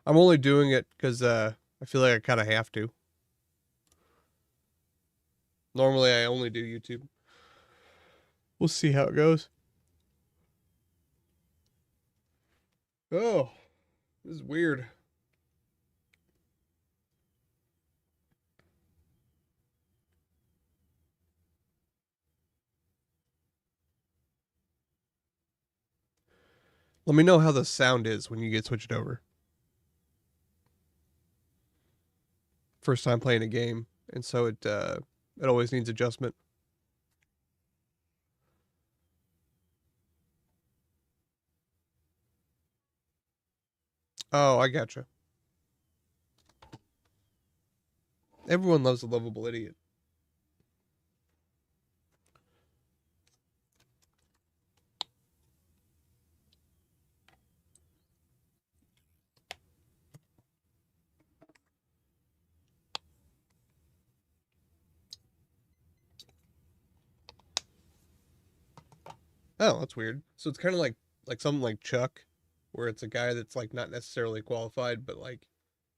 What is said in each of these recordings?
I'm only doing it because I feel like I kind of have to. Normally, I only do YouTube. We'll see how it goes. Oh, this is weird. Let me know how the sound is when you get switched over. First time playing a game, and so it always needs adjustment. Oh, I gotcha. Everyone loves a lovable idiot. Oh, that's weird. So it's kind of like something like Chuck, where it's a guy that's like not necessarily qualified, but like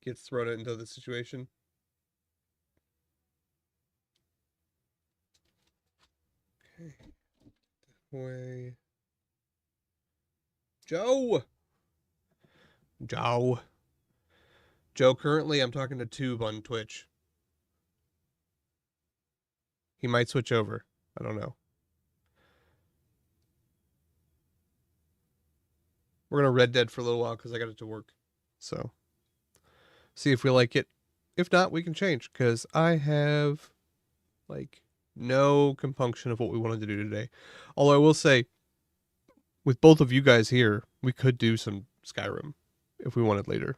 gets thrown into the situation. Okay. Way. Joe. Joe. Joe. Currently, I'm talking to Tube on Twitch. He might switch over. I don't know. We're gonna Red Dead for a little while because I got it to work. So see if we like it. If not, we can change because I have like no compunction of what we wanted to do today. Although I will say, with both of you guys here, we could do some Skyrim if we wanted later.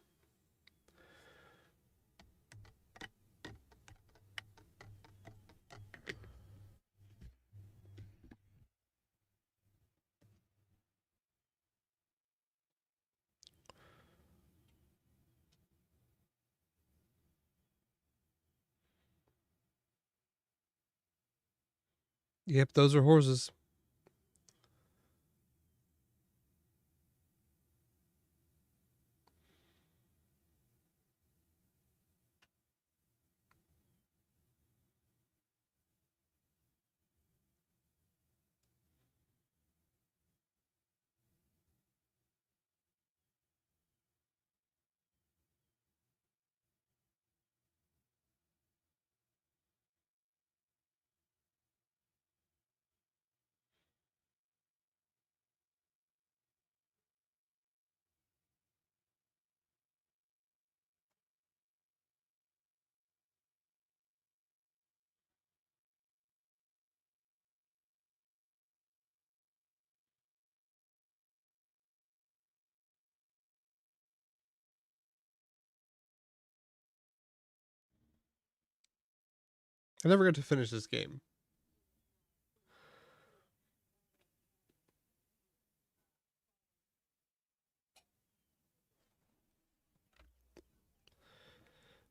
Yep, those are horses. I never got to finish this game.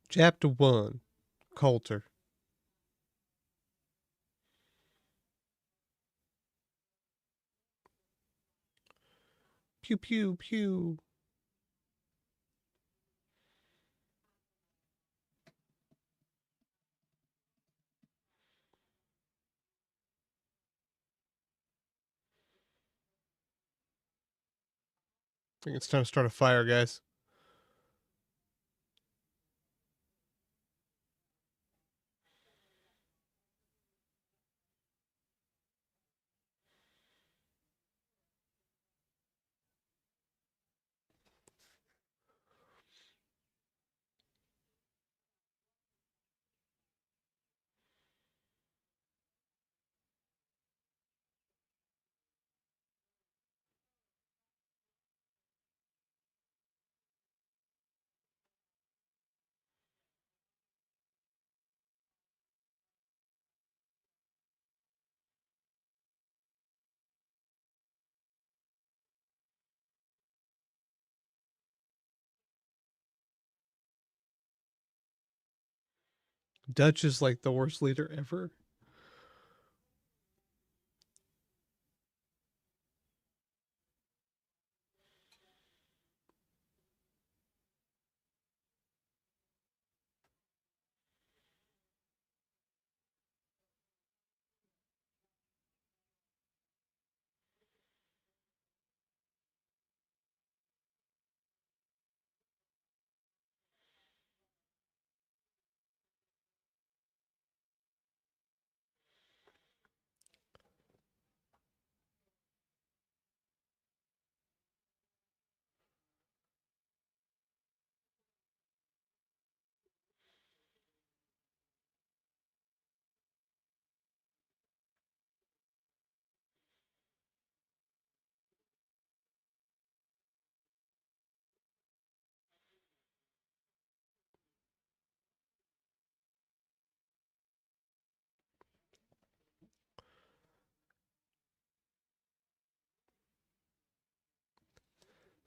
Chapter 1 Coulter. Pew pew pew. I think it's time to start a fire, guys. Dutch is like the worst leader ever.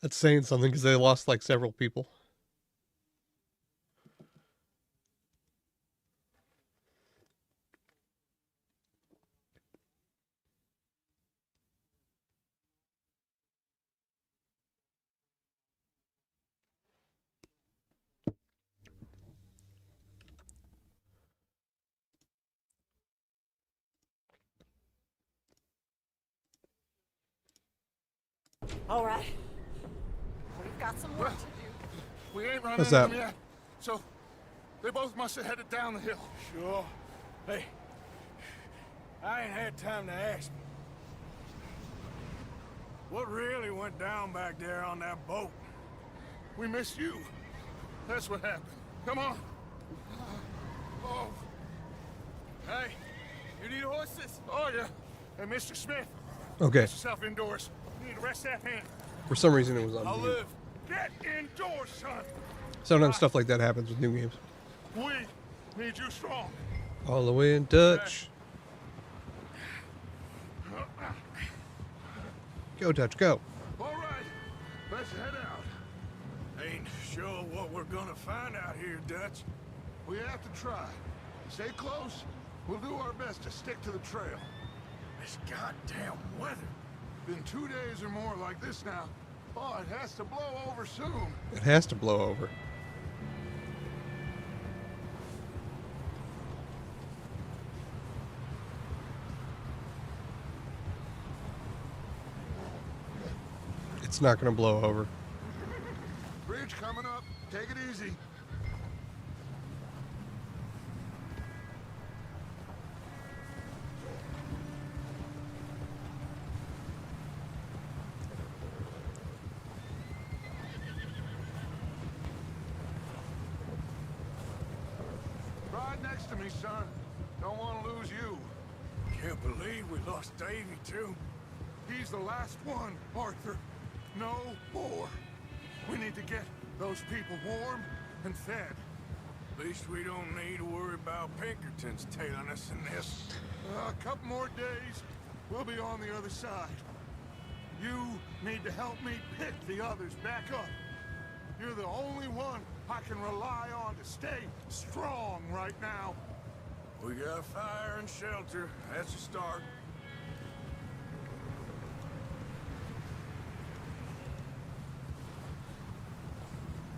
That's saying something because they lost like several people. All right. We've got some work to do. We ain't run What's into that? them yet, so they both must have headed down the hill. Sure. Hey, I ain't had time to ask. What really went down back there on that boat? We missed you. That's what happened. Come on. Oh. Hey, you need horses? Oh, yeah. Hey, Mr. Smith, Okay. get yourself indoors. You need to rest that hand. For some reason, it was on I'll mute. live. Get indoors, son. Sometimes stuff like that happens with new games. We need you strong. All the way in Dutch. Go, Dutch, go. All right. Let's head out. Ain't sure what we're gonna find out here, Dutch. We have to try. Stay close. We'll do our best to stick to the trail. This goddamn weather. Been 2 days or more like this now. Oh, it has to blow over soon. It has to blow over. It's not going to blow over. Bridge coming up. Take it easy. Ride next to me, son. Don't want to lose you. Can't believe we lost Davy, too. He's the last one, Arthur. No more. We need to get those people warm and fed. At least we don't need to worry about Pinkertons tailing us in this. A couple more days, we'll be on the other side. You need to help me pick the others back up. You're the only one I can rely on to stay strong right now. We got fire and shelter. That's a start.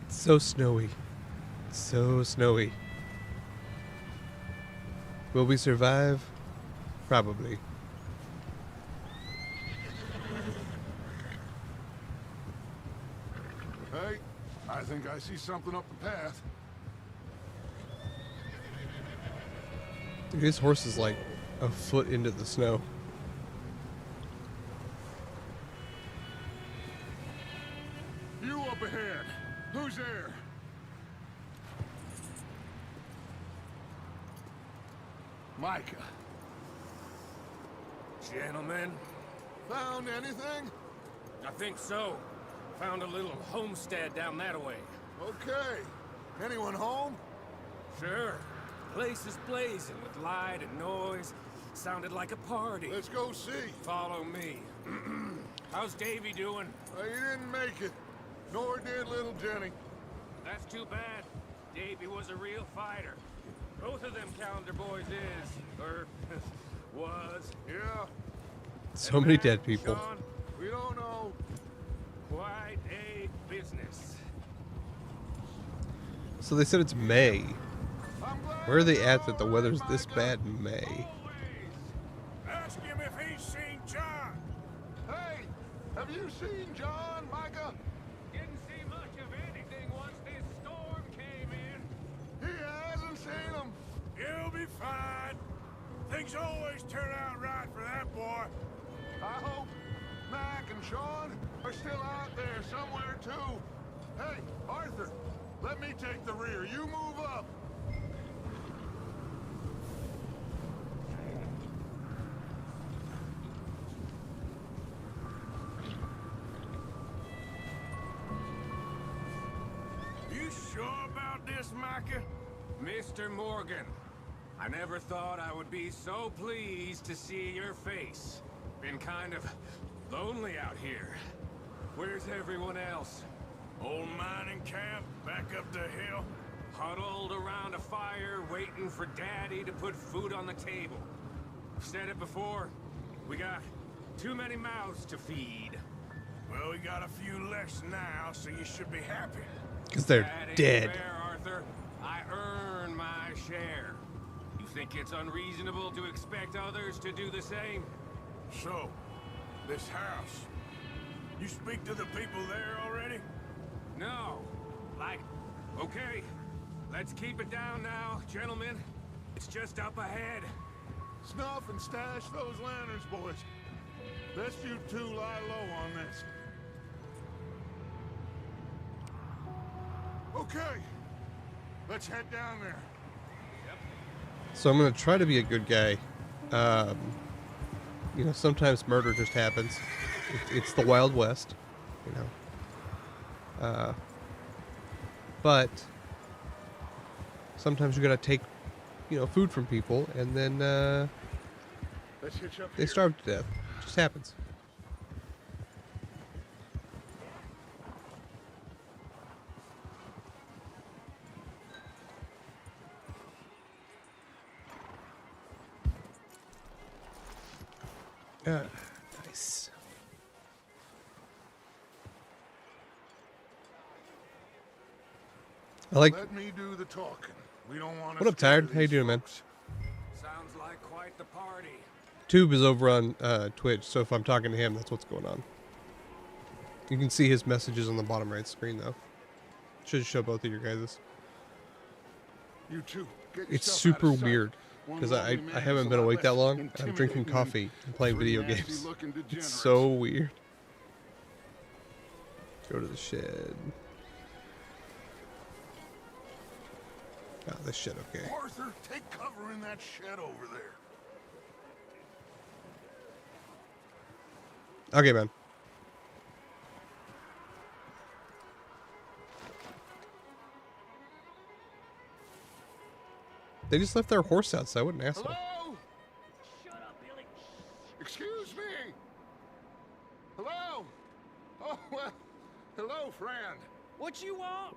It's so snowy. So snowy. Will we survive? Probably. Hey, I think I see something up the path. Dude, his horse is like a foot into the snow. You up ahead. Who's there? Micah. Gentlemen, Found anything? I think so. Found a little homestead down that way. Okay. Anyone home? Sure. Place is blazing with light and noise. Sounded like a party. Let's go see. Follow me. How's Davy doing? He didn't make it. Nor did little Jenny. That's too bad. Davy was a real fighter. Both of them calendar boys is, or was. Yeah, So many dead people. Sean, we don't know. quite a business. So they said it's May. I'm glad Where are they you're at that the all right, weather's this Micah. bad in May? always. Ask him if he's seen John. Hey, have you seen John, Micah? Didn't see much of anything once this storm came in. He hasn't seen him. You'll be fine. Things always turn out right for that boy. I hope Mac and Sean are still out there somewhere too. Hey, Arthur, let me take the rear. You move up. You sure about this, Micah? Mr. Morgan, I never thought I would be so pleased to see your face. Been kind of lonely out here. Where's everyone else? Old mining camp, back up the hill. Huddled around a fire, waiting for Daddy to put food on the table. I've said it before, we got too many mouths to feed. Well, we got a few less now, so you should be happy. Because they're That ain't dead. fair, Arthur. I earn my share. You think it's unreasonable to expect others to do the same? So, this house. You speak to the people there already? No. Okay. Let's keep it down now, gentlemen. It's just up ahead. Snuff and stash those lanterns, boys. Best you two lie low on this. Okay. Let's head down there. So I'm gonna try to be a good guy. You know, sometimes murder just happens. It's the Wild West, you know. But sometimes you gotta take, you know, food from people, and then Let's hitch up they here. starve to death. It just happens. Nice. I like. Let me do the talking. We don't want What up, Tired? How you doing, man? Sounds like quite the party. Tube is over on Twitch, so if I'm talking to him, that's what's going on. You can see his messages on the bottom right screen, though. Should show both of your guys'. You two. Get It's yourself super out of sight. weird One because lonely I man haven't is a been lot awake that less long. I'm drinking intimidating coffee and playing three video games. nasty-looking It's degenerates. so weird. Go to the shed. Oh, this shed, okay. Arthur, take cover in that shed over there. Okay, man. They just left their horse outside. What an asshole. Hello? Shut up, Billy. Excuse me. Hello? Oh, well, hello, friend. What you want?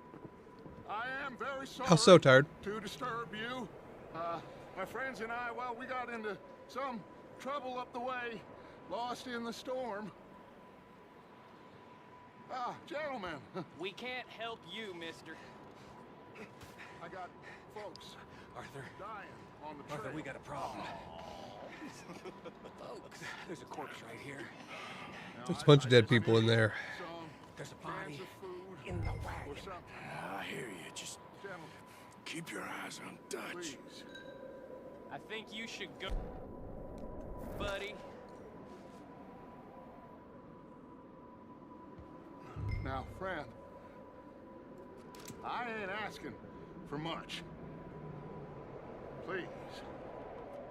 I am very sorry How so, Tired? to disturb you. My friends and I, well, we got into some trouble up the way, lost in the storm. Ah, gentlemen, We can't help you, mister. I got folks Arthur, dying on the trail. Arthur, we got a problem. Folks, there's a corpse right here. There's a bunch of dead people in there. Some There's a cans body of food in the or wagon. something. I hear you. Just Gentlemen, keep your eyes on Dutch. please. I think you should go, buddy. Now, friend, I ain't asking for much. Please,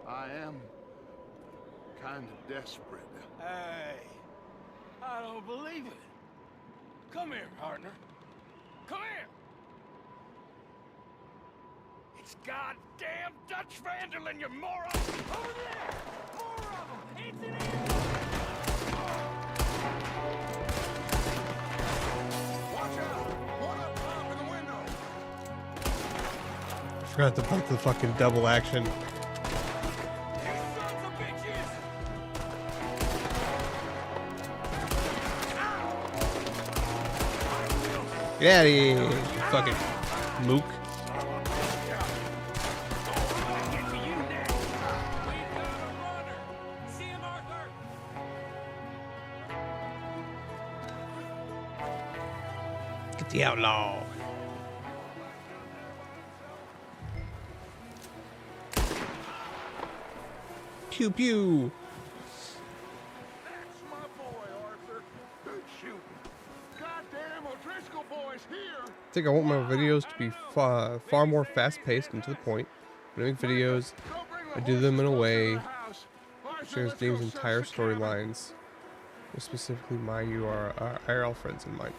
I am kind of desperate. Hey, I don't believe it. Come here, partner. Come here. It's goddamn Dutch Vanderlyn, you moron! Over there! More of them! It's an Watch out! One up top in the window! Forgot to put the fucking double action. You sons of bitches! Get out of here, you fucking mook. Get to you next. We've got a runner. See him, Arthur? Get the outlaw. Pew pew. That's my boy, Arthur. Good shooting. Goddamn O'Driscoll boys here! I think I want my videos to be far more fast-paced and to the point. When I make videos, Go bring the I do them in a horses way closer to the house. Arthur, shares let's go games' search entire the cabin. storylines, with specifically my IRL friends in mind.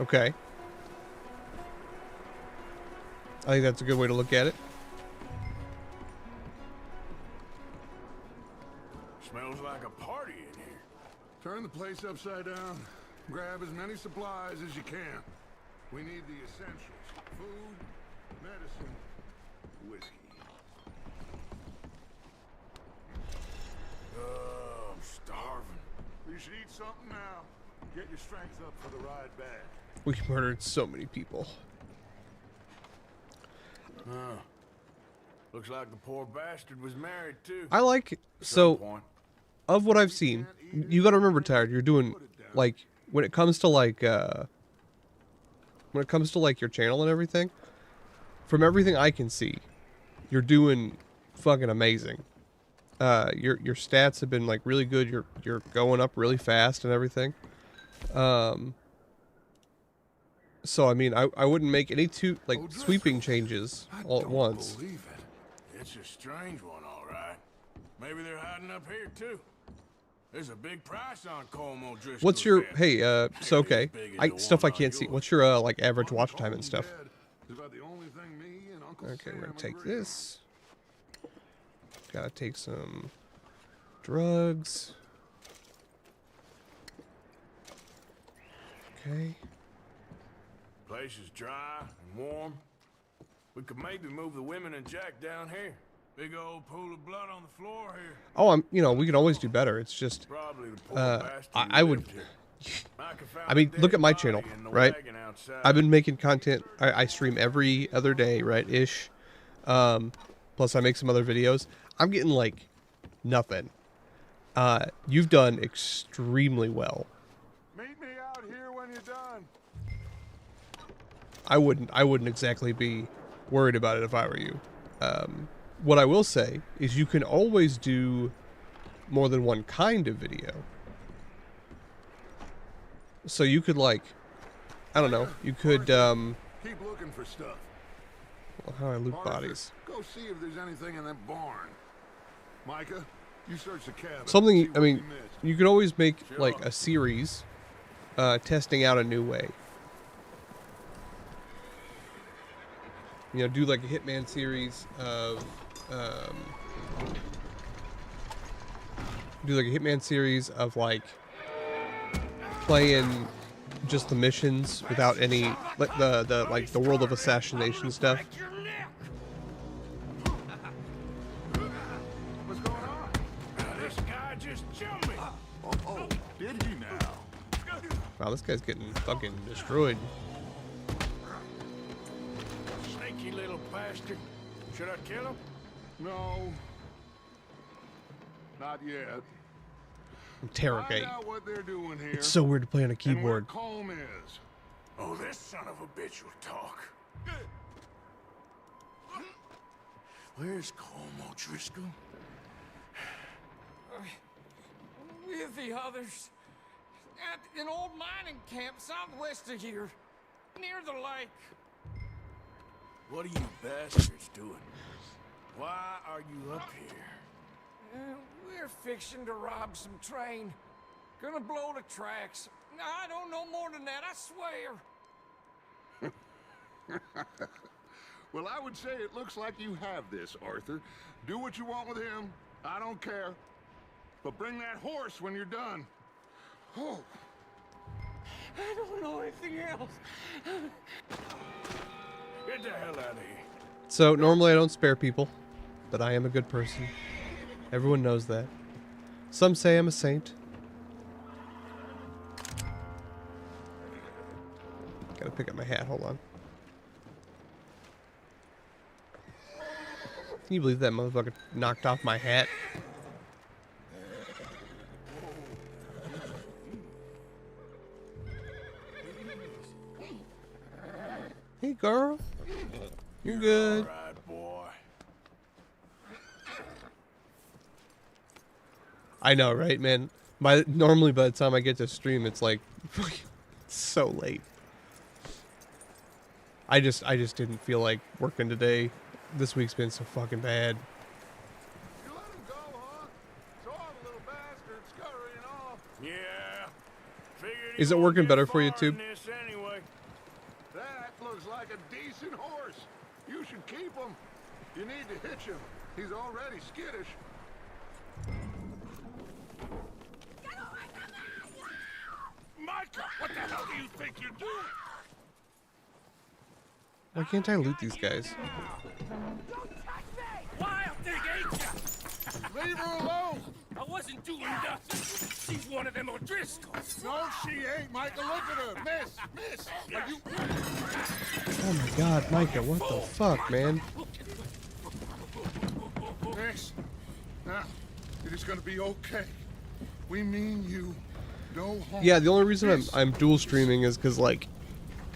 Okay. I think that's a good way to look at it. Smells like a party in here. Turn the place upside down. Grab as many supplies as you can. We need the essentials. Food, medicine, whiskey. I'm starving. You should eat something now. Get your strength up for the ride back. We murdered so many people. Looks like the poor bastard was married too. I like so of what I've seen. You got to remember, Tired. You're doing like when it comes to like your channel and everything. From everything I can see, you're doing fucking amazing. Your stats have been like really good. You're going up really fast and everything. So I mean, I wouldn't make any sweeping changes all at once. Believe it. It's a strange one, all right. Maybe they're hiding up here too. There's a big price on Como Driscoll's What's your head. so okay? Stuff I can't see. What's your like average watch time and stuff? Okay, we're gonna take this. Gotta take some drugs. Okay. Place is dry and warm. We could maybe move the women and Jack down here. Big old pool of blood on the floor here. Oh, we can always do better. It's just, Probably the poor bastard I who would. lived here. I mean, look at my channel, right? I've been making content. I stream every other day, right? Ish. Plus, I make some other videos. I'm getting like nothing. You've done extremely well. Meet me out here when you're done. I wouldn't exactly be worried about it if I were you. What I will say is you can always do more than one kind of video. So you could like, I don't know, you could, Keep looking for stuff. well, how do I loot Arthur, bodies? Go see if there's anything in that barn. Micah, you search the cabin. See Something, I what mean, you missed. you could always make like a series, testing out a new way. You know, do like a Hitman series of, like playing just the missions without any like the world of assassination stuff. What's going on? This guy just jumped me. Oh, did he now? Wow, this guy's getting fucking destroyed. Sneaky little bastard. Should I kill him? No. Not yet. Interrogate. Find out what they're doing here. It's so weird to play on a and where keyboard. Colm is. Oh, this son of a bitch will talk. Where's Como Driscoll? With the others. At an old mining camp southwest of here. Near the lake. What are you bastards doing? Why are you up here? We're fixing to rob some train. Gonna blow the tracks. I don't know more than that, I swear. Well, I would say it looks like you have this, Arthur. Do what you want with him. I don't care. But bring that horse when you're done. Oh. I don't know anything else. Get the hell out of here. So normally I don't spare people, but I am a good person. Everyone knows that. Some say I'm a saint. Gotta pick up my hat, hold on. Can you believe that motherfucker knocked off my hat? Hey girl. You're good. All right, boy. I know, right, man? Normally by the time I get to stream, it's like so late. I just didn't feel like working today. This week's been so fucking bad. You let him go, huh? So all the little bastards scurrying off. Yeah. Figured Is it working better for you, too? Anyway. That looks like a decent horse. You should keep him. You need to hitch him. He's already skittish. Micah! Micah, what the hell do you think you're doing? Why can't I loot these guys? Wild thing, ain't ya? Leave her alone. I wasn't doing nothing. She's one of them O'Driscolls. No, she ain't, Micah. Look at her. Miss, are you... Oh my god, Micah, what the fuck, man? Miss, now, it is gonna be okay. We mean you no harm. Yeah, the only reason Miss, I'm dual streaming is because, like,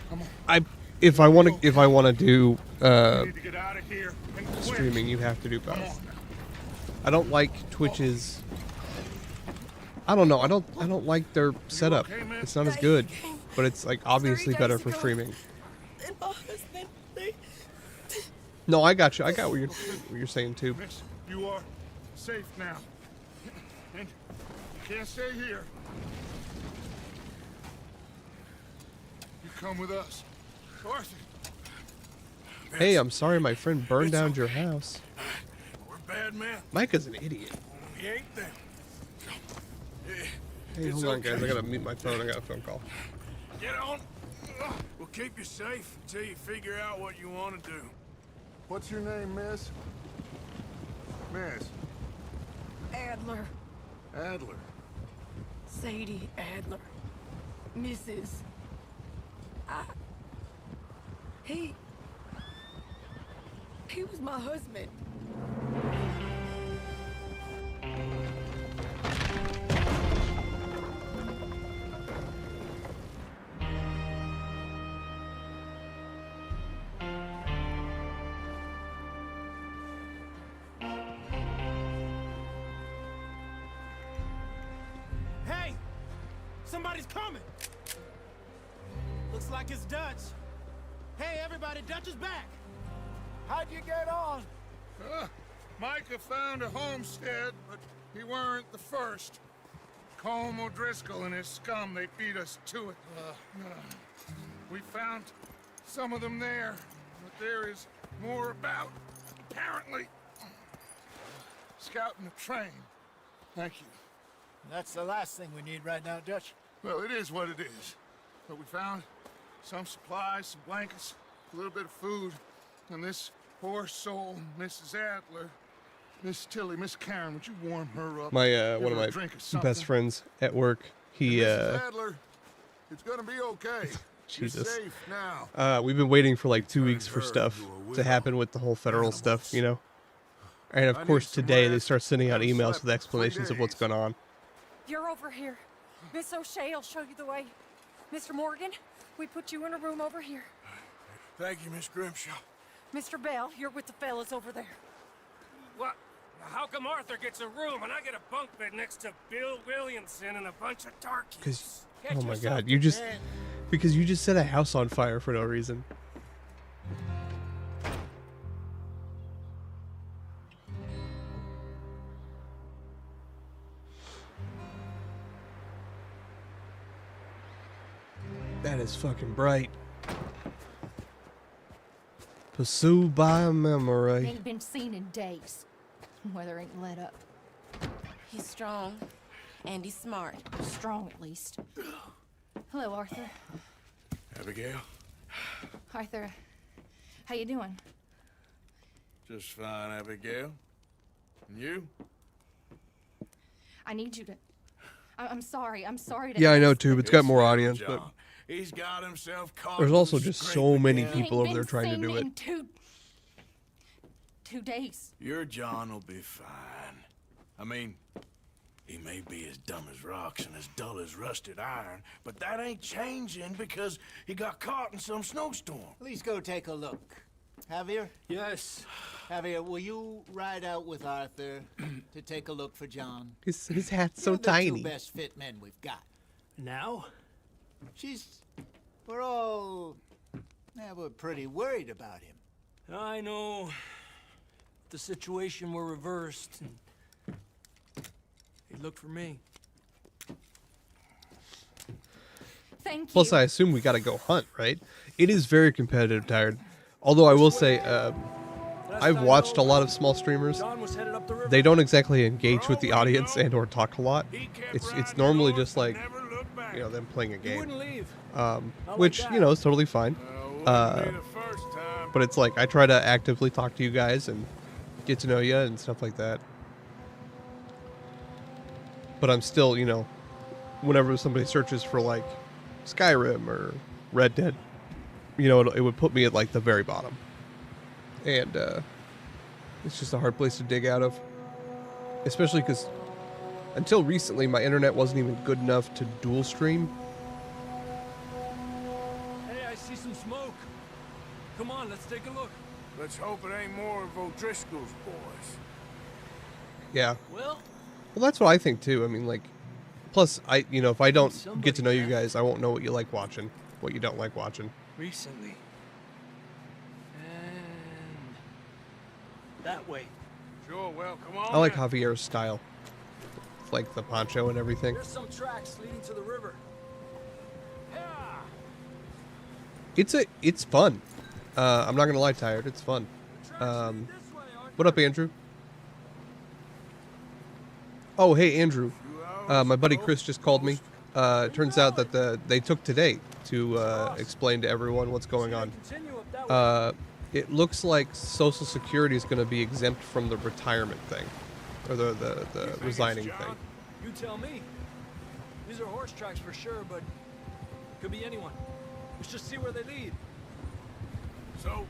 come on. if I want to do We need to get out of here and quit. streaming, you have to do Come both. on now. I don't like Twitch's. I don't know. I don't like their setup. okay, man? It's not as good, but it's like obviously better for streaming. And my husband, they... No, I got you. I got what you're saying too. Miss, you are safe now. And you can't stay here. You come with us. Arthur, Hey, I'm sorry my friend burned down your house. We're bad men. Micah's an idiot. We ain't them. Hey, hold on, guys. I gotta mute my phone. I got a phone call. Get on. We'll keep you safe until you figure out what you want to do. what's your name, miss? Miss Adler. Adler. Sadie Adler. Mrs. He was my husband. Hey! Somebody's coming! Looks like it's Dutch. Hey, everybody, Dutch is back! How'd you get on? Micah found a homestead, but he weren't the first. Colm O'Driscoll and his scum, they beat us to it. We found some of them there, but there is more about, apparently. Scouting the train. Thank you. That's the last thing we need right now, Dutch. Well, it is what it is. But we found some supplies, some blankets, a little bit of food, and this poor soul, Mrs. Adler, Miss Tilly, Miss Karen, would you warm her up? My Give one of her a my drink of something? best friends at work. He Mrs. Adler, it's gonna be okay. Jesus. You're safe now. we've been waiting for like 2 weeks for stuff to happen with the whole federal stuff, you know. And of I course need some today they rest. start sending out Haven't emails slept with in 3 explanations of what's days. going on. You're over here. Miss O'Shea will show you the way. Mr. Morgan, we put you in a room over here. Thank you, Miss Grimshaw. Mr. Bell, you're with the fellas over there. What? How come Arthur gets a room and I get a bunk bed next to Bill Williamson and a bunch of darkies? Because, Get oh my yourself god, you to just, bed. because you just set a house on fire for no reason. That is fucking bright. Pursued by a memory. Ain't been seen in days. Weather ain't let up. He's strong, and he's smart. Strong, at least. Hello, Arthur. Abigail? Arthur, how you doing? Just fine, Abigail. And you? I need you to... I'm sorry. I'm sorry to... Yeah, I know ask, too. but It's got more Little audience, but John. He's got himself caught. there's in also the just scrape so many again. he people ain't over there been trying to seen do it. in two days. Your John will be fine. I mean, he may be as dumb as rocks and as dull as rusted iron, but that ain't changing because he got caught in some snowstorm. Please go take a look. Javier? Yes. Javier, will you ride out with Arthur to take a look for John? His hat's so You're the tiny. two best fit men we've got. Now? We're pretty worried about him. I know. The situation were reversed. And he looked for me. Thank you. Plus, I assume we gotta go hunt, right? It is very competitive, Tired. Although I will say, I've watched a lot of small streamers. John was headed up the river. They don't exactly engage with the audience and or talk a lot. It's normally just like you know, them playing a You game. wouldn't leave. Which, you know, is totally fine. Wouldn't be the first time. But it's like, I try to actively talk to you guys and get to know you and stuff like that. But I'm still, you know, whenever somebody searches for, like, Skyrim or Red Dead, you know, it would put me at, like, the very bottom. And, it's just a hard place to dig out of. Especially because, until recently, my internet wasn't even good enough to dual stream. Hey, I see some smoke. Come on, let's take a look. Let's hope it ain't more of O'Driscoll's boys. Yeah. Well, That's what I think, too. I mean, like, plus, you know, if I don't Somebody get to know you left. guys, I won't know what you like watching, what you don't like watching. recently. And that way. Sure, well, come on. I like then. Javier's style. It's like the poncho and everything. There's some tracks leading to the river. Yeah. It's fun. I'm not gonna lie, Tired. It's fun. What up, Andrew? Oh, hey, Andrew. My buddy Chris just called me. It turns out that they took today to explain to everyone what's going on. It looks like Social Security is going to be exempt from the retirement thing, or the resigning thing. You tell me. These are horse tracks for sure, but could be anyone. Let's just see where they lead. So,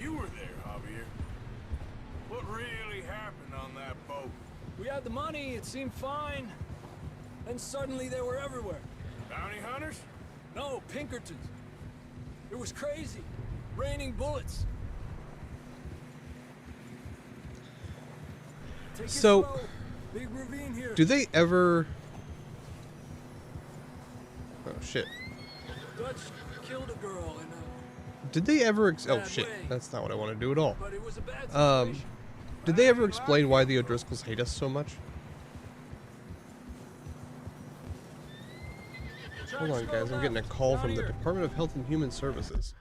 you were there, Javier. What really happened on that boat? We had the money, it seemed fine. Then suddenly they were everywhere. Bounty hunters? No, Pinkertons. It was crazy. Raining bullets. Take it So, slow. Big ravine here. Do they ever... Oh, shit. Dutch killed a girl in a... Did they ever... Oh, Bad shit. way. That's not what I want to do at all. But it was a bad situation. Did they ever explain why the O'Driscolls hate us so much? Hold on, guys. I'm getting a call from the Department of Health and Human Services.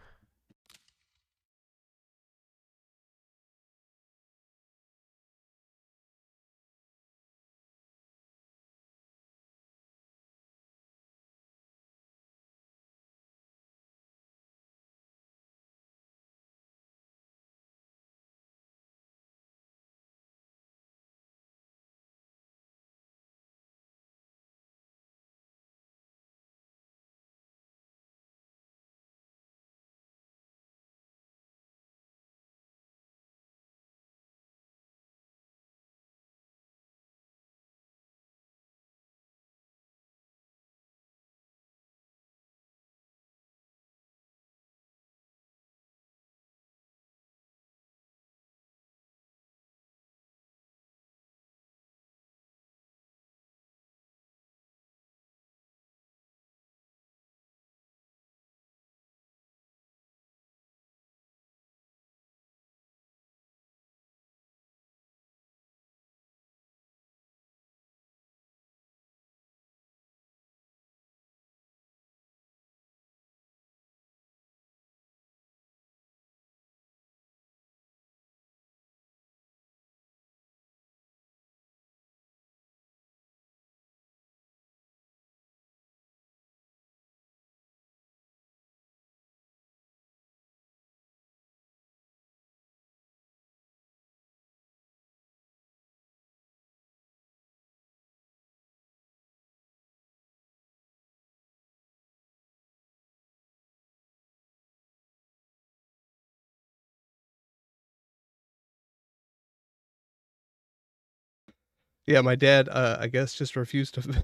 Yeah, my dad, I guess, just refused to...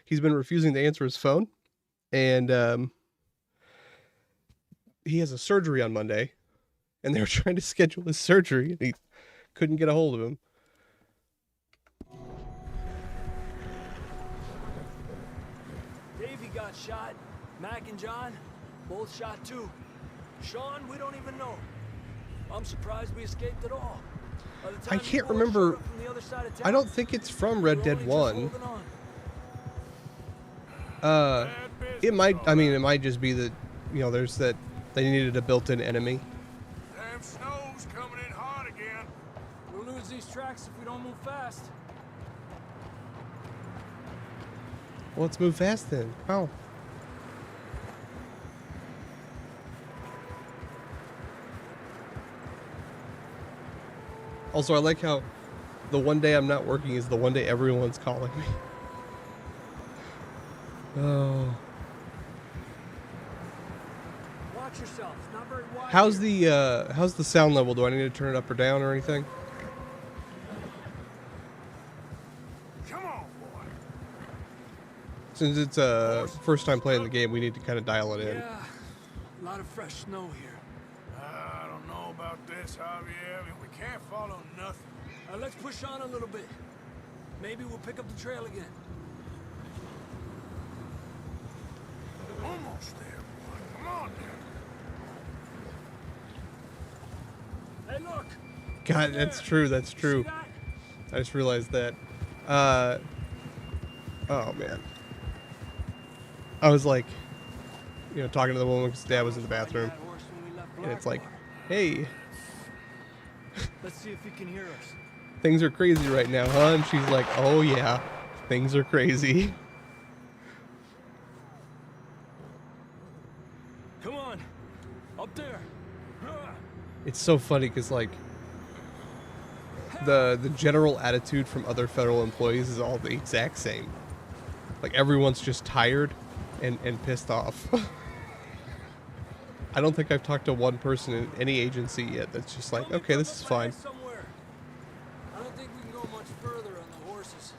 He's been refusing to answer his phone. And, he has a surgery on Monday. And they were trying to schedule his surgery. And he couldn't get a hold of him. Davey got shot. Mac and John, both shot too. Sean, we don't even know. I'm surprised we escaped at all. By the time I can't the boys remember... showed up from the other side of I town, don't think it's from we Red were Dead only just 1. holding on. It might just be that, you know, there's that... They needed a built-in enemy. Damn snow's coming in hot again. We'll lose these tracks if we don't move fast. Well, let's move fast then. Oh. Also, I like how the one day I'm not working is the one day everyone's calling me. Oh. Watch yourself. It's not very wide. How's the sound level? Do I need to turn it up or down or anything? Come on, boy. Since it's first time playing the game, we need to kind of dial it in. Yeah, a lot of fresh snow here. I don't know about this, Javier. I mean, we can't follow nothing. Let's push on a little bit. Maybe we'll pick up the trail again. Almost there, boy. Come on now. Hey, look. God, that's true. That's true. See that? I just realized that. Oh man. I was like, talking to the woman because Dad was in the bathroom, That horse when we left and it's like, Blackwater. hey, Let's see if he can hear us. things are crazy right now, huh? And she's like, oh yeah, things are crazy. Come on, up there. It's so funny because like the general attitude from other federal employees is all the exact same. Like everyone's just tired and pissed off. I don't think I've talked to one person in any agency yet that's just like, okay, this is fine. Somewhere. I don't think we can go much further on the horses.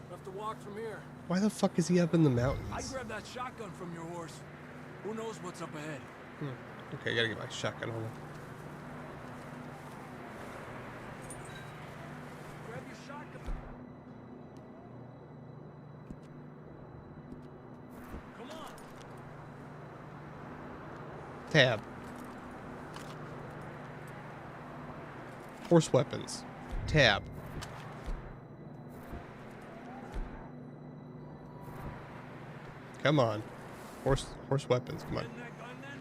We'll have to walk from here. Why the fuck is he up in the I mountains? grabbed that shotgun from your horse. Who knows what's up ahead? Okay, I gotta get my shotgun on. Grab your shotgun. Come on. Tab. Horse weapons. Tab. Come on. Horse weapons, come on. Getting that gun then?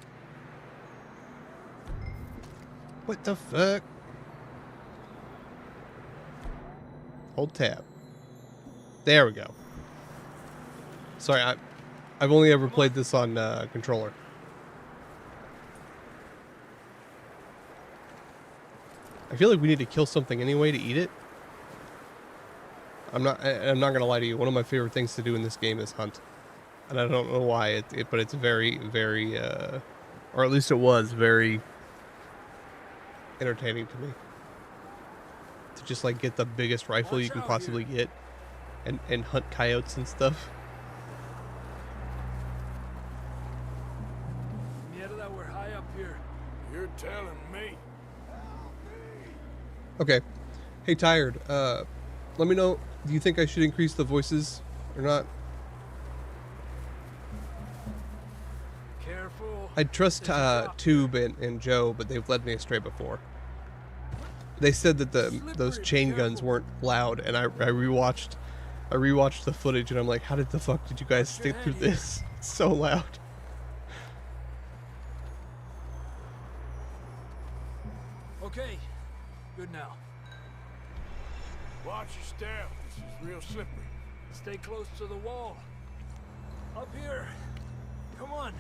What the fuck? Hold tab. There we go. Sorry, I've only ever played this on controller. I feel like we need to kill something anyway to eat it. I'm not gonna lie to you. One of my favorite things to do in this game is hunt, and I don't know why but it's very, very, or at least it was very entertaining to me. To just like get the biggest rifle you can possibly get, and hunt coyotes and stuff. Yeah, that we're high up here. You're telling me. Okay. Hey, Tired. Let me know. Do you think I should increase the voices or not? Careful. I trust Tube and Joe, but they've led me astray before. They said that those chain guns weren't loud, and I rewatched the footage, and I'm like, how did the fuck did you guys stick through this? It's so loud. Okay. Good now. Watch your step. This is real slippery. Stay close to the wall. Up here. Come on.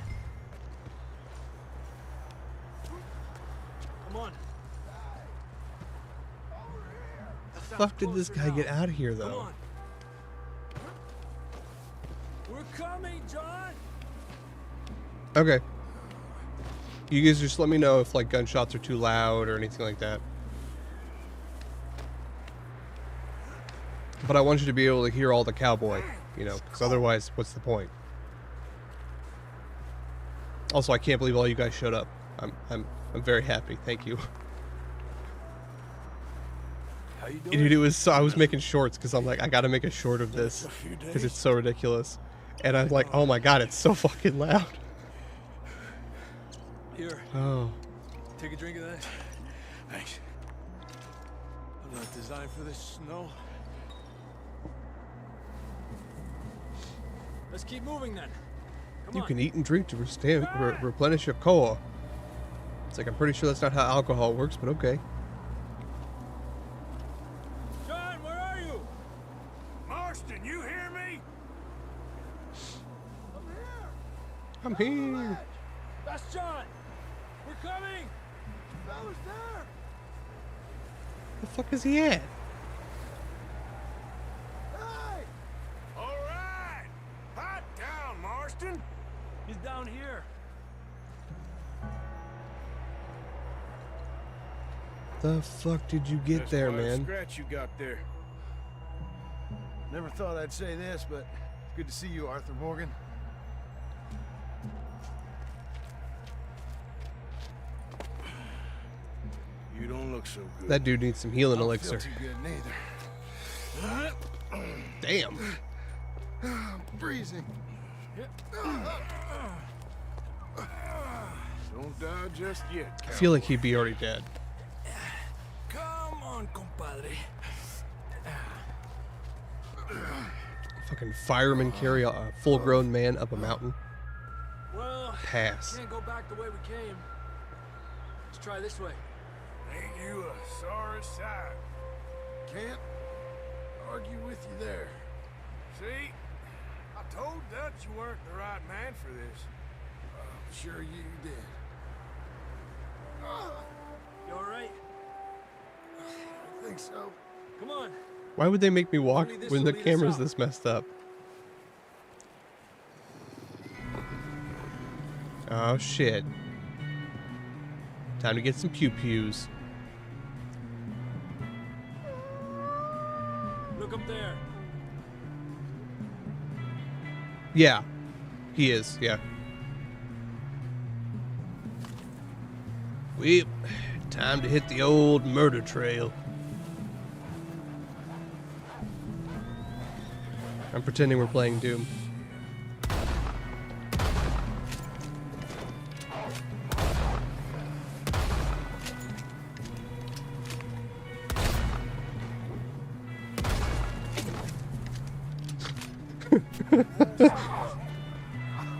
Come on. The fuck did this guy get out of here, Come though? on. We're coming, John. Okay. You guys just let me know if like gunshots are too loud or anything like that. But I want you to be able to hear all the cowboy, because otherwise, what's the point? Also, I can't believe all you guys showed up. I'm very happy. Thank you. How you doing? Dude, it was I was making shorts because I'm like, I gotta make a short of this because it's so ridiculous. And I'm like, oh my god, it's so fucking loud. Here, Oh. take a drink of that. Thanks. I'm not designed for this snow. Let's keep moving then. Come You on. can eat and drink to replenish your core. It's like, I'm pretty sure that's not how alcohol works, but okay. John, where are you? Marston, you hear me? I'm here. That's John. We're coming. Fellas there! The fuck is he at? Hey! All right. Hot down, Marston. He's down here. The fuck did you get That's there, quite a man? scratch you got there. Never thought I'd say this, but it's good to see you, Arthur Morgan. You don't look so good. That dude needs some healing I don't elixir. feel too good neither. Damn. I'm freezing. Don't die just yet. I feel like he'd be already dead. Come on, compadre. Fucking fireman carry a full-grown man up a mountain. Well, Pass. can't go back the way we came. Let's try this way. Ain't you a sorry sight? Can't argue with you there. See? I told Dutch you weren't the right man for this. I'm sure you did. You all right? I think so. Come on. Why would they make me walk Only this when will the lead us camera's out. this messed up? Oh shit. Time to get some pew-pews. Look up there. Yeah. He is, yeah. Well, time to hit the old murder trail. I'm pretending we're playing Doom.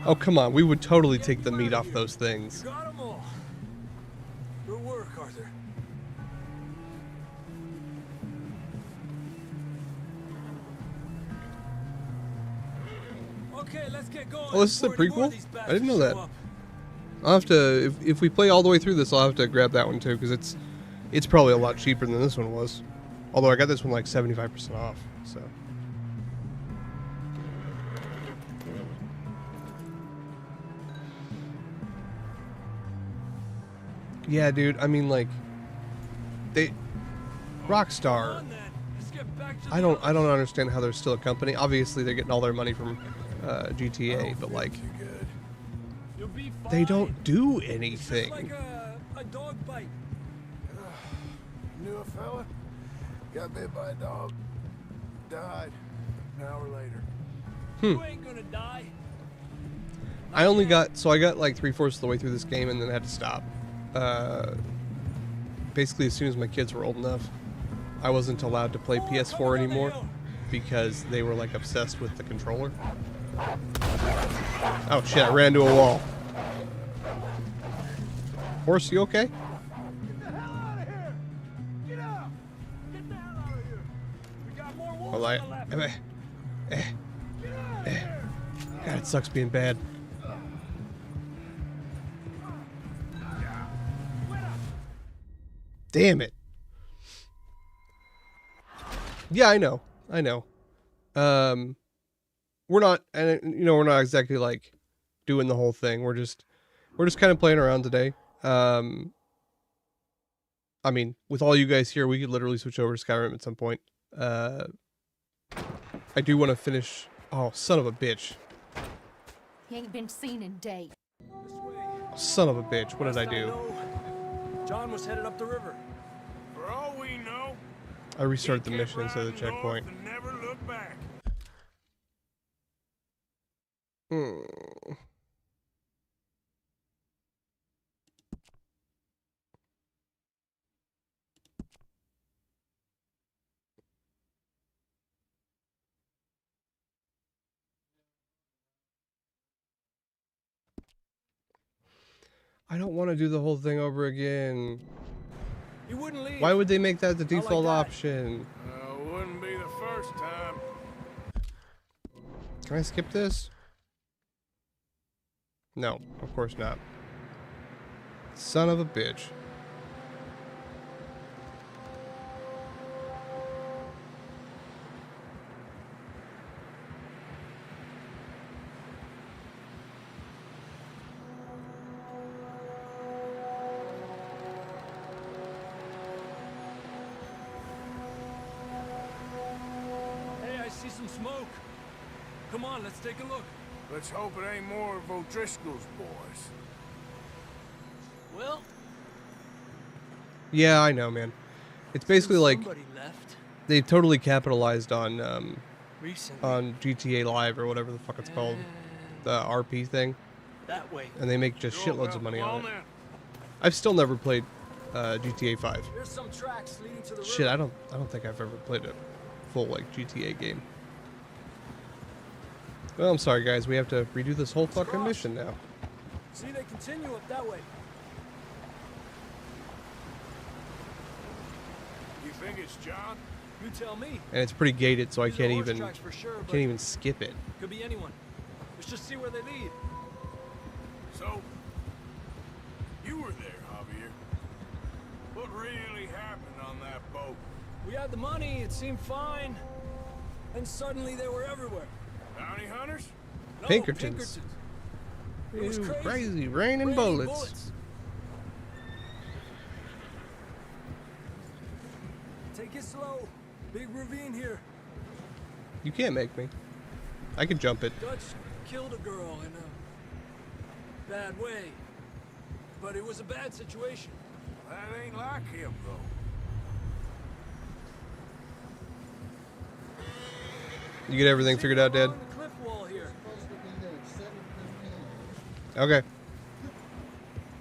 Oh, come on. We would totally take the meat off those things. Got 'em all. Good work, Arthur. Okay, let's get going. Oh, this is a before any more of prequel? these I didn't know bastards that. show up. I'll have to, if we play all the way through this, I'll have to grab that one too, because it's probably a lot cheaper than this one was. Although I got this one like 75% off, so. Yeah, dude, I mean, like, Come Rockstar, on, then. Let's get back to I the don't understand how they're still a company. Obviously, they're getting all their money from GTA, but like, Too good. You'll be fine. they don't do It's just anything. like a dog bite. Knew a fella, got bit by a dog, died an hour later. You ain't gonna die. I only got, so I got like 3/4 of the way through this game and then had to stop. Basically, as soon as my kids were old enough, I wasn't allowed to play PS4 anymore because they were like obsessed with the controller. Oh shit, I ran into a wall. Horse, you okay? Get the hell out of here! Get out! Get the hell out of here! We got more wolves Well, on the left. eh, Get out of here! God, it sucks being bad. Damn it. Yeah, I know. We're not, and we're not exactly like doing the whole thing. We're just kind of playing around today. I mean, with all you guys here, we could literally switch over to Skyrim at some point. I do want to finish. Oh, son of a bitch. He ain't been seen in days. This way. Son of a bitch. What did I Last do? know, John was headed up the river. For all we know, I restarted the he kept mission instead of the riding north checkpoint. and never looked back. Hmm. I don't want to do the whole thing over again. He wouldn't leave. Why would they make that the Not like default that. option? Wouldn't be the first time. Can I skip this? No, of course not. Son of a bitch. Hey, I see some smoke. Come on, let's take a look. Let's hope it ain't more of O'Driscoll's boys. Well, Yeah, I know, man. It's basically like somebody left they totally capitalized on recently. GTA Live or whatever the fuck it's called, the RP thing, That way. and they make just Sure, shitloads well, of money come on it. then. I've still never played GTA 5. There's some tracks leading to the Shit, river. I don't think I've ever played a full like GTA game. Well, I'm sorry guys, we have to redo this whole fucking cross. mission now. See, they continue up that way. You think it's John? You tell me. And it's pretty gated, so I These are can't horse even tracks for sure, but can't even skip it. could be anyone. Let's just see where they lead. So, you were there, Javier. What really happened on that boat? We had the money, it seemed fine. And suddenly they were everywhere. Bounty hunters? No, Pinkertons. It was Ew, crazy. raining Raining bullets. Take it slow. Big ravine here. You can't make me. I can jump it. Dutch killed a girl in a bad way. But it was a bad situation. That ain't like him, though. You get everything figured out, Dad? Along the cliff wall here. Okay.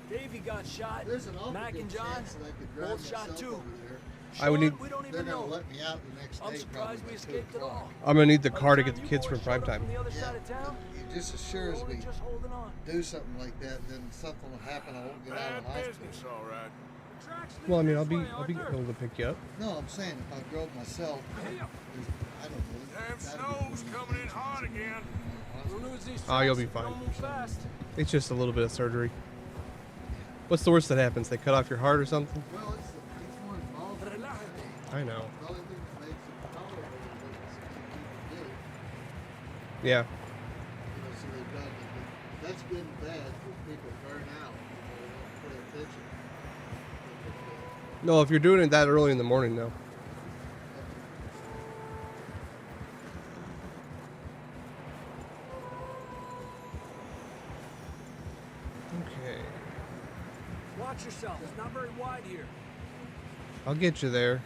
Davey got shot. There's an awful Mac good and John chance that I could drive both shot myself too. over there. I would Sean, need- we don't They're even gonna know. let me out the next day. I'm surprised probably we by 2 escaped at all. o'clock. I'm gonna need the By car to time get the you kids boys from showed prime up time. From the other Yeah, side of town, it just we were assures only me just holding on. do something like that, then something will happen. I won't get out Bad of the hospital. business, all right. The tracks lead Well, I mean, this I'll be way, able to pick you up. No, I'm saying if I drove myself, Hey, I don't know. Damn that'd be snow's coming in hard again. we'll lose these Oh, you'll be tracks if we fine. don't move fast. It's just a little bit of surgery. What's the worst that happens? They cut off your heart or something? Well, it's more involved. Relájate. I know. The only thing that makes it tolerable is what it's do. Yeah. You know, so they've done it. That's good and bad because people burn out. They don't pay attention. No, if you're doing it that early in the morning, though. Okay. Watch yourself. It's not very wide here. I'll get you there.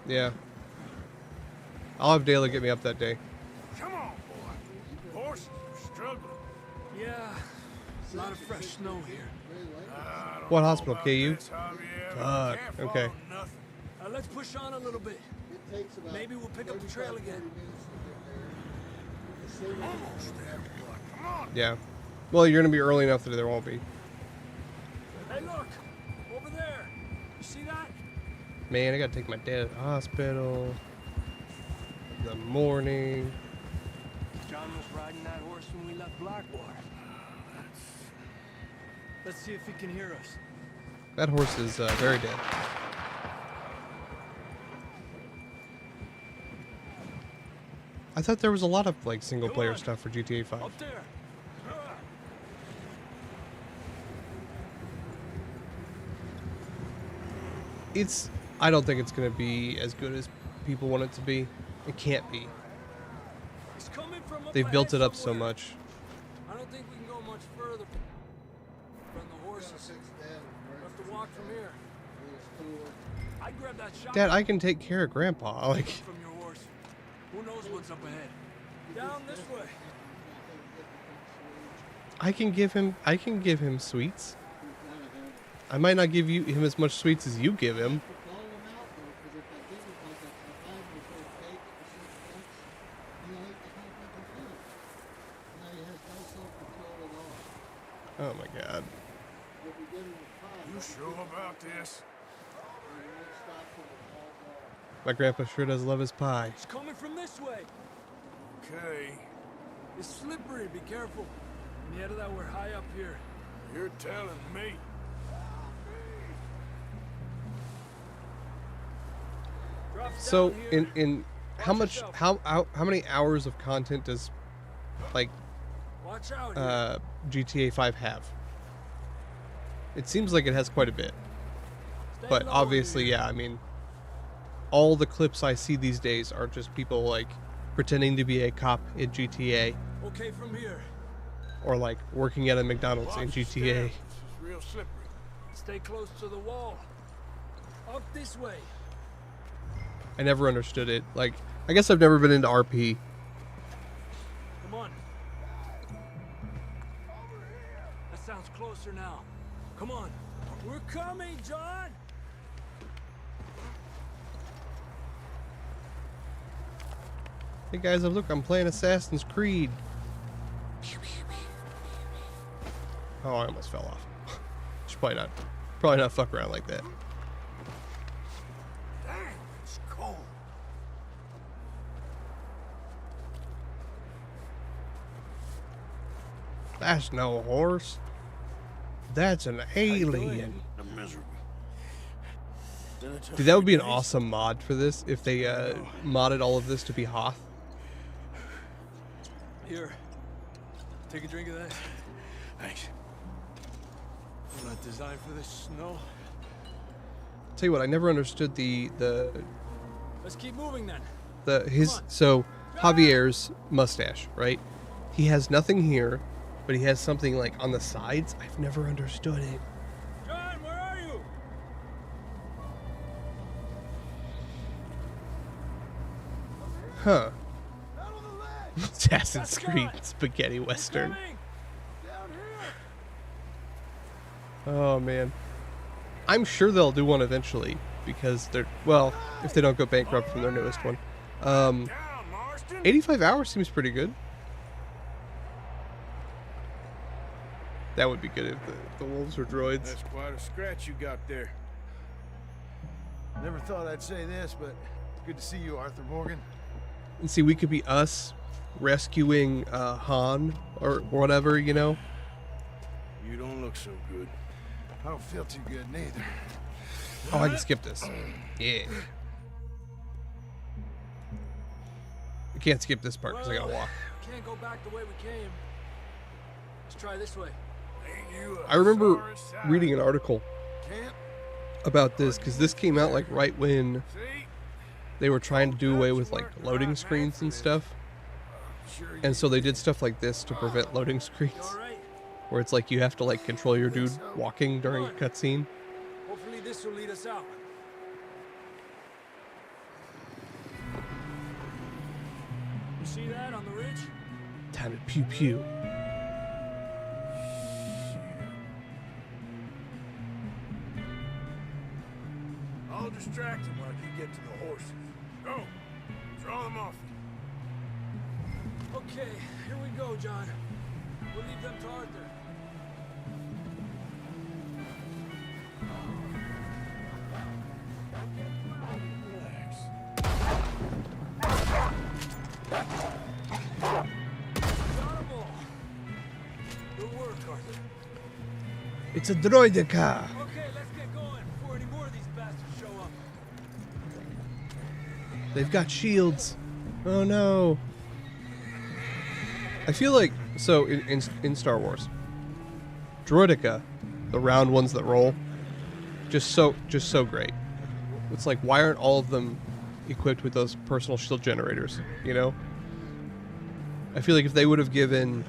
Yeah. I'll have Dayla get me up that day. Come on, boy. Horses are struggling. Yeah, a lot of fresh snow here. I don't What know hospital, about KU? this, Javier, but Fuck, can't follow okay. nothing. Let's push on a little bit. It takes about Maybe we'll pick up the trail 35, again. 40 minutes to get there. Almost there, boy. Come on. Yeah. Well, you're gonna be early enough that there won't be. Hey, look! Over there! You see that? Man, I gotta take my dad to the hospital. In the morning. John was riding that horse when we left Blackwater. Let's see if he can hear us. That horse is very dead. I thought there was a lot of like single Come player on. stuff for GTA 5. Up there! I don't think it's gonna be as good as people want it to be. It can't be. He's coming from up They've built ahead it up so somewhere. much. I don't think we can go much further from the horses. We'll have to walk from here. I'd grab that shotgun Dad, I can take care of Grandpa. Like, from your horse. Who knows what's up ahead? Down this way. I can give him sweets. I might not give him as much sweets as you give him. Oh my god. You sure about this? My grandpa sure does love his pie. He's coming from this way. Okay. It's slippery, be careful. And yet that we're high up here. You're telling me. Drops So down here. in how much how many hours of content does like Watch out here. GTA 5 have? It seems like it has quite a bit. Stay But low obviously, here. yeah, I mean, all the clips I see these days are just people like pretending to be a cop in GTA Okay, from here. or like working at a McDonald's in Watch the GTA. stairs. This is real slippery. Stay close to the wall. Up this way. I never understood it. Like, I guess I've never been into RP. Come on. That sounds closer now. Come on. We're coming, John. Hey guys, look, I'm playing Assassin's Creed. Oh, I almost fell off. Should probably not fuck around like that. Damn, it's cold. That's no horse. That's an alien. I'm miserable. Then it's a Dude, that would be an few days. awesome mod for this if they modded all of this to be Hoth. Here. Take a drink of that. Thanks. I'm not designed for this snow. Tell you what, I never understood Let's keep moving then. so Javier's mustache, right? He has nothing here, but he has something like on the sides. I've never understood it. John, where are you? Huh. Assassin's That's Creed Scott. spaghetti western. Coming. Down here. Oh man. I'm sure they'll do one eventually because they're if they don't go bankrupt from their newest one. Down, Marston. 85 hours seems pretty good. That would be good if the wolves were droids. That's quite a scratch you got there. Never thought I'd say this, but it's good to see you, Arthur Morgan. And see, we could be us rescuing Han or whatever, you know? You don't look so good. I don't feel too good neither. Oh, I can skip this. Yeah. I can't skip this part because I gotta walk. Can't go back the way we came. Let's try this way. Ain't you a I remember sorry sight? reading an article Can't. about this because this came out like right when See? they were trying to do away with like loading screens and stuff. And so they did stuff like this to prevent loading screens, All right. where it's like you have to like control your dude walking during a cutscene. Hopefully this will lead us out. You see that on the ridge? Time to pew pew. I'll distract him while you get to the horses. Go. Draw them off. Okay, here we go, John. We'll leave them to Arthur. Relax. Got 'em all. Good work, Arthur. It's a droidica. Okay, let's get going before any more of these bastards show up. They've got shields. Oh no. I feel like so in Star Wars, droidica, the round ones that roll, just so great. It's like, why aren't all of them equipped with those personal shield generators? You know. I feel like if they would have given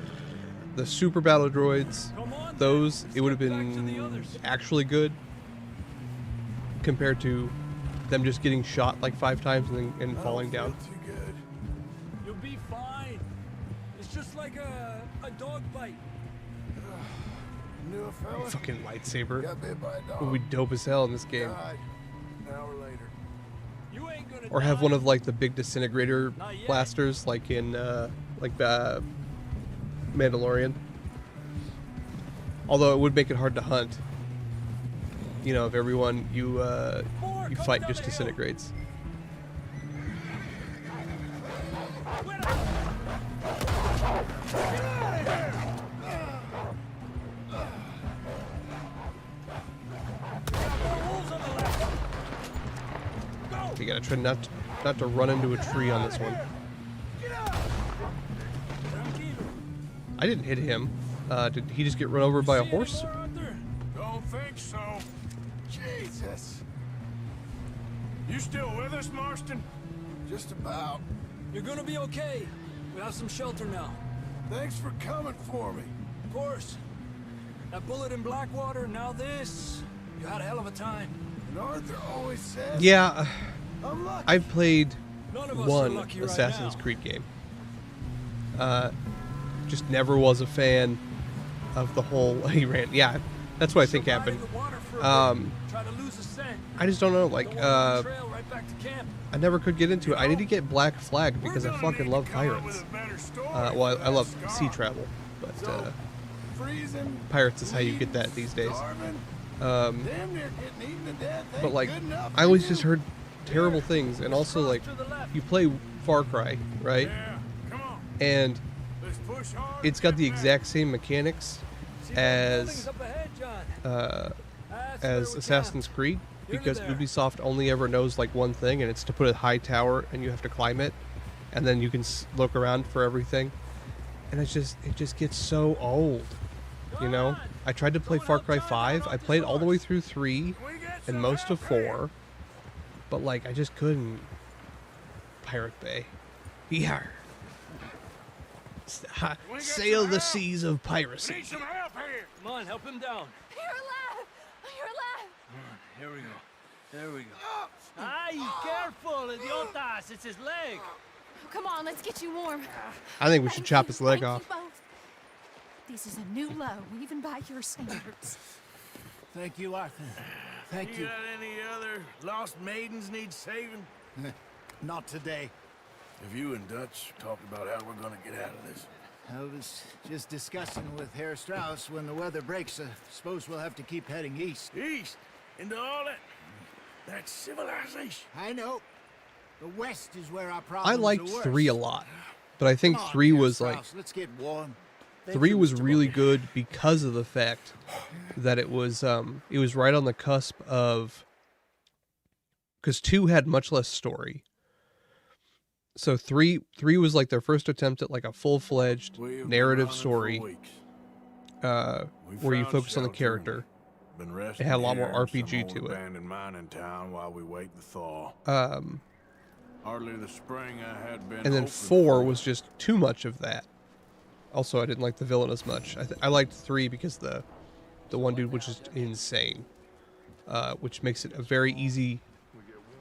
the super battle droids Come on, those, then. it would have Let's get back to the been others. actually good compared to them just getting shot like 5 times and falling down. Too good. You'll be fine. It's just like a dog bite. Knew a fella. Fucking lightsaber Got bit by a dog. would be dope as hell in this game. Died. An hour later. You ain't gonna Or have die. one of like the big disintegrator Not yet. blasters like in Mandalorian. Although it would make it hard to hunt. You know, if everyone you fight down just the hill. disintegrates. Wait up. again. I tried not to run into a tree on this one. I didn't hit him. Did he just get run over by a horse? Don't think so. Jesus. You still with us, Marston? Just about. You're gonna be okay. We have some shelter now. Thanks for coming for me. Of course. That bullet in Blackwater, now this. You had a hell of a time. And Arthur always says... Yeah, I'm lucky. I've played None of us are one lucky right Assassin's now. Creed game. Just never was a fan of the whole he ran. Yeah, that's what I think happened. I just don't know. Like, I never could get into it. I need to get Black Flag because I fucking love pirates. Well, I love sea travel, but pirates is how you get that these days. But like, I always just heard terrible things, and also like, you play Far Cry, right? And it's got the exact same mechanics as Assassin's Creed, because Ubisoft only ever knows like one thing, and it's to put a high tower and you have to climb it, and then you can look around for everything, and it just gets so old, you know. I tried to play Far Cry 5. I played all the way through 3 and most of 4, but like I just couldn't. Pirate Bay, yeah. Sail the seas of piracy. Need some help here. Come on, help him down. You're alive! You're alive! Here we go. There we go. Ay, careful, idiotas. It's his leg. Come on, let's get you warm. I think we should chop his leg Thank off. you both. This is a new low, even by your standards. Thank you, Arthur. Thank You got any other lost maidens need saving? Not today. Have you and Dutch talked about how we're gonna get out of this? I was just discussing with Herr Strauss when the weather breaks. Suppose we'll have to keep heading east. East? Into all that civilization? I know. The west is where our problems I liked are worse. 3 a lot, but I think Come on, 3 Herr was like Strauss, let's get warm. 3 was really good because of the fact that it was right on the cusp of, because 2 had much less story. So 3 was like their first attempt at like a full-fledged narrative story, where you focus on the character. It had a lot more RPG to it. Abandoned mining town while we wait the thaw. Hardly the spring I had been. And then hoping 4 for. was just too much of that. Also, I didn't like the villain as much. I liked 3 because the one dude was just insane, which makes it a very easy.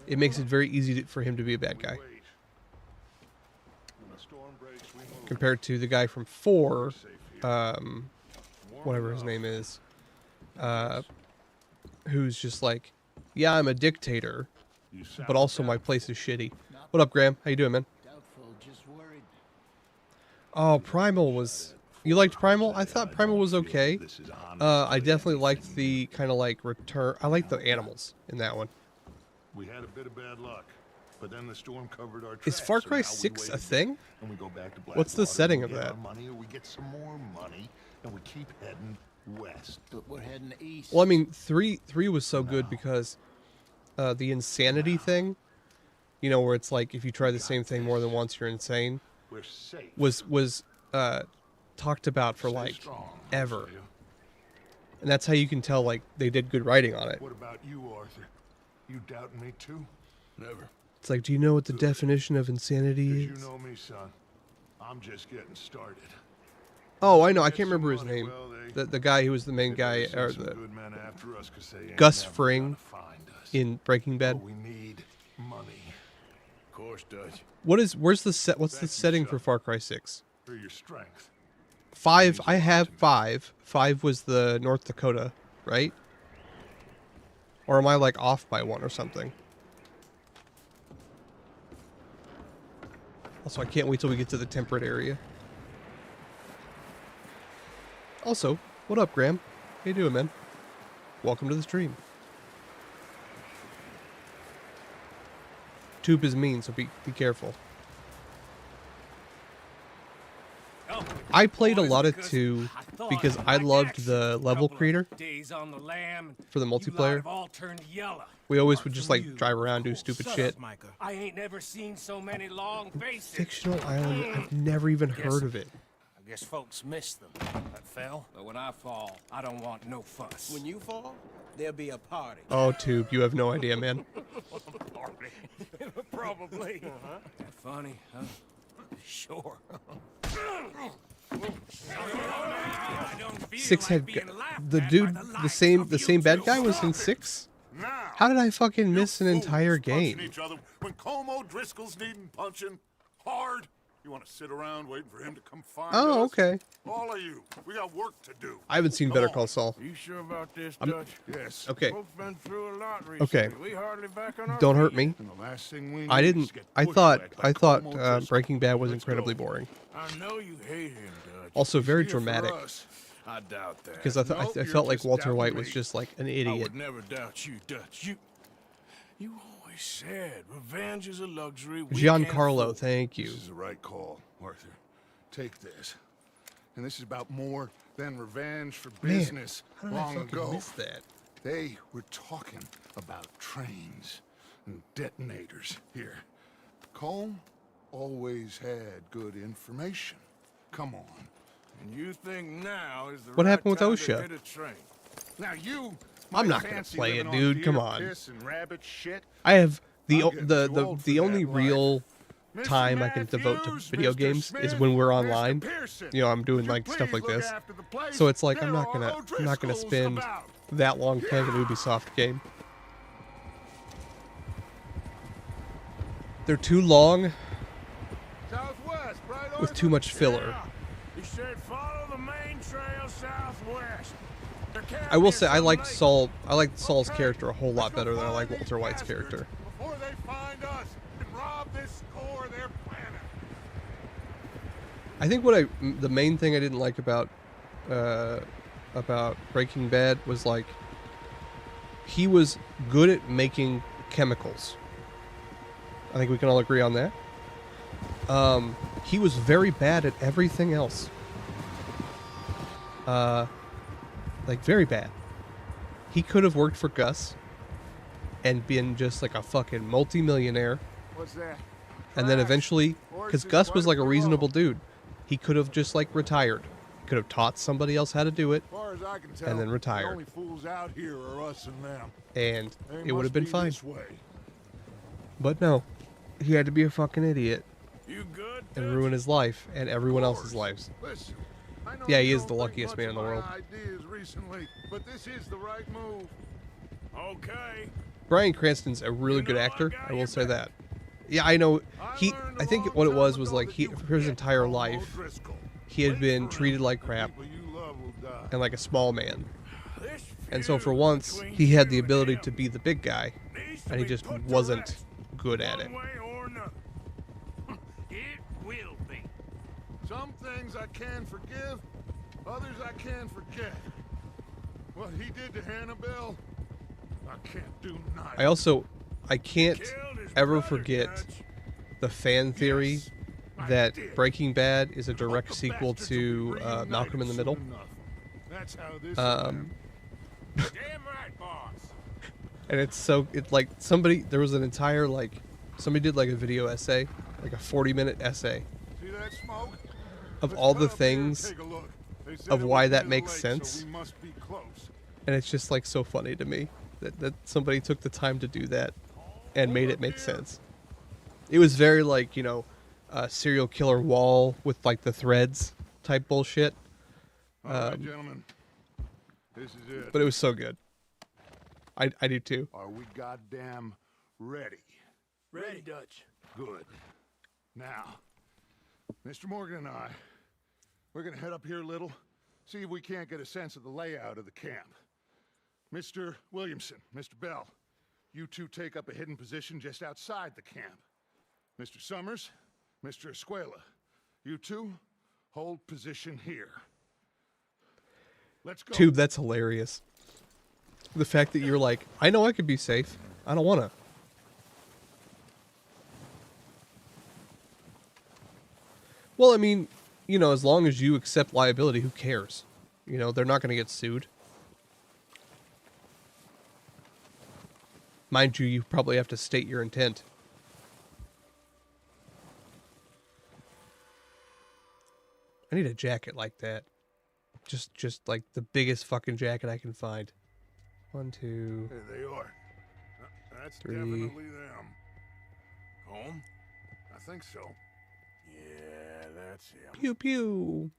It makes it very easy for him to be a bad guy. Compared to the guy from 4, whatever his name is, who's just like, yeah, I'm a dictator, but also my place is shitty. What up, Graham? How you doing, man? Doubtful, just worried. Oh, Primal was... You liked Primal? I thought Primal was okay. I definitely liked the kind of like return... I liked the animals in that one. We had a bit of bad luck, but then the storm covered our Is tracks. Far Cry so now we 6 wait a again, thing? And we go back to What's the Blackwater, setting we of get that? our money, or we get some more money, and we keep heading west. But we're heading east. Well, I mean, 3 was so good because the insanity thing, you know, where it's like if you try the same thing more than once, you're insane, We're safe. was talked about for Stay like strong, ever. I'll show you. And that's how you can tell like they did good writing on it. What about you, Arthur? You doubting me too? Never. It's like, do you know what the definition of insanity Because is? you know me, son. I'm just getting started. Oh, I know. I can't Get some remember his money, name. well, they- The guy who was the main they guy, better or send some the good men after us 'cause they ain't Gus never Fring gonna find us. in Breaking Bad. But we need money Of course, Dutch. Where's the set? What's the Thank you, setting son. for Far Cry 6? for your strength. 5. I have 5. 5 was the North Dakota, right? Or am I like off by 1 or something? Also, I can't wait till we get to the temperate area. Also, what up, Graham? How you doing, man? Welcome to the stream. Tube is mean, so be careful. Oh, I played a boys, lot of because 2 because I loved the level creator Days on the lam, for the you lot multiplayer. have all turned yellow. We always would just like drive around, do stupid shit. I ain't never seen so many long faces. Fictional Island, I've never even heard of it. I guess folks miss them. That fell. But when I fall, I don't want no fuss. When you fall, there'll be a party. Oh, Tube, you have no idea, man. Probably. That funny, huh? Sure. Six had the dude, the same bad guy was in 6. Now, How did I fucking miss an entire punching game? each other when Como Driscoll's needing punching hard. You want to sit around waiting for him to come find us? Oh, okay. All of you, we got work to do. I haven't seen Come Better on. Call Saul. You sure about this, I'm- Dutch? Yes. Okay. Both been through a lot recently. Okay. We hardly back on our Don't hurt feet. me. And the last thing we need I is didn't. get I bushwhacked by thought Como Driscoll. Breaking Bad was Let's incredibly go. boring. I know you hate him, Dutch. Also very Here for dramatic us. I doubt that. because I Nope, I you're felt like just Walter doubting White was me. just like an I idiot. would never doubt you, Dutch. You always said revenge is a luxury we can't Giancarlo, afford. thank you. This is the right call, Arthur. Take this. And this is about more than revenge for Man, business. how did I Long fucking ago, miss that? they were talking about trains and detonators here. Colm always had good information. Come on. And you think now is the What right happened with time OSHA? to hit a train? Now you I'm might not gonna fancy play living it, dude. deer Come on. piss and rabbit shit. I have the I'm o- getting the too the old for the only that life. real Mr. time I can devote to Matthews, video Mr. games is Smith, when we're Mr. online. Pearson, You know, I'm doing would you like stuff please like look this. after the place? So it's like There I'm not are gonna O'Driscolls spend about. that long playing an Ubisoft game. They're too long Southwest, right, with too much filler. Yeah. He said follow the main trail southwest. There can't I will be say I some liked lake- Saul. I liked Saul's Okay, character a whole lot let's go better than I find like these Walter White's bastards character. Before they find us and rob this core of their planet. I think the main thing I didn't like about Breaking Bad was like he was good at making chemicals. I think we can all agree on that. He was very bad at everything else. Like very bad. He could have worked for Gus and been just like a fucking multi-millionaire. What's that? And then Trash. eventually, because Horses, Gus was why like a don't you reasonable roll? dude, he could have just like retired. Could have taught somebody else how to do it, As far as I can tell, and then the retired. only fools out here are us and them. and They it would must have been be fine. this way. But no, he had to be a fucking idiot You good? and Dutch? ruin his life and everyone Of else's course. lives. Listen, I know Yeah, he you is don't the think luckiest much man in the of my world. ideas recently, but this is the right move. Okay. Bryan Cranston's a really You good know I actor. got I will your say back. that. Yeah, I know. He, learned I a think long what it time was ago like that he, you for his get entire Como life, Driscoll. he had Wait been for treated him. like The crap people you love will die. and like a small man. This And so for feud once, between he had you the and ability him to be the big guy, needs to and he be just put to wasn't rest, good at it. one way or another. It will be. Some things I can forgive, others I can forget. What he did to Hannibal, I can't do neither. I can't Killed his ever brother, forget Dutch. the fan theory Yes, I that did. Breaking Bad is a Hope direct the sequel bastards will to be reunited Malcolm in the Middle. soon enough. That's how this Um, Damn right, boss. And it's like there was an entire somebody did like a video essay, like a 40-minute essay See that smoke? of Let's all cut the up here and things, take a look. They said of it why was that near the makes lake, sense. So we must be close. and it's just like so funny to me that somebody took the time to do that and made it make sense. It was very like, serial killer wall with like the threads type bullshit, All right, gentlemen. This is it. but it was so good. I do too. Are we goddamn ready? Ready, Dutch. Good. Now, Mr. Morgan and I, we're gonna head up here a little, see if we can't get a sense of the layout of the camp. Mr. Williamson, Mr. Bell, you two take up a hidden position just outside the camp. Mr. Summers, Mr. Escuela, you two hold position here. Let's go. Tube, that's hilarious. The fact that you're like, I know I could be safe. I don't want to. Well, I mean, as long as you accept liability, who cares? You know, they're not going to get sued. Mind you, you probably have to state your intent. I need a jacket like that. Just like the biggest fucking jacket I can find. 1, 2. There they are. That's 3. definitely them. Home? I think so. Yeah, that's him. Pew pew.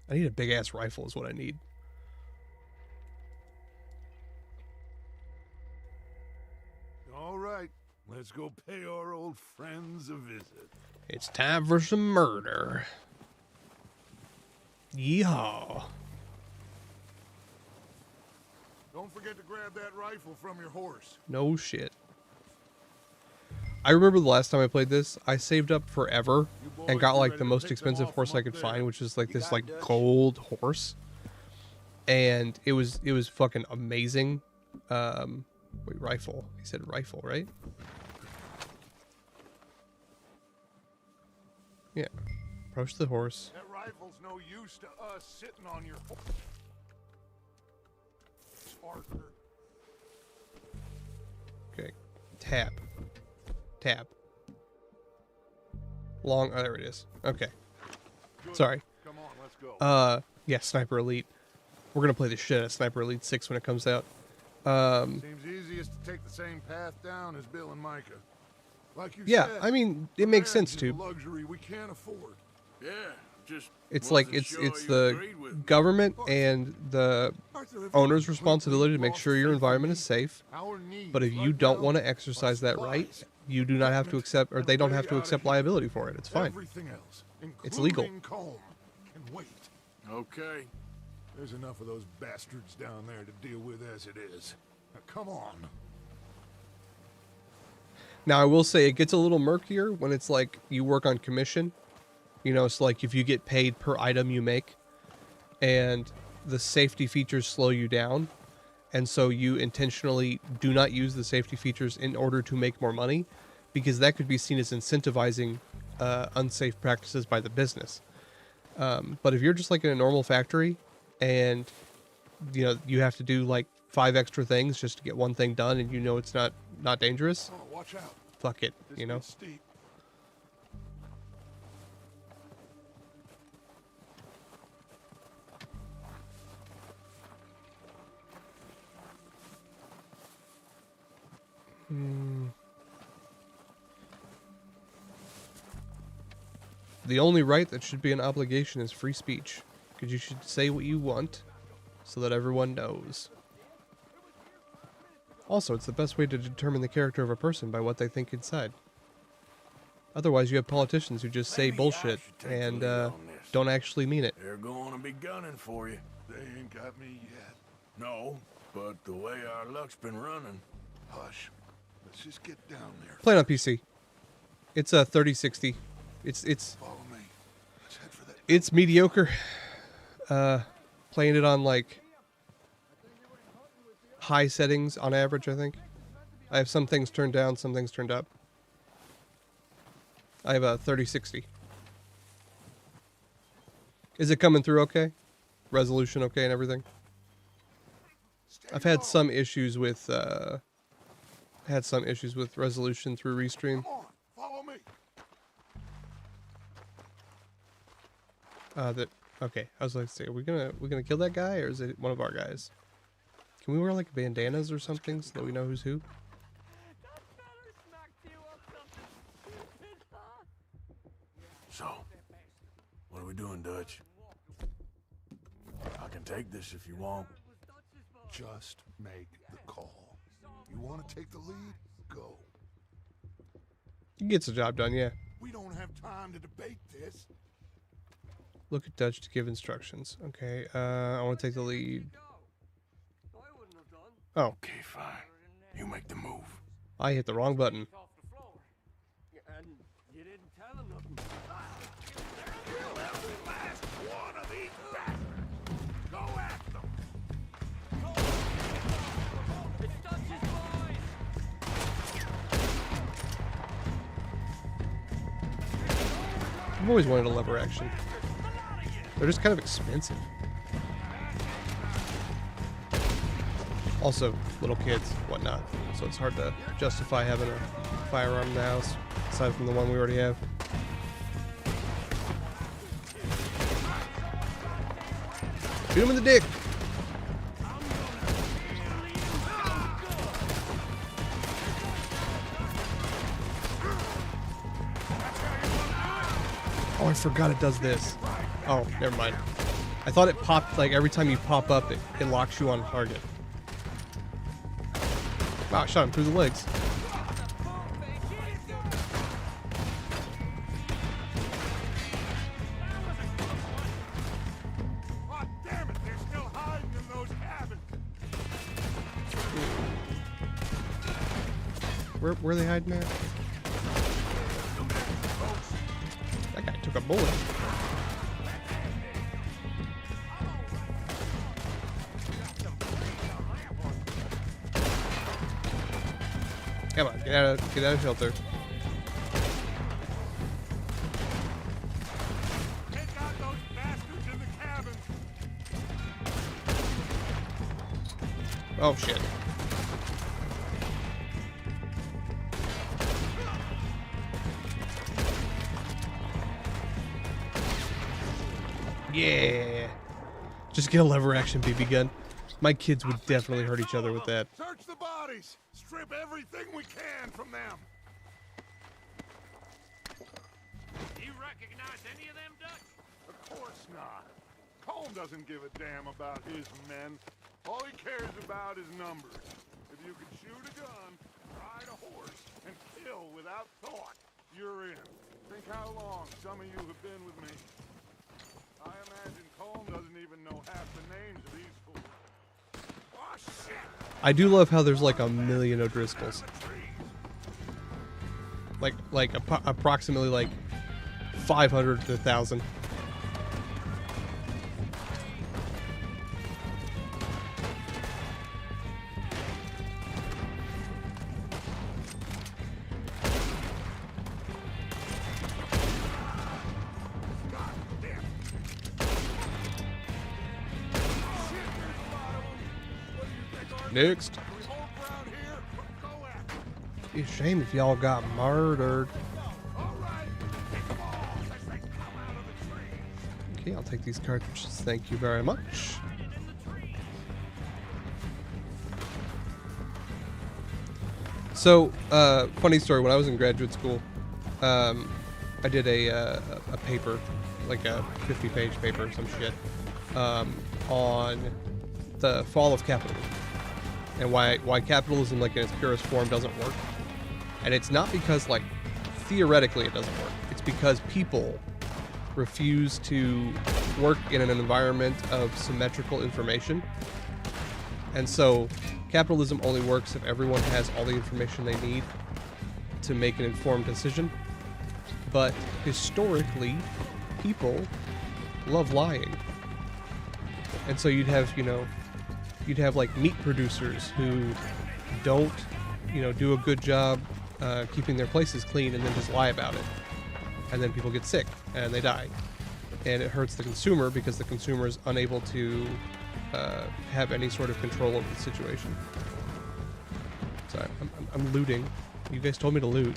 I need a big ass rifle is what I need. All right, let's go pay our old friends a visit. It's time for some murder. Yeehaw. Don't forget to grab that rifle from your horse. No shit. I remember the last time I played this, I saved up forever and got like the most expensive horse I could find, which is like this like gold horse. And it was fucking amazing. Wait, rifle. He said rifle, right? Yeah. Approach the horse. That rifle's no use to us sitting on your horse. Arthur. Okay. Tab. Tab. Long. Oh, there it is. Okay. Good. Sorry. Come on, let's go. Yeah, Sniper Elite. We're gonna play the shit out of Sniper Elite 6 when it comes out. Seems easiest to take the same path down as Bill and Micah. Like you yeah, said, I mean, it makes sense marriage too. is a luxury we can't afford. Yeah, just It's like it's the government and the owner's responsibility to make sure your environment is safe. But if you don't want to exercise that right, you do not have to accept, or they don't have to accept liability for it. It's fine. Everything else, It's legal. Comb, can wait. Okay. There's enough of those bastards down there to deal with as it is. Now, come on. Now I will say it gets a little murkier when it's like you work on commission. You know, it's like if you get paid per item you make, and the safety features slow you down, and so you intentionally do not use the safety features in order to make more money, because that could be seen as incentivizing unsafe practices by the business. But if you're just like in a normal factory, and you know you have to do like 5 extra things just to get one thing done, and you know it's not dangerous, Oh, watch out. fuck it, This you know. bit's steep. The only right that should be an obligation is free speech, because you should say what you want so that everyone knows. Also, it's the best way to determine the character of a person by what they think inside. Otherwise, you have politicians who just say bullshit and don't actually mean it. They're going to be gunning for you. They ain't got me yet. No, but the way our luck's been running. Hush. Let's just get down there. Play it on PC. It's a 3060. It's Follow me. Let's head for that. it's mediocre. Playing it on like high settings on average, I think. I have some things turned down, some things turned up. I have a 3060. Is it coming through okay? Resolution okay and everything? I've had some issues with resolution through Restream. Come on, follow me. Okay, I was like, say, are we gonna kill that guy, or is it one of our guys? Can we wear like bandanas or something so that we know who's who? So, what are we doing, Dutch? I can take this if you want. Just make the call. You want to take the lead? Go. He gets the job done, yeah. We don't have time to debate this. Look at Dutch to give instructions. Okay, I want to take the lead. Oh, Okay, fine. You make the move. I hit the wrong button. And you didn't tell him nothing. One of these bastards. Go at them. It's Dutch's boys! I've always wanted a lever action. They're just kind of expensive. Also, little kids, whatnot. So it's hard to justify having a firearm in the house, aside from the one we already have. Shoot him in the dick! Oh, I forgot it does this. Oh, never mind. I thought it popped, like, every time you pop up, it locks you on target. Wow, I shot him through the legs. Oh, damn it, they're still hiding in those cabins. Where are they hiding at? That guy took a bullet. Come on, get out of shelter. Take out those bastards in the cabins. Oh shit. Yeah. Just get a lever action BB gun. My kids would definitely hurt each other with that. Search the bodies. Strip everything we can from them. You recognize any of them, Dutch? Of course not. Colm doesn't give a damn about his men. All he cares about is numbers. If you can shoot a gun, ride a horse, and kill without thought, you're in. Think how long some of you have been with me. I imagine Colm doesn't even know half the names of these fools. Oh, shit! I do love how there's like a million O'Driscolls. Like approximately like 500 to 1,000. Next. Be a shame if y'all got murdered. Okay, I'll take these cartridges. Thank you very much. So, funny story. When I was in graduate school, I did a paper, like a 50-page paper or some shit, on the fall of capitalism. And why capitalism, like in its purest form, doesn't work. And it's not because, like, theoretically it doesn't work. It's because people refuse to work in an environment of symmetrical information. And so capitalism only works if everyone has all the information they need to make an informed decision. But historically, people love lying. And so you'd have, you'd have like meat producers who don't, do a good job keeping their places clean and then just lie about it. And then people get sick and they die. And it hurts the consumer because the consumer is unable to have any sort of control over the situation. Sorry, I'm looting. You guys told me to loot.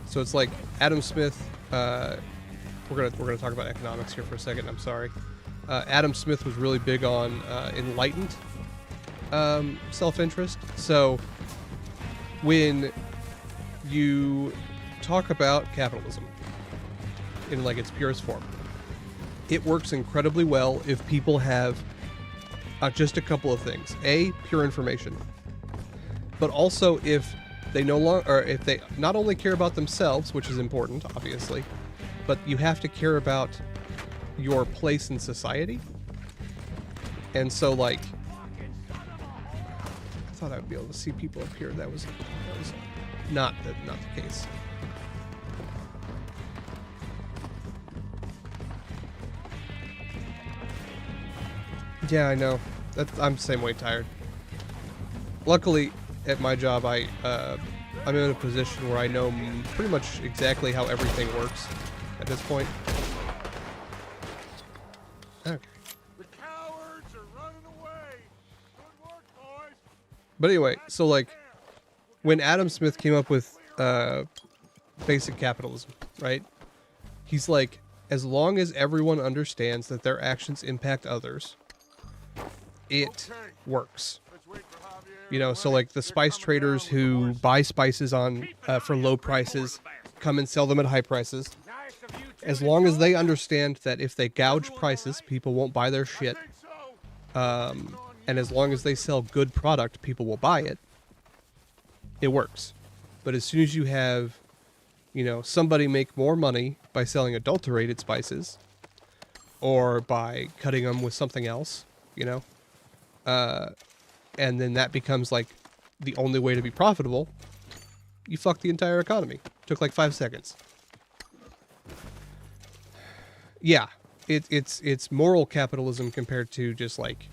So it's like Adam Smith. We're gonna talk about economics here for a second. I'm sorry. Adam Smith was really big on enlightened self-interest. So when you talk about capitalism in like its purest form, it works incredibly well if people have just a couple of things. A, pure information, but also if they if they not only care about themselves, which is important, obviously, but you have to care about your place in society. And so, like, I thought I would be able to see people up here. That was not the case. Yeah, I know. I'm the same way tired. Luckily, at my job, I'm in a position where I know pretty much exactly how everything works at this point. Okay. The cowards are running away. Good work, boys. But anyway, so like when Adam Smith came up with basic capitalism, right? He's like, as long as everyone understands that their actions impact others, it works. You know, so like the spice traders who buy spices on for low prices come and sell them at high prices. As long as they understand that if they gouge prices, people won't buy their shit. And as long as they sell good product, people will buy it. It works. But as soon as you have, you know, somebody make more money by selling adulterated spices or by cutting them with something else, you know, and then that becomes like the only way to be profitable, you fuck the entire economy. Took like 5 seconds. Yeah, it's moral capitalism compared to just like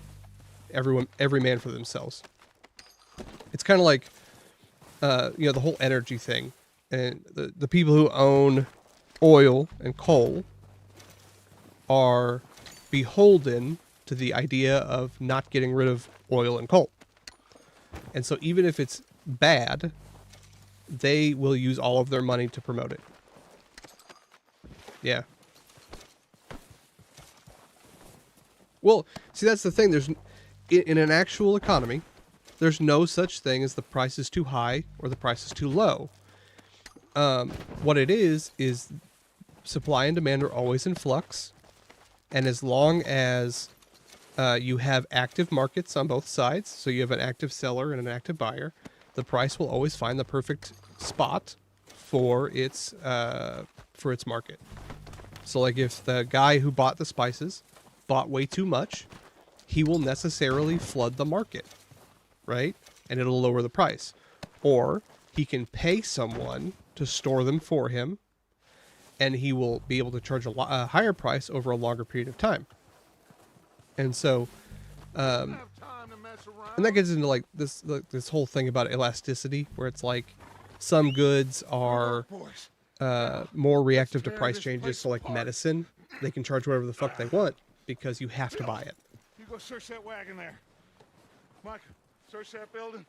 every man for themselves. It's kind of like you know, the whole energy thing, and the people who own oil and coal are beholden to the idea of not getting rid of oil and coal. And so even if it's bad, they will use all of their money to promote it. Yeah. Well, see, that's the thing. There's in an actual economy, there's no such thing as the price is too high or the price is too low. What it is supply and demand are always in flux. And as long as you have active markets on both sides, so you have an active seller and an active buyer, the price will always find the perfect spot for its market. So like if the guy who bought the spices bought way too much, he will necessarily flood the market, right? And it'll lower the price. Or he can pay someone to store them for him, and he will be able to charge a higher price over a longer period of time. And so, and that gets into like this whole thing about elasticity, where it's like some goods are more reactive to price changes. So like medicine, they can charge whatever the fuck they want because you have to buy it. You go search that wagon there. Mike, search that building.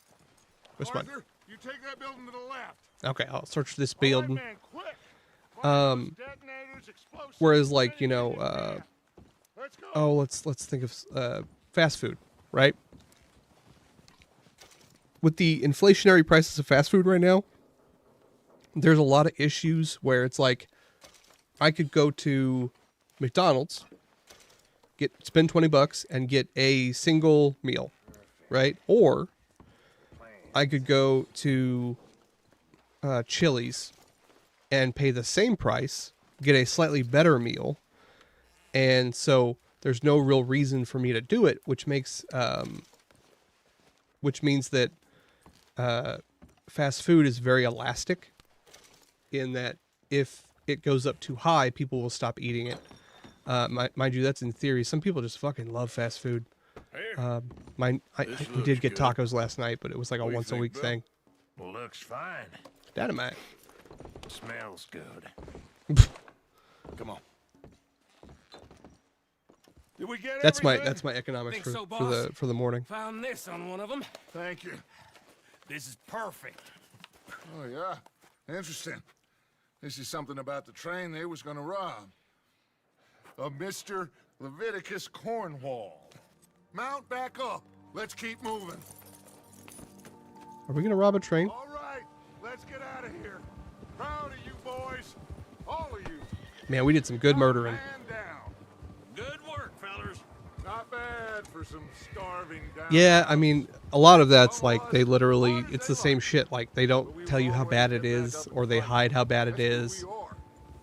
Which one? Arthur, you take that building to the left. Okay, I'll search this building. Right, man, quick. Whereas like, you know, let's think of fast food, right? With the inflationary prices of fast food right now, there's a lot of issues where it's like I could go to McDonald's, spend $20 and get a single meal, right? Or I could go to Chili's and pay the same price, get a slightly better meal, and so there's no real reason for me to do it, which means that fast food is very elastic, in that if it goes up too high, people will stop eating it. Mind you, that's in theory. Some people just fucking love fast food. We did get tacos last night, but it was like a once a week thing. Looks fine. Dynamite. Smells good. Come on. Did we get that's everything? my economics Think so, for the morning. Found this on one of them. Thank you. This is perfect. Oh, yeah? Interesting. This is something about the train they was gonna rob. Of Mr. Leviticus Cornwall. Mount back up. Let's keep moving. Are we gonna rob a train? All right, let's get out of here. Proud of you boys. All of you. Man, we did some good murdering. Man down. Good work, fellers. Not bad for some starving down. Yeah, I mean, a lot of that's like they literally, it's the same shit. Like they don't tell you how bad it is, or they hide how bad it is,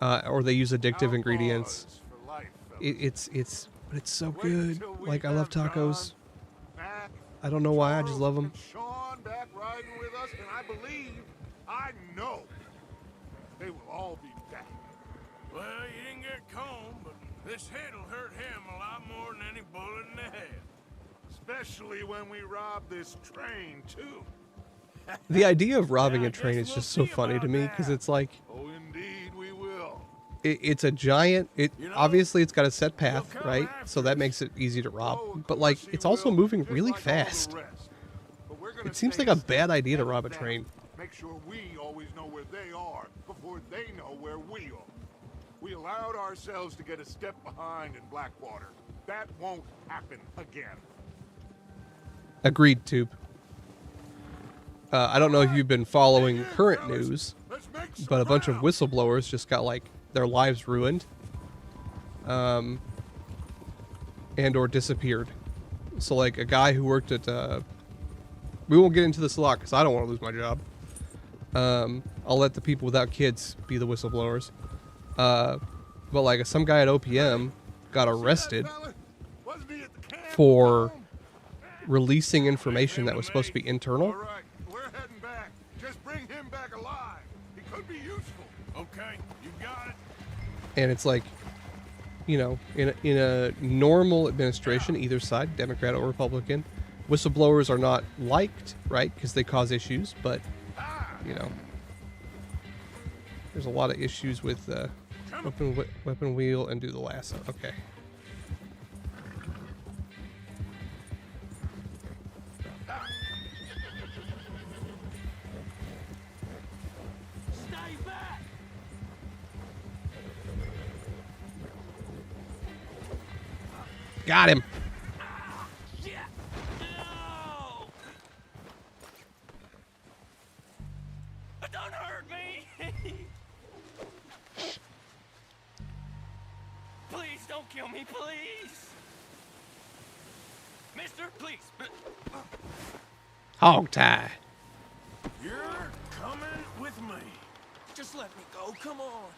or they use addictive ingredients. It's so good. Like I love tacos. I don't know why, I just love them. Sean back riding with us, and I know they will all be back. Well, you didn't get Combe, but this hit'll hurt him a lot more than any bullet in the head. Especially when we rob this train, too. The idea of robbing a train is just so funny to me, because it's like, Oh, indeed we will. it's a giant. Obviously it's got a set path, right? So that makes it easy to rob. But like, it's also moving really fast. It seems like a bad idea to rob a train. Make sure we always know where they are before they know where we are. We allowed ourselves to get a step behind in Blackwater. That won't happen again. Agreed, Tube. I don't know if you've been following current news, but a bunch of whistleblowers just got like their lives ruined, and or disappeared. So like a guy who worked at, we won't get into this a lot because I don't want to lose my job. I'll let the people without kids be the whistleblowers. But like some guy at OPM got arrested for releasing information that was supposed to be internal. All right, we're heading back. Just bring him back alive. He could be useful. Okay, you got it. And it's like, you know, in a normal administration, either side, Democrat or Republican, whistleblowers are not liked, right? Because they cause issues. But, you know, there's a lot of issues with weapon wheel and do the lasso. Okay. Stay back! Got him. No! Don't hurt me! Please don't kill me, please! Mister, please! Hog tie. You're coming with me. Just let me go, come on!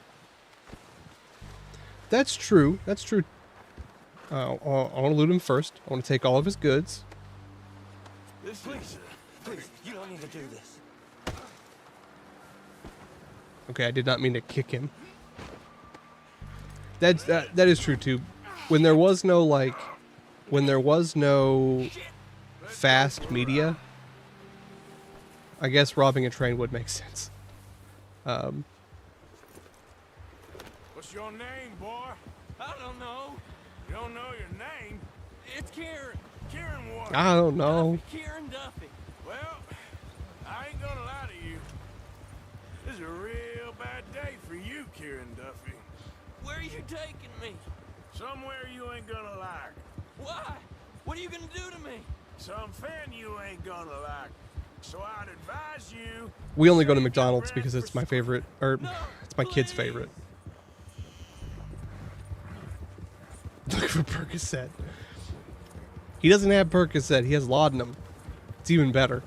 That's true. That's true. I want to loot him first. I want to take all of his goods. Please, please, you don't need to do this. Okay, I did not mean to kick him. That is true too. When there was no fast media, I guess robbing a train would make sense. What's your name, boy? I don't know. You don't know your name? It's Kieran. Kieran what? I don't know. Kieran Duffy. Well, I ain't gonna lie to you. This is a real bad day for you, Kieran Duffy. Where are you taking me? Somewhere you ain't gonna like. Why? What are you gonna do to me? Something you ain't gonna like. So I'd advise you... We only go to McDonald's because it's my favorite, or it's my kid's favorite. Look for Percocet. He doesn't have Percocet. He has laudanum. It's even better.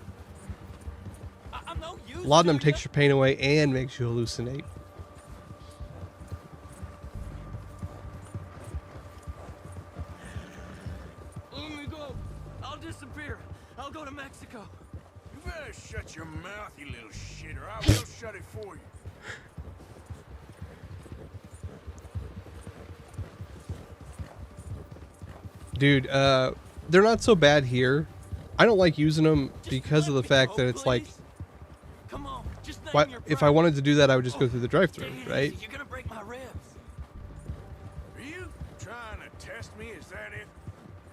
I'm no use. Laudanum takes your pain away and makes you hallucinate. Let me go. I'll disappear. I'll go to Mexico. You better shut your mouth, you little shit, or I will shut it for you. Dude, they're not so bad here. I don't like using them because of the fact that it's like, Come on, just name why, your if I wanted to do that, I would just go through the drive-thru, Take it right? easy, you're gonna break my ribs. Are you trying to test me? Is that it?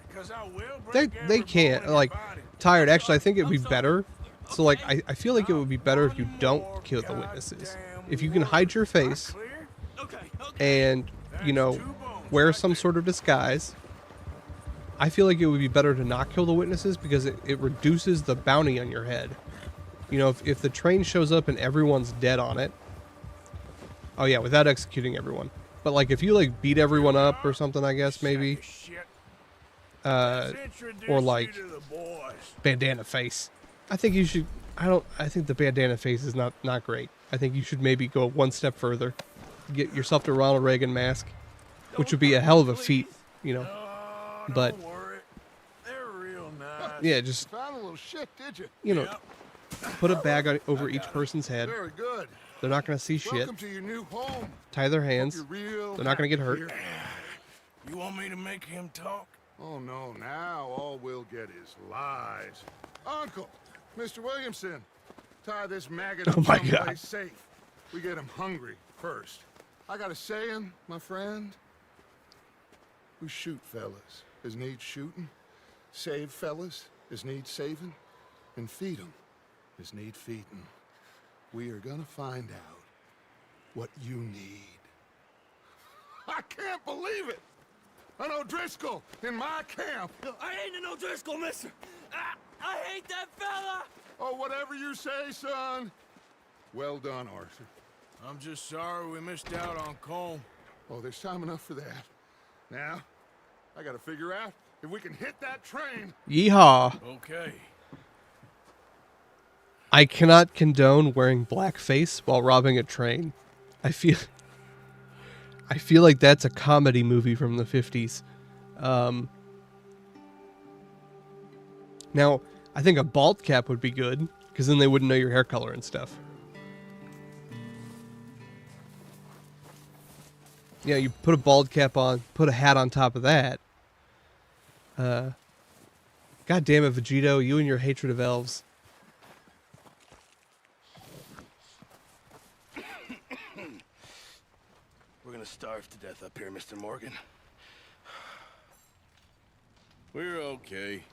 Because I will break They every can't. bone in Like, your body. Tired. Actually, I think it would be better. So, like, I feel like it would be better if you don't kill the witnesses. If you can hide your face and, you know, wear some sort of disguise, I feel like it would be better to not kill the witnesses because it reduces the bounty on your head. You know, if the train shows up and everyone's dead on it, oh yeah, without executing everyone. But like if you like beat everyone up or something, I guess maybe, or like bandana face. I think you should. I think the bandana face is not great. I think you should maybe go one step further, get yourself to Ronald Reagan mask, which would be a hell of a feat, you know. But yeah, just Found a little shit, did you? you know, put a bag on, over each person's head. Very good. They're not gonna see shit. Welcome to your new home. Tie their hands. Hope you're real They're not gonna get hurt. happy here. You want me to make him talk? Oh no, now all we'll get is lies. Uncle, Mr. Williamson, tie this maggot Oh up my someplace God. safe. We get him hungry first. I got a saying, my friend. We shoot fellas as need shooting, save fellas as need saving, and feed 'em as need feeding. We are gonna find out what you need. I can't believe it! An O'Driscoll in my camp! I ain't an O'Driscoll, mister! I hate that fella! Oh, whatever you say, son. Well done, Arthur. I'm just sorry we missed out on Colm. Oh, there's time enough for that. Now, I gotta figure out if we can hit that train. Yeehaw. Okay. I cannot condone wearing blackface while robbing a train. I feel like that's a comedy movie from the 50s. Now, I think a bald cap would be good, because then they wouldn't know your hair color and stuff. Yeah, you put a bald cap on, put a hat on top of that. God damn it, Vegito, you and your hatred of elves. We're gonna starve to death up here, Mr. Morgan. We're okay.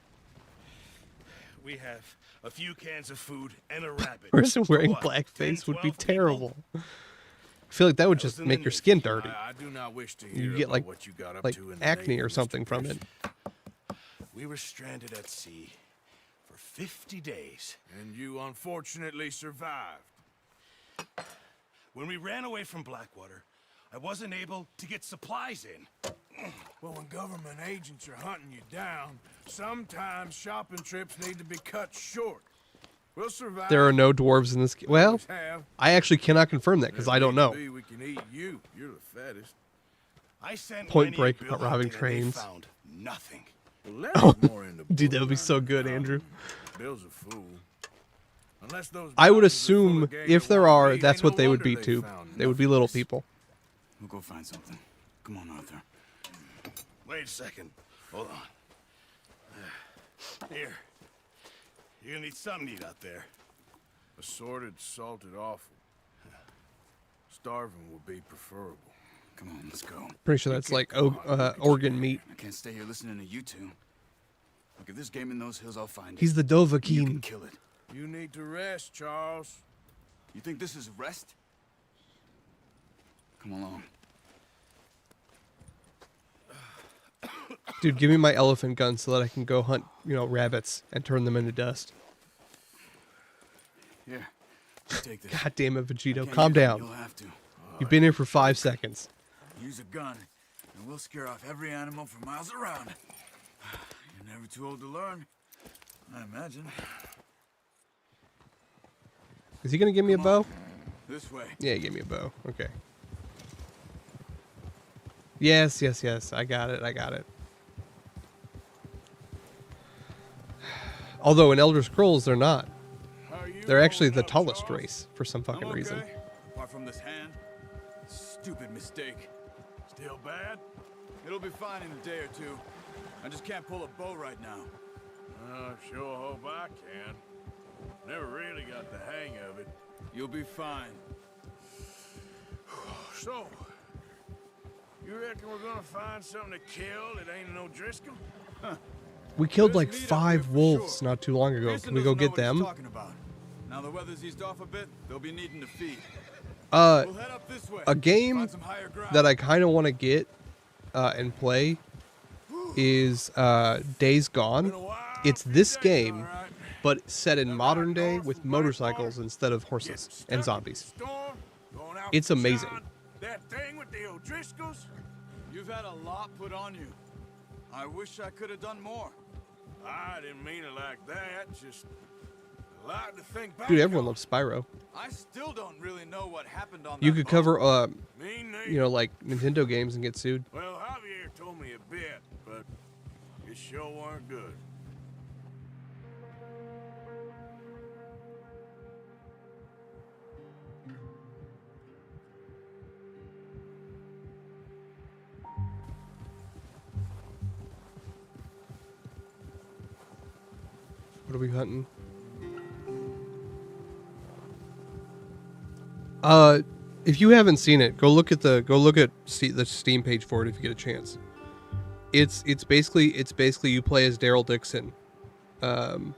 We have a few cans of food and a rabbit. Person wearing What, blackface 10, would be 12 terrible. I feel like that would just make your skin dirty. I do not wish to hear You get about like what you got up like to in the acne Navy, or Mr. something from Pierce. it. We were stranded at sea for 50 days. And you unfortunately survived. When we ran away from Blackwater, I wasn't able to get supplies in. Well, when government agents are hunting you down, sometimes shopping trips need to be cut short. We'll survive. There are no dwarves in this. Well, I actually cannot confirm that because I don't know. We can eat you. You're the fattest. I sent Point Lenny Break and about Bill robbing hunting and they trains. found nothing. Oh, dude, that would be so good, Andrew. Bill's a fool. Unless those I would boxes are full assume of gay if that there won't are, be, that's ain't what no they would wonder be too. found They would be little nothing. people. We'll go find something. Come on, Arthur. Wait a second. Hold on. Here. You're gonna need something to eat out there. Assorted, salted offal. Starving would be preferable. Come on, let's go. Pretty sure that's like organ meat. I can't stay here listening to you two. Look, if there's game in those hills, I'll find it. He's the You Dovahkiin. can kill it. You need to rest, Charles. You think this is rest? Come along. Dude, give me my elephant gun so that I can go hunt, rabbits and turn them into dust. Here, take this. God damn it, Vegito, Can't calm use it, down. You'll have to. You've been here for 5 seconds. Use a gun, and we'll scare off every animal for miles around. You're never too old to learn, I imagine. Is he gonna give me a bow? This way. Yeah, give me a bow. Okay. Yes. I got it. Although in Elder Scrolls, they're not. They're actually the tallest race for some fucking reason. Apart from this hand, stupid mistake. Still bad? It'll be fine in a day or two. I just can't pull a bow right now. I sure hope I can. Never really got the hang of it. You'll be fine. So, you reckon we're gonna find something to kill that ain't an O'Driscoll? Huh. We killed There's like meat up 5 here for wolves sure. not too long ago. Pearson Can we go doesn't know get what he's them? talking about. Now the weather's eased off a bit, they'll be needing to feed. We'll head up this way. A game Find some higher ground. that I kind of want to get and play is Days Gone. It's this game, but set in modern day with motorcycles instead of horses and zombies. It's amazing. That thing with the O'Driscolls? You've had a lot put on you. I wish I could have done more. I didn't mean it like that. Just a lot to think back Dude, everyone on. loves Spyro. I still don't really know what happened on You that could boat. cover, Me neither. like Nintendo games and get sued. Well, Javier told me a bit, but it sure weren't good. What are we hunting? If you haven't seen it, go look at the Steam page for it if you get a chance. It's basically you play as Daryl Dixon, and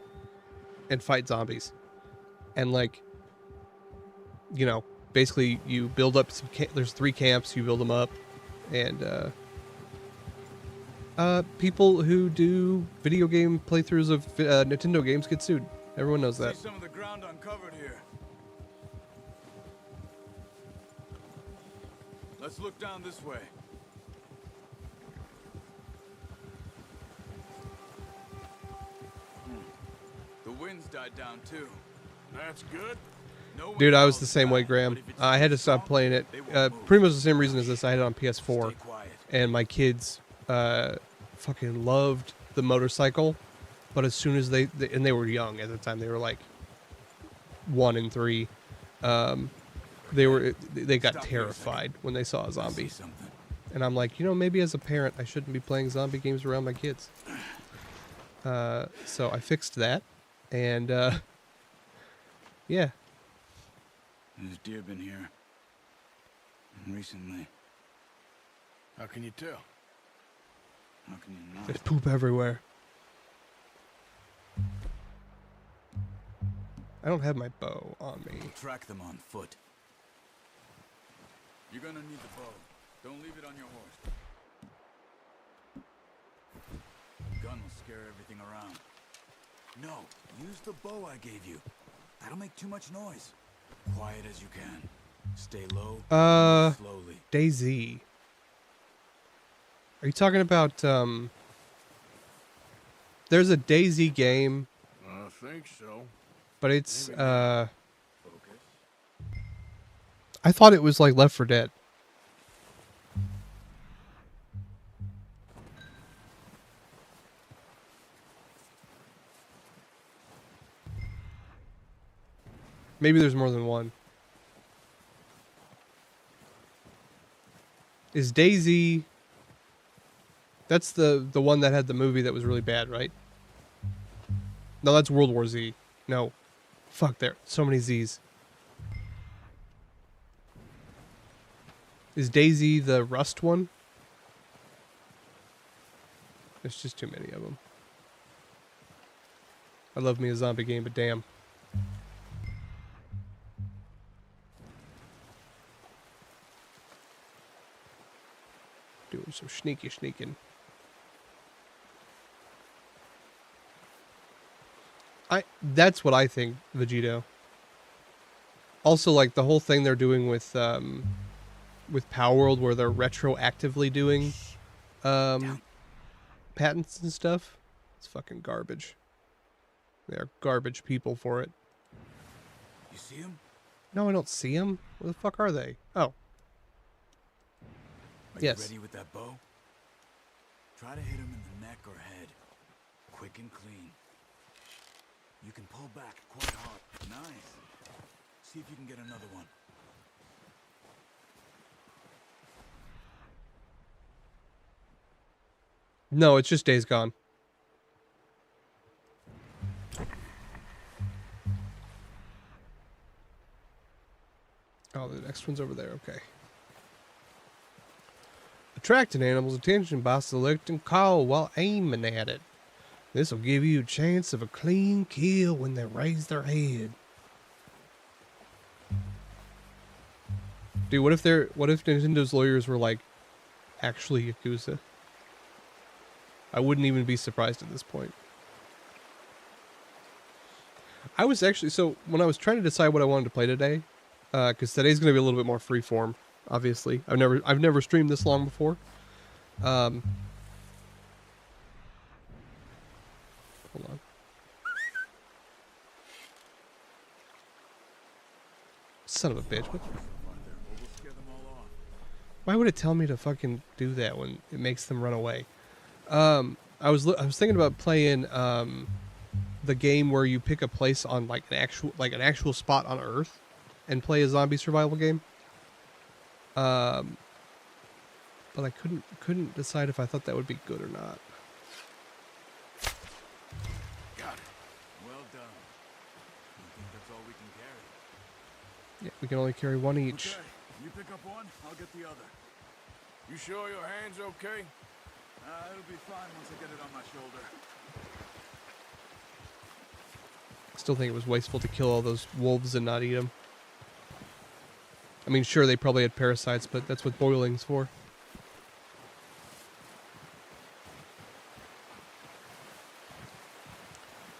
fight zombies, and like, you know, basically you build up some. There's 3 camps. You build them up, and people who do video game playthroughs of Nintendo games get sued. Everyone knows that. See some of the ground uncovered here. Let's look down this way. The wind's died down too. That's good. Dude, I was the same way, Graham. I had to stop playing it. Pretty much the same reason as this. I had it on PS4, and my kids fucking loved the motorcycle. But as soon as they were young at the time, they were like 1 and 3. They got terrified when they saw a zombie. And I'm like, you know, maybe as a parent, I shouldn't be playing zombie games around my kids. So I fixed that, and yeah. There's deer been here recently. How can you tell? How can you not? There's poop everywhere. I don't have my bow on me. We'll track them on foot. You're gonna need the bow. Don't leave it on your horse. The gun will scare everything around. No, use the bow I gave you. That'll make too much noise. Quiet as you can. Stay low. Slowly. DayZ. Are you talking about there's a DayZ game? I think so. But it's I thought it was like Left 4 Dead. Maybe there's more than one. Is DayZ... That's the one that had the movie that was really bad, right? No, that's World War Z. No. Fuck, there. So many Z's. Is DayZ the Rust one? There's just too many of them. I love me a zombie game, but damn. Doing some sneaking. That's what I think, Vegito. Also, like the whole thing they're doing with Power World, where they're retroactively doing patents and stuff. It's fucking garbage. They're garbage people for it. You see him? No, I don't see them. Where the fuck are they? Oh. Are yes. You ready with that bow? Try to hit him in the neck or head. Quick and clean. You can pull back quite hard. Nice. See if you can get another one. No, it's just Days Gone. Oh, the next one's over there. Okay. Attract an animal's attention by selecting call while aiming at it. This will give you a chance of a clean kill when they raise their head. Dude, what if Nintendo's lawyers were like actually Yakuza? I wouldn't even be surprised at this point. I was actually, so when I was trying to decide what I wanted to play today, because today's going to be a little bit more freeform, obviously. I've never streamed this long before. Hold on. Son of a bitch. Why would it tell me to fucking do that when it makes them run away? I was thinking about playing the game where you pick a place on like an actual spot on Earth and play a zombie survival game. But I couldn't decide if I thought that would be good or not. Got it. Well done. I think that's all we can carry. Yeah, we can only carry one each. Okay. You pick up one, I'll get the other. You sure your hand's okay? It'll be fine once I get it on my shoulder. Still think it was wasteful to kill all those wolves and not eat them. I mean, sure, they probably had parasites, but that's what boiling's for.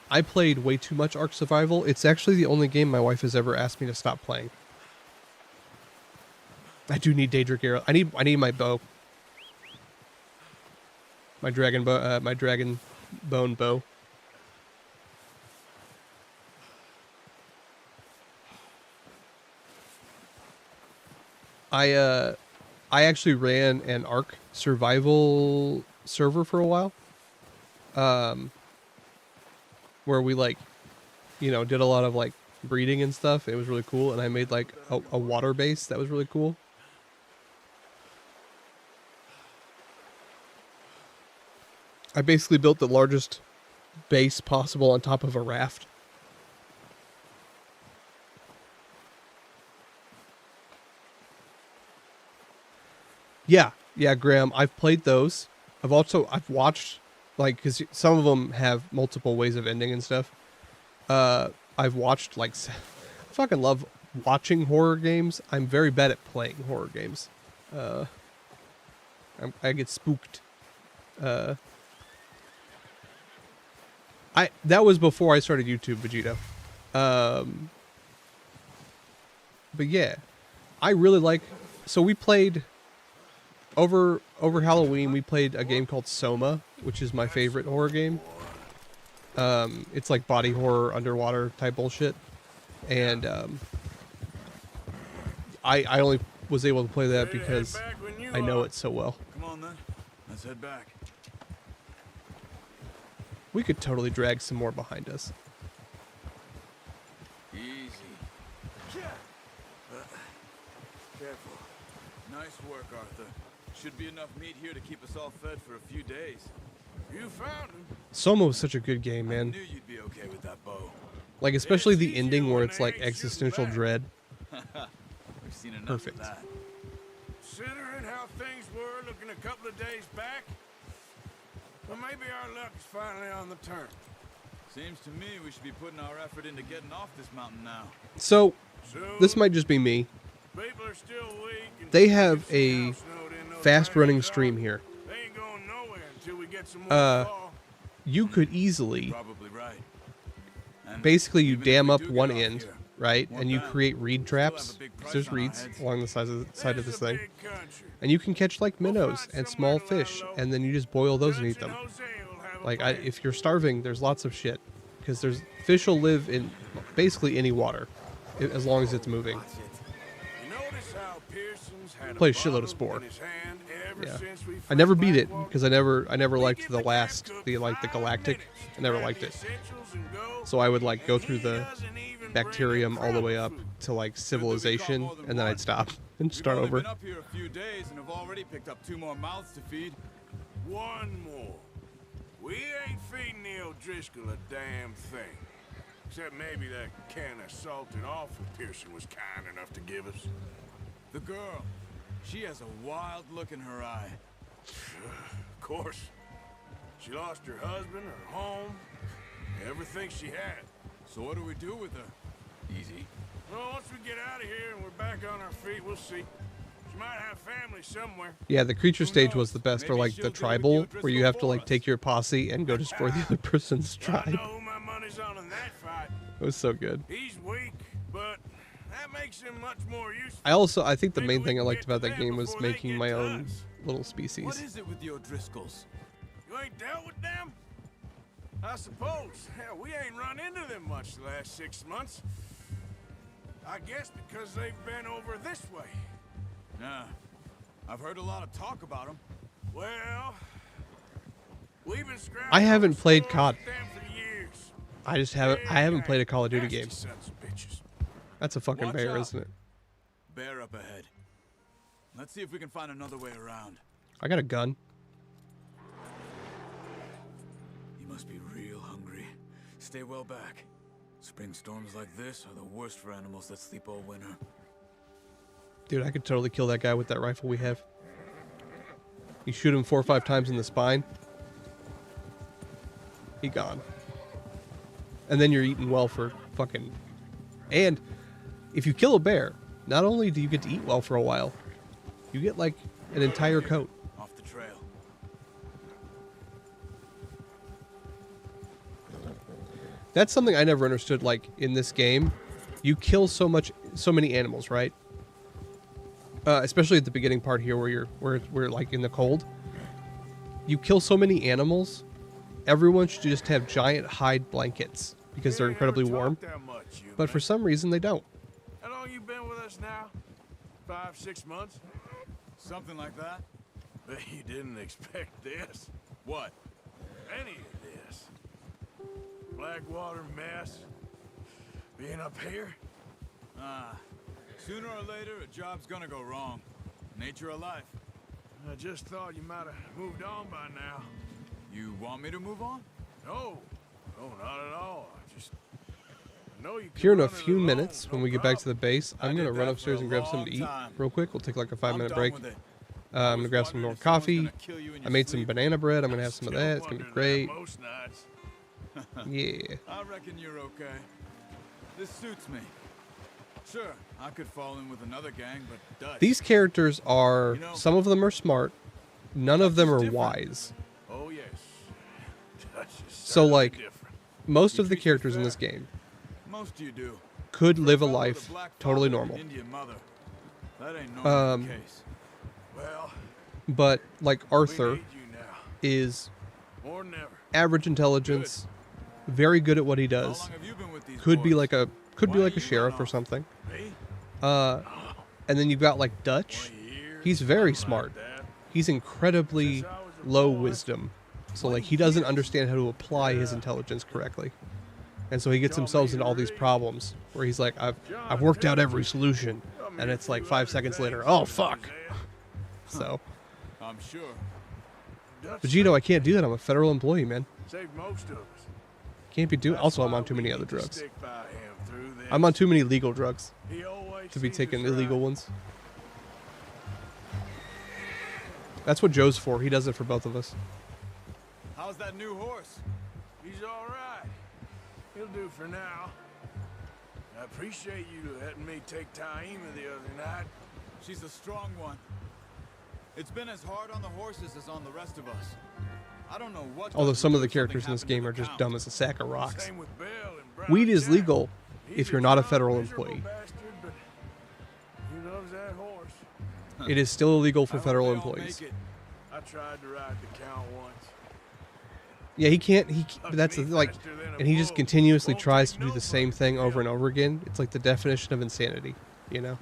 I played way too much Ark Survival. It's actually the only game my wife has ever asked me to stop playing. I do need Daedric arrow. I need my bow. My dragon bone bow. I actually ran an Ark Survival server for a while. Where we like, you know, did a lot of like breeding and stuff. It was really cool, and I made like a water base that was really cool. I basically built the largest base possible on top of a raft. Yeah, Graham, I've played those. I've watched, like, because some of them have multiple ways of ending and stuff. I've watched, like, I fucking love watching horror games. I'm very bad at playing horror games. I get spooked. That was before I started YouTube, Vegito. But yeah, I really like. So we played over Halloween. We played a game called Soma, which is my favorite horror game. It's like body horror, underwater type bullshit, and I only was able to play that because I know it so well. Come on then, let's head back. We could totally drag some more behind us. Easy. Careful. Nice work, Arthur. Should be enough meat here to keep us all fed for a few days. You found him. Soma was such a good game, man. I knew you'd be okay with that bow. Like, especially the ending where it's like existential dread. We've seen enough Perfect. of that. Considering how things were looking a couple of days back, well, maybe our luck is finally on the turn. Seems to me we should be putting our effort into getting off this mountain now. So, this might just be me. People are still weak. They have a fast-running stream here. They ain't going nowhere until we get some more fall. You could easily, Probably right. And basically, you even if dam we up do one get off end, here, right? one And you time, create reed we'll still have traps. a big 'Cause price there's on our reeds heads. along the side of this thing. Big country. And you can catch like minnows find and somewhere small to lie fish, low. and then you just boil those and eat Judge them. Jose will have a Like, plan. if you're starving, there's lots of shit. Because there's fish will live in basically any water, as long as it's moving. You notice how Pearson's had Play a a shitload of bottle Spore. in his hand ever Yeah. since we I never first beat it Blackwalked? because I never We liked give the camp last cook the 5 galactic. minutes I never to liked grab it. the essentials and go, So I would like go and through he the doesn't even bring bacterium a all the way crumb up of food. to like civilization, more than and then one. I'd stop and We've start only over. been up here a few days and have already picked up 2 more mouths to feed. One more. We ain't feeding the O'Driscoll a damn thing. Except maybe that can of salted offal Pearson was kind enough to give us. The girl, she has a wild look in her eye. Of course. She lost her husband, her home, everything she had. So what do we do with her? Easy. Well, once we get out of here and we're back on our feet, we'll see. She might have family somewhere. Yeah, the creature Who stage knows? was the best, or Maybe like she'll the do with tribal, the where you have to O'Driscoll like for us. take your posse and go destroy the other person's I tribe. know who my money's on in that fight. It was so good. He's weak, but that makes him much more useful. I think the Maybe main we thing I can liked get about to that them game was before they making get my to own us. little What species. is it with the O'Driscolls? You ain't dealt with them? I suppose. Hell, we ain't run into them much the last 6 months. I guess because they've been over this way. Nah. I've heard a lot of talk about them. Well, we've been scrapping. I haven't over played stores COD. with them for years. I haven't played a Call of Duty Nasty game. sons of bitches. That's a fucking Watch bear, out. isn't it? Bear up ahead. Let's see if we can find another way around. I got a gun. You must be real hungry. Stay well back. Spring storms like this are the worst for animals that sleep all winter. Dude, I could totally kill that guy with that rifle we have. You shoot him 4 or 5 times in the spine. He gone. And then you're eating well for fucking... And if you kill a bear, not only do you get to eat well for a while, you get like an entire coat. Off the trail. That's something I never understood. Like in this game, you kill so many animals, right? Especially at the beginning part here, where we're like in the cold. You kill so many animals. Everyone should just have giant hide blankets because they're incredibly warm. But for some reason, they don't. How long you been with us now? 5, 6 months? Something like that. Bet you didn't expect this. What? Any of this. Blackwater mess. Being up here. Sooner or later, a job's gonna go wrong. Nature of life. I just thought you might have moved on by now. You want me to move on? No. No, not at all. I know you Here in a can run it few alone, minutes, no when we get back to problem. the base, I'm I going to did run that upstairs for a and grab something to eat long time. real quick. We'll take like a 5-minute done break. with it. I'm going to grab some more coffee. I made some banana bread. I'm going to have some of that. It's going to be great. Most nights. Yeah. I reckon you're okay. This suits me. Sure, I could fall in with another gang, but Dutch. These characters are, some of them are smart. None of them are wise. Oh, yes. Dutch is So certainly like, different. most of the characters in this game Most you do. could live a Fellow with life black totally father and normal. Indian mother. That ain't normally the case. Well, But like we Arthur need you now. is More than ever. average intelligence, very good at what he How does. long have you been with these Could be boys? like a Why a you sheriff run or off? something. Me? And then you've got like Dutch. 20 years, He's very something smart. like that. He's incredibly Since I was a low boy. wisdom. So like he doesn't understand how to apply his intelligence correctly. And so he gets himself into all these problems where he's like, I've worked out every solution. And it's like 5 seconds later, oh fuck. So I'm sure. Dutch Vegito, I can't do that. I'm a federal employee, man. saved most of us. Can't be doing. That's Also, I'm why on too we many need other to drugs. stick by him through this. I'm on too many legal drugs He always to be sees taking us illegal right. ones. That's what Joe's for. He does it for both of us. How's that new horse? He's all right. He'll do for now. I appreciate you letting me take Taima the other night. She's a strong one. It's been as hard on the horses as on the rest of us. I don't know what. Although got some into of the if characters in something this game are happened to the just count. dumb as a sack of rocks. Same with Bill and Brown Weed is Jack. legal He's if you're not a young, federal miserable employee. bastard, but he loves that horse. It is still illegal I for hope federal they all employees. make it. I tried to ride the count once. Yeah, he can't. That's the, like, and he just continuously tries to do the same thing over and over again. It's like the definition of insanity, you know.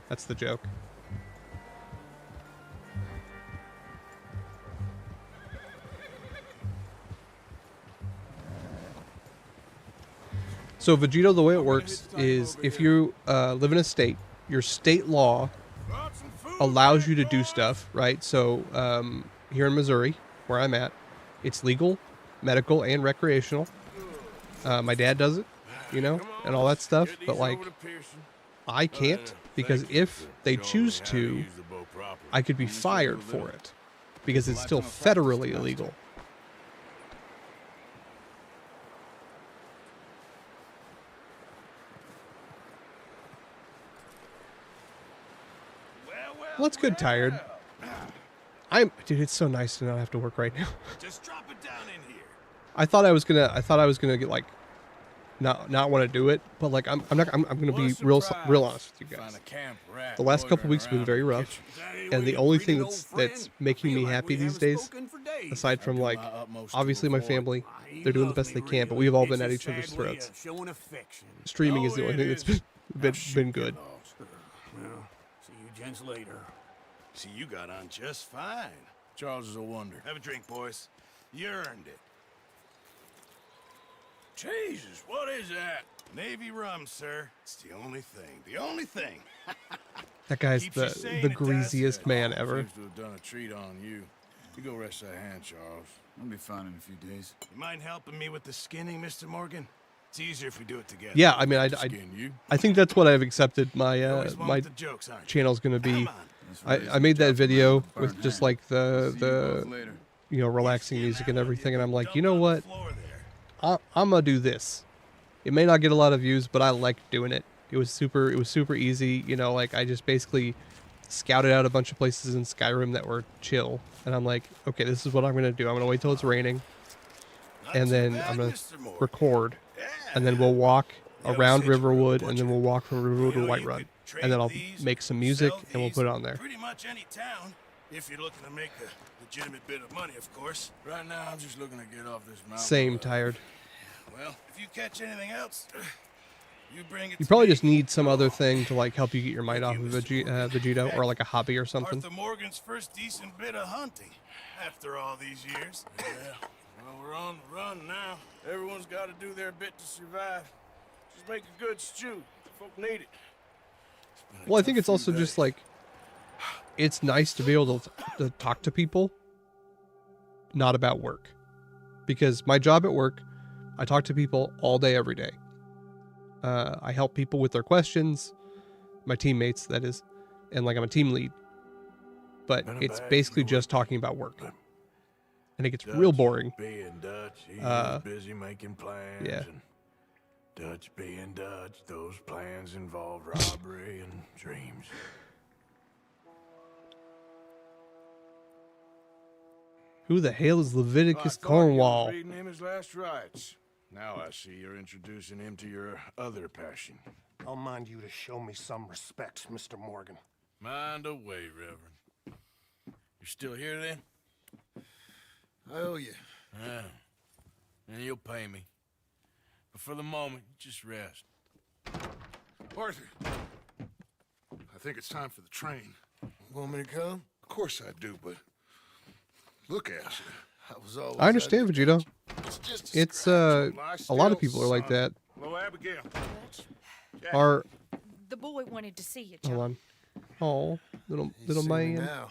That's the joke. So Vegito, the way it works is if you live in a state, your state law allows you to do stuff, right? So here in Missouri, where I'm at, it's legal, medical, and recreational. My dad does it, you know, and all that stuff. But like, I can't because if they choose to, I could be fired for it because it's still federally illegal. Well, it's good tired. Dude, it's so nice to not have to work right now. Just drop it down in here. I thought I was gonna get like, not want to do it, but like I'm gonna be real honest with you guys. The last couple weeks have been very rough, and the only thing that's making me happy these days, aside from like obviously my family, they're doing the best they can, but we've all been at each other's throats. Streaming is the only thing that's been good. Well, see you gents later. See, you got on just fine. Charles is a wonder. Have a drink, boys. You earned it. Jesus, what is that? Navy rum, sir. It's the only thing. The only thing. That guy's Keeps you sane, the it does. greasiest man ever. Seems to have done a treat on you. You go rest that hand, Charles. I'll be fine in a few days. You mind helping me with the skinning, Mr. Morgan? It's easier if we do it together. Yeah, I mean, Skin you. I think that's what I've accepted my always one my with the jokes, aren't you? channel's gonna be. Come on. I made that video with just like See you both the later. you know, relaxing music and everything, and I'm like, you know what? I'm gonna do this. It may not get a lot of views, but I like doing it. It was super easy. You know, like I just basically scouted out a bunch of places in Skyrim that were chill, and I'm like, okay, this is what I'm gonna do. I'm gonna wait till it's raining, and then I'm gonna record, and then we'll walk around Riverwood, and then we'll walk from Riverwood to Whiterun, and then I'll make some music and we'll put it on there. Pretty much any town, if you're looking to make a legitimate bit of money, of course. Right now, I'm just looking to get off this mountain. Same, tired. Well, if you catch anything else, you bring it. You probably just need some other thing to like help you get your mind off of Vegito, or like a hobby or something. Arthur Morgan's first decent bit of hunting after all these years. Yeah. Well, we're on the run now. Everyone's got to do their bit to survive. Just make a good stew. Folk need it. Well, I think it's also just like, it's nice to be able to talk to people, not about work. Because my job at work, I talk to people all day, every day. I help people with their questions, my teammates, that is, and like I'm a team lead. But it's basically just talking about work. And it gets real boring. Being Dutch, he's busy making plans. Yeah. And Dutch being Dutch, those plans involve robbery and dreams. Who the hell is Leviticus I thought you Cornwall? were reading him his last rites. Now I see you're introducing him to your other passion. I'll mind you to show me some respect, Mr. Morgan. Mind away, Reverend. You're still here then? I owe you. Yeah. And you'll pay me. But for the moment, just rest. Arthur, I think it's time for the train. Want me to come? Of course I do, but look at you. I was always. I understand, Vegito. It's just a It's scratch. a lot of people are like that. Hello, Abigail. Are The boy wanted to see you, hold John. on. Oh, little You see me man. now.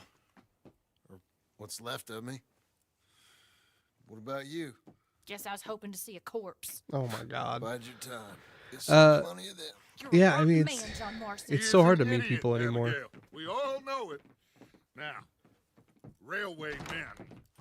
Or what's left of me. What about you? Guess I was hoping to see a corpse. Oh my God. Bide your time. It's plenty of them. You're Yeah, a I mean, man, it's- John Marston. It's so hard to meet people anymore. Abigail. We all know it. Now, railway men.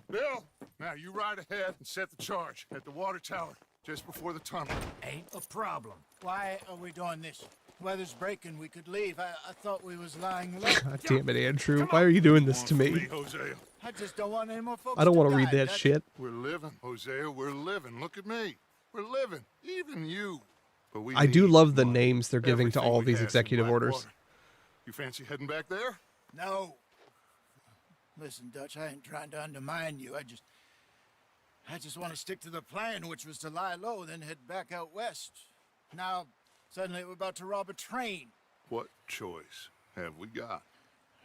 Bill, now you ride ahead and set the charge at the water tower just before the tunnel. Ain't a problem. Why are we doing this? Weather's breaking. We could leave. I thought we was lying low. God damn it, Andrew. Why are you doing this to me? Hosea. I just don't want any more folks. I don't want to die. read that That's- shit. We're living, Hosea. We're living. Look at me. We're living. Even you. But we I do need love the money. names they're giving to Everything all we these have in executive orders. Blackwater. You fancy heading back there? No. Listen, Dutch, I ain't trying to undermine you. I just want to stick to the plan, which was to lie low, then head back out west. Now, suddenly we're about to rob a train. What choice have we got?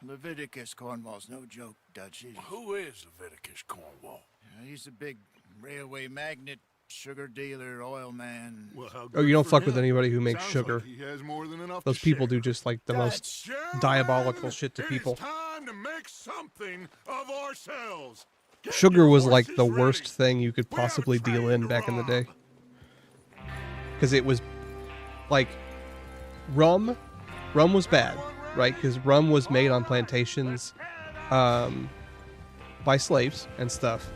Leviticus Cornwall's no joke, Dutch. Who is Leviticus Cornwall? He's a big railway magnate, sugar dealer, oil man. Well, how Oh, you good don't for fuck with him. anybody who makes Sounds sugar. like he has more than enough Those to people share. do just like the most diabolical shit to people. It's time to make something of ourselves. Get Sugar your was like the horses worst ready. thing you could We have a possibly deal train in to back in the day. rob. Because it was like rum was bad, right? Because rum was made on plantations by slaves and stuff.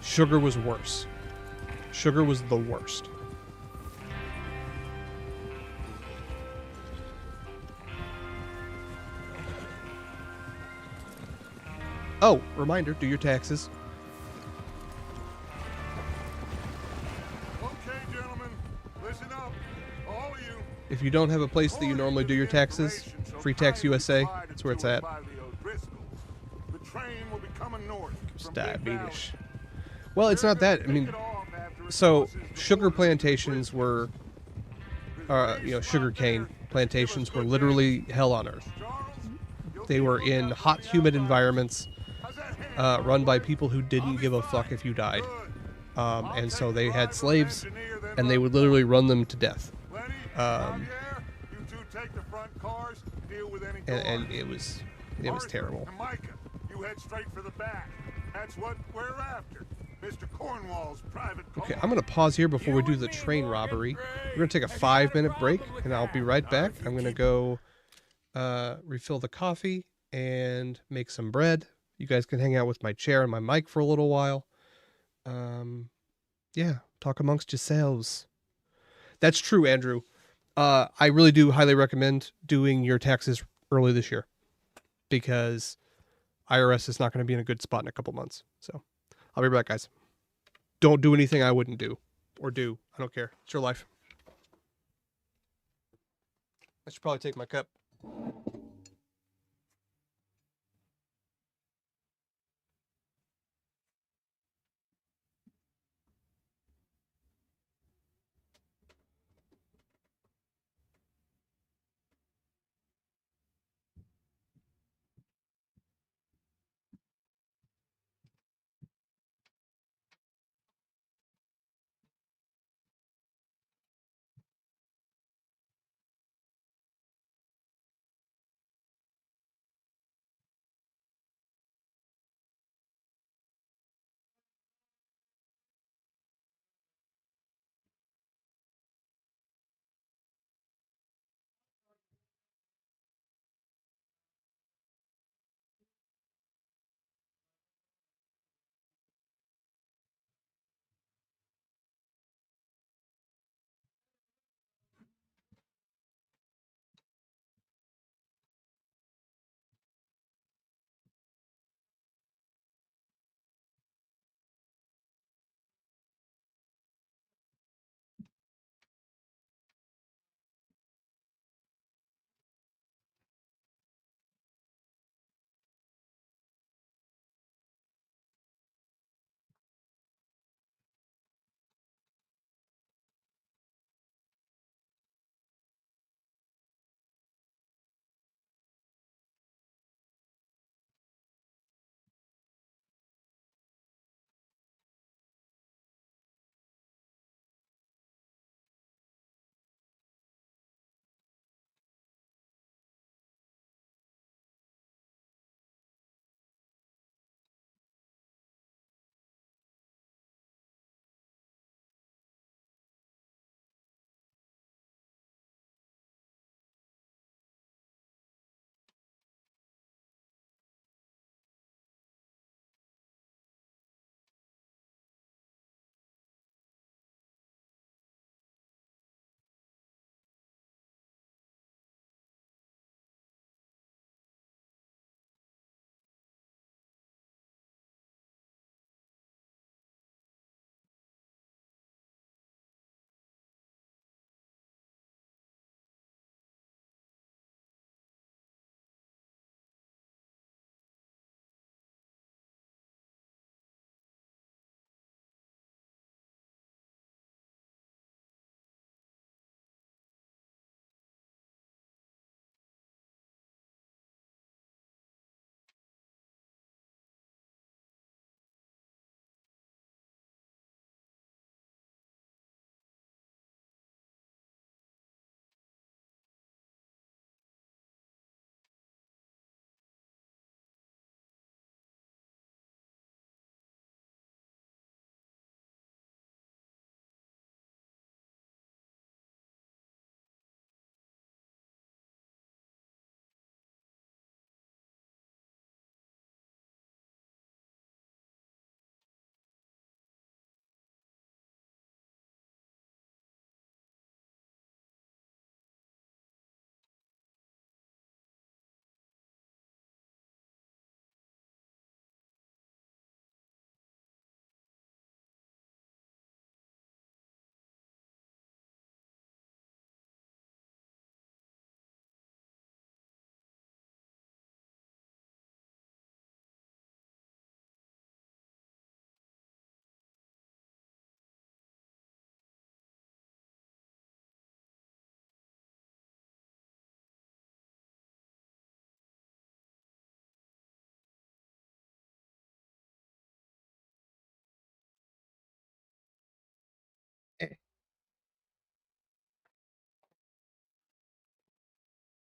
Sugar was worse. Sugar was the worst. Oh, reminder, do your taxes. Okay, gentlemen, listen up, all of you. If you don't have a place that you normally do your taxes, Free Tax USA, that's where it's at. The train will be coming north. It's from Big diabetes. Valley. Well, it's not that. I Take mean, it off after it so crosses the sugar border. plantations were, sugar cane plantations were literally hell on earth. Charles, you'll They keep were a in lookout hot, for the humid outlaws. environments, How's that hand? run by people who didn't I'll be give a fine. fuck if you died. Good. And so I'll they take had the slaves, driver and engineer them and they up would front. literally run them to death. Lenny, um, Javier, you two take the front cars, deal with any And guards. it was Arthur terrible. and Micah, you head straight for the back. That's what we're after. Mr. Cornwall's private Okay, I'm going to pause here before we do the train robbery. We're going to take a 5-minute break, and I'll be right back. I'm going to go refill the coffee and make some bread. You guys can hang out with my chair and my mic for a little while. Yeah, talk amongst yourselves. That's true, Andrew. I really do highly recommend doing your taxes early this year, because IRS is not going to be in a good spot in a couple months. So I'll be right back, guys. Don't do anything I wouldn't do, or do. I don't care. It's your life. I should probably take my cup.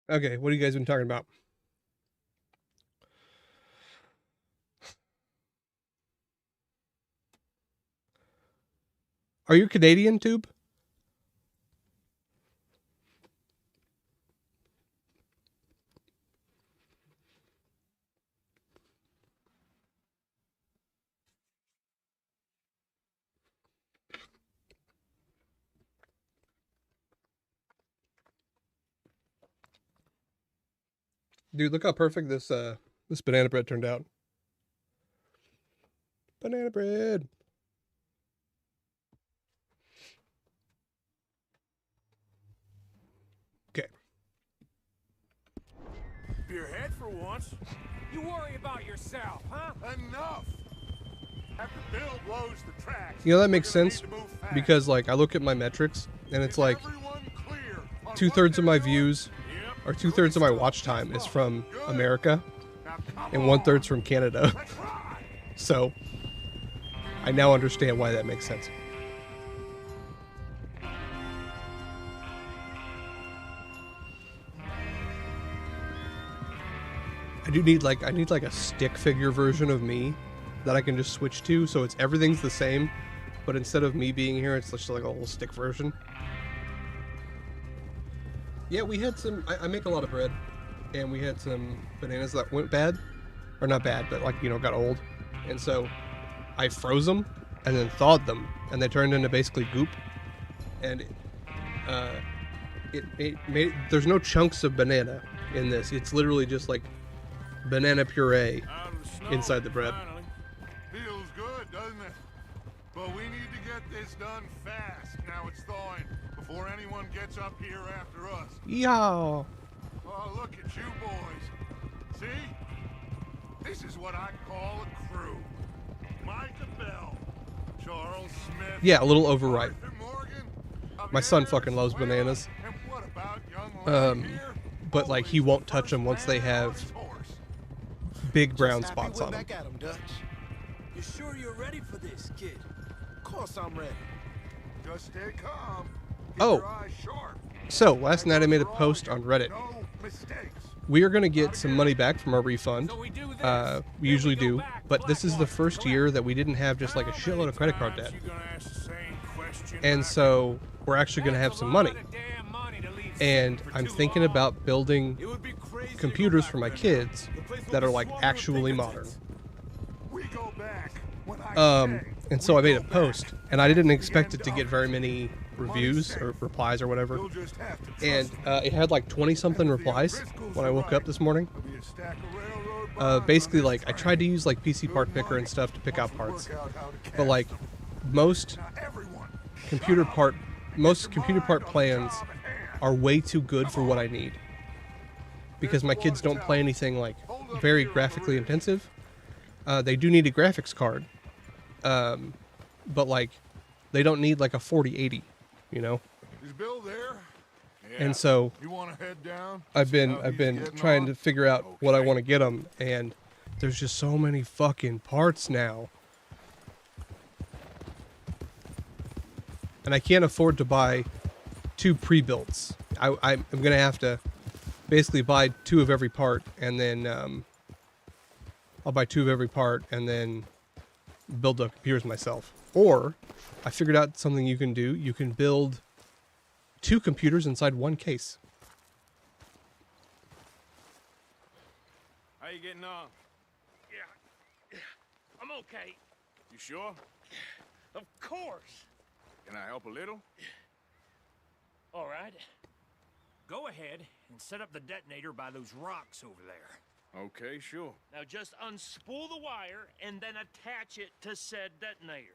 Okay, what have you guys been talking about? Are you Canadian, Tube? Dude, look how perfect this this banana bread turned out. Banana bread. Okay. Your head for once. You worry about yourself, huh? Enough! After Bill blows the tracks, You know, that makes we're gonna sense need to move fast. because, like, I look at my metrics and it's like Everyone clear on 2/3 of my what they're views doing? or 2/3 of my watch time is from Good. America Now come and on. 1/3 from Canada. Let's ride. So I now understand why that makes sense. I need like a stick figure version of me that I can just switch to, so it's everything's the same, but instead of me being here, it's just like a whole stick version. Yeah, we had some. I make a lot of bread, and we had some bananas that went bad, or not bad, but like, you know, got old, and so I froze them and then thawed them, and they turned into basically goop, and it made, there's no chunks of banana in this. It's literally just like banana puree Out of the snow, inside the bread. finally. Feels good, doesn't it? But we need to get this done fast. Now it's thawing before anyone gets up here after us. Yeah. Oh, look at you boys. See? This is what I call a crew. Micah Bell, Charles Smith. Yeah, a little overripe. Arthur Morgan, My son Javier fucking loves Venezuela, bananas. and what about young Larry here? But like, he won't touch them once they have big brown spots on them. Back at him, Dutch. You sure you're ready for this, kid? Of course I'm ready. Just stay calm. Keep Oh. your eyes sharp. So last night I made a post on Reddit. No mistakes. We are going to get some money back from our refund. So we do this. We usually do, but this is the first year that we didn't have just like a shitload of credit card debt. You gonna ask the same question And back so we're actually going to have some money. And I'm thinking about building It would be crazy to go computers back for my then. kids The place will that be are like swarming with actually modern. bigots. We go back when I say And so we I made go a back. post, and I didn't expect it to end get up. very many reviews or replies or whatever. You'll just have to trust And me. it had like 20 something replies when I woke up this morning. There'll be a stack of railroad bonds Basically, on like, this I train. tried to use like PC Good part picker money and stuff to pick out once parts, we work out how to but cash like them. most Now, everyone, computer shut up. part Get most your computer mind part on the plans job at hand. are way too good for what I need, because my kids don't play anything like very graphically intensive. They do need a graphics card, but like they don't need like a 4080, you know. Is Bill there? And so You want to head down? I've See how been he's getting trying on? to figure out what I Okay. want to get them, and there's just so many fucking parts now, and I can't afford to buy 2 pre-builts. I'm gonna have to basically buy 2 of every part, and then I'll buy 2 of every part and then build the computers myself. Or I figured out something you can do. You can build 2 computers inside 1 case. How you getting on? Yeah, I'm okay. You sure? Of course. Can I help a little? All right. Go ahead and set up the detonator by those rocks over there. Okay, sure. Now just unspool the wire and then attach it to said detonator.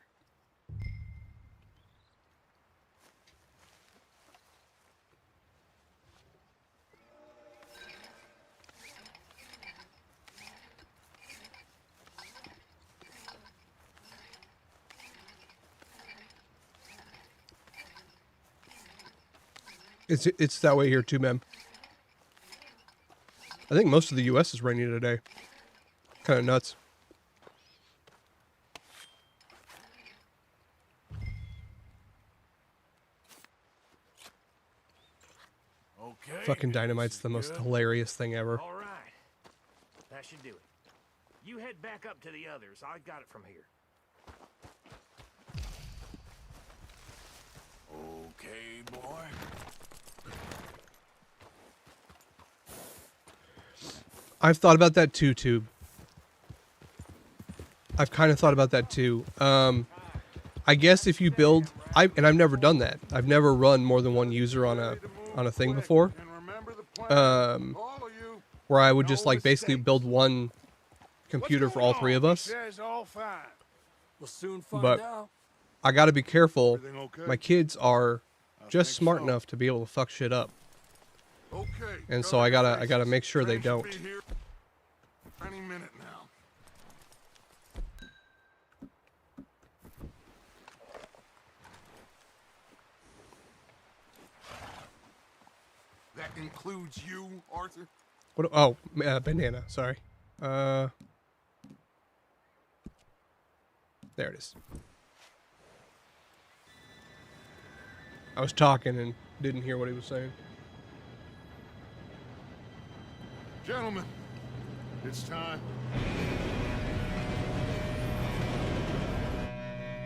It's that way here too, man. I think most of the U.S. is rainy today. Kind of nuts. Okay. Fucking dynamite's the this most is good. hilarious thing ever. All right. That should do it. You head back up to the others. I got it from here. I've thought about that too, Tube. I've kind of thought about that too. I guess if you build, and I've never done that. I've never run more than one user on a thing before. Where I would just like basically build one computer for all three of us. We'll soon find But out. I got to be careful. Okay? My kids are just smart enough to be able to fuck shit up, Okay. and so I gotta make sure they don't. Train should be here any minute now. That includes you, Arthur? What? Oh, banana. Sorry. There it is. I was talking and didn't hear what he was saying. Gentlemen, it's time.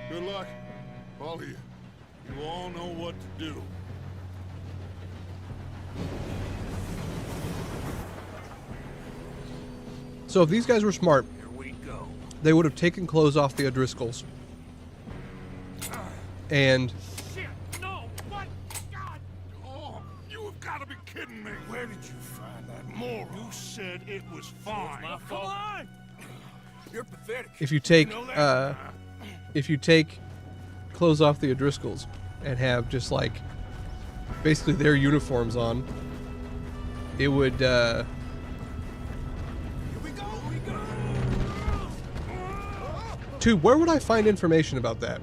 Good luck, all of you. You all know what to do. So if these guys were smart, Here we go. they would have taken clothes off the O'Driscolls. And Shit, no, what? God! Oh, you have got to be kidding me. Where did you find that moron? You said it was fine. My fault. Come on! You're pathetic. if you take You know that? if you take clothes off the O'Driscolls and have just like basically their uniforms on, it would Here we go! Tube, where would I find information about that?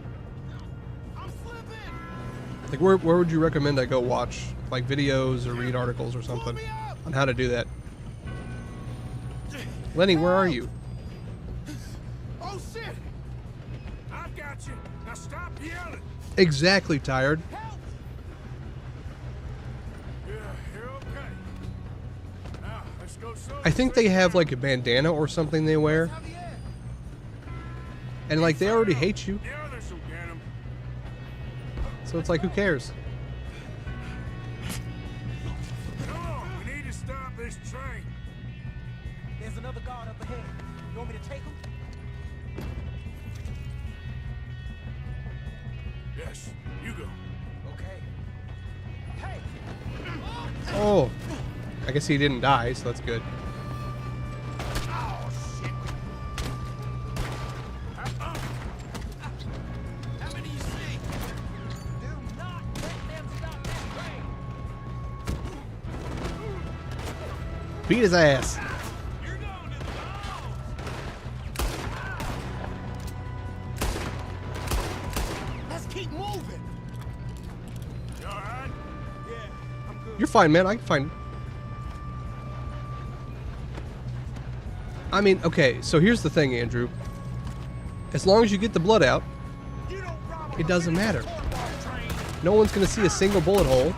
Like where would you recommend I go watch like videos or read articles or something on how to do that? Lenny, where are you? Oh shit! I've got you. Now stop yelling. Exactly, tired. Yeah, you're okay. Now let's go. I think they have like a bandana or something they wear. And like they already hate you. The others will get him. So it's like who cares? Come on, we need to stop this train. There's another guard up ahead. You want me to take him? Yes, you go. Okay. Hey! Oh. I guess he didn't die, so that's good. Oh shit! How many you see? Do not let them stop that train! Beat his ass. You're going to the Let's keep moving! You all right? Yeah, I'm good. You're fine, man. I can find. I mean, okay, so here's the thing, Andrew. As long as you get the blood out, it doesn't matter. No one's gonna see a single bullet hole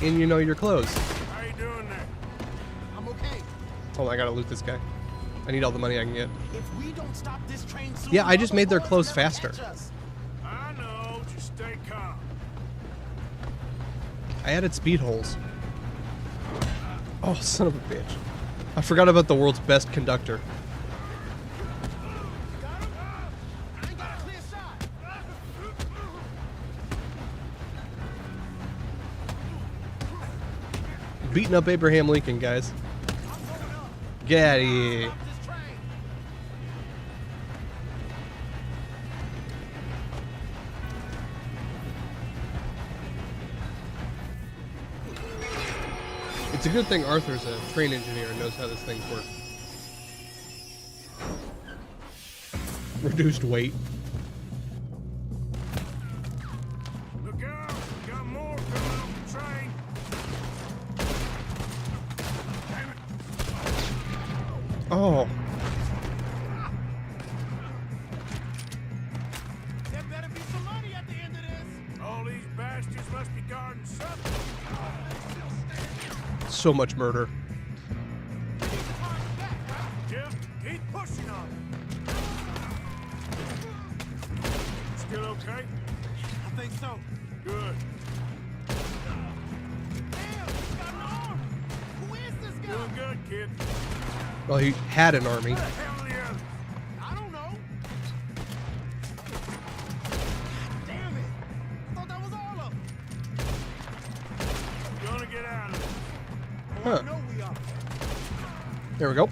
in, your clothes. How you doing there? I'm okay. Hold on, I gotta loot this guy. I need all the money I can get. If we don't stop this train soon, Yeah, I just made their other clothes boys will faster. catch us. I know. Just stay calm. I added speed holes. Oh, son of a bitch. I forgot about the world's best conductor. I ain't got a clear shot. Beating up Abraham Lincoln, guys. Get out of here. This train. It's a good thing Arthur's a train engineer and knows how this thing works. Reduced weight. Look out! We got more coming off the train. Damn it! Oh, There better be some money at the end of this. All these bastards must be guarding something. so much murder. Jim, keep pushing on it. Still okay? I think so. Good. Damn, he's got an arm. Who is this guy? Doing good, kid. Well, he had an army. Where the hell are the others? I don't know. Damn it! I thought that was all of them. Gonna get out of this. Oh, Huh. I know we are. There we go.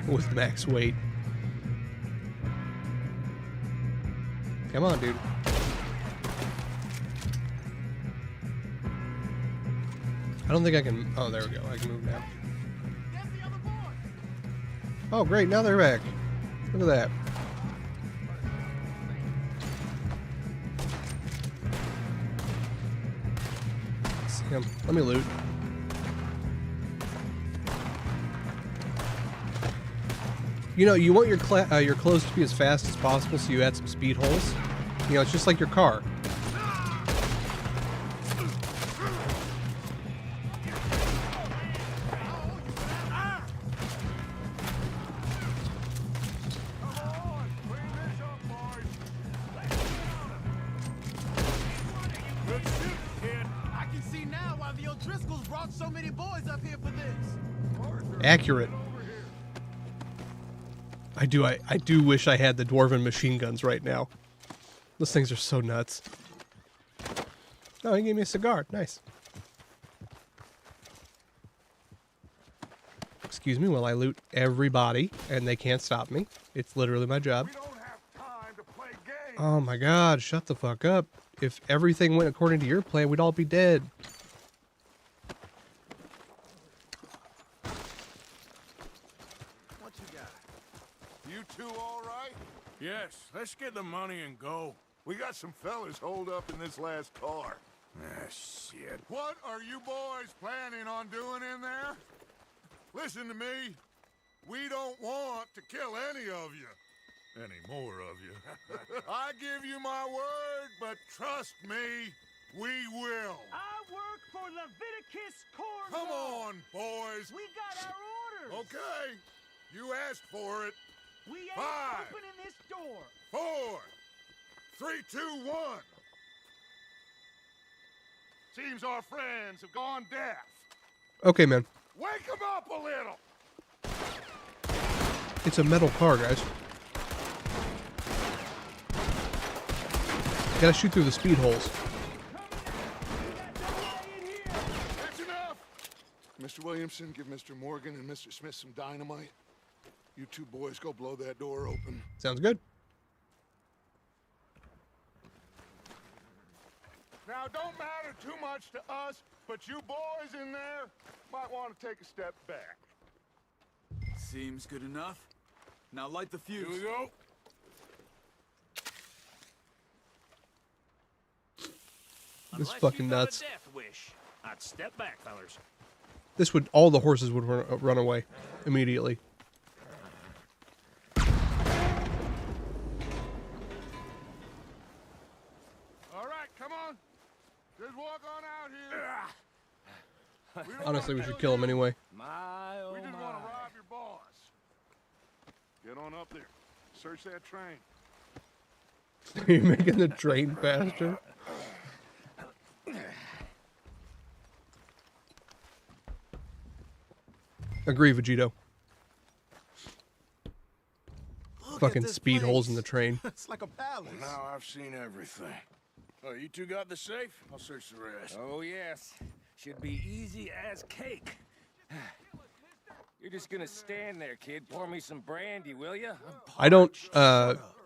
With max weight. Come on, dude. I don't think I can. Oh, there we go. I can move now. Oh, great. Now they're back. Look at that. See him. Let me loot. You know, you want your clothes to be as fast as possible, so you add some speed holes. You know, it's just like your car. Good shit, kid. I can see now why the O'Driscolls brought so many boys up here for this. Accurate. I do wish I had the dwarven machine guns right now. Those things are so nuts. Oh, he gave me a cigar. Nice. Excuse me while I loot everybody, and they can't stop me. It's literally my job. We don't have time to play games. Oh my god, shut the fuck up. If everything went according to your plan, we'd all be dead. What you got? You two all right? Yes, let's get the money and go. We got some fellas holed up in this last car. Ah, shit. What are you boys planning on doing in there? Listen to me. We don't want to kill any of you. Any more of you. I give you my word, but trust me, we will. I work for Leviticus Cornwall. Come on, boys. We got our orders. Okay. You asked for it. We ain't 5, opening this door. 4, 3, 2, 1. Seems our friends have gone deaf. Okay, man. Wake them up a little. It's a metal car, guys. Gotta shoot through the speed holes. That's enough. Mr. Williamson, give Mr. Morgan and Mr. Smith some dynamite. You two boys go blow that door open. Sounds good. Now, don't matter too much to us, but you boys in there might want to take a step back. Seems good enough. Now light the fuse. Here we go. This is fucking nuts. Death wish. I'd step back, fellers. This would, all the horses would run away immediately. All right, come on. Just walk on out here. We don't Honestly, we wanna should kill him you. anyway. My, oh We just my. want to rob your boss. Get on up there. Search that train. You're making the train faster. Agree, Vegito. Fucking speed holes in the train. It's like a palace. Now I've seen everything. Oh, you two got the safe? I'll search the rest. Oh, yes. Should be easy as cake. You're just gonna stand there, kid. Pour me some brandy, will you? I don't,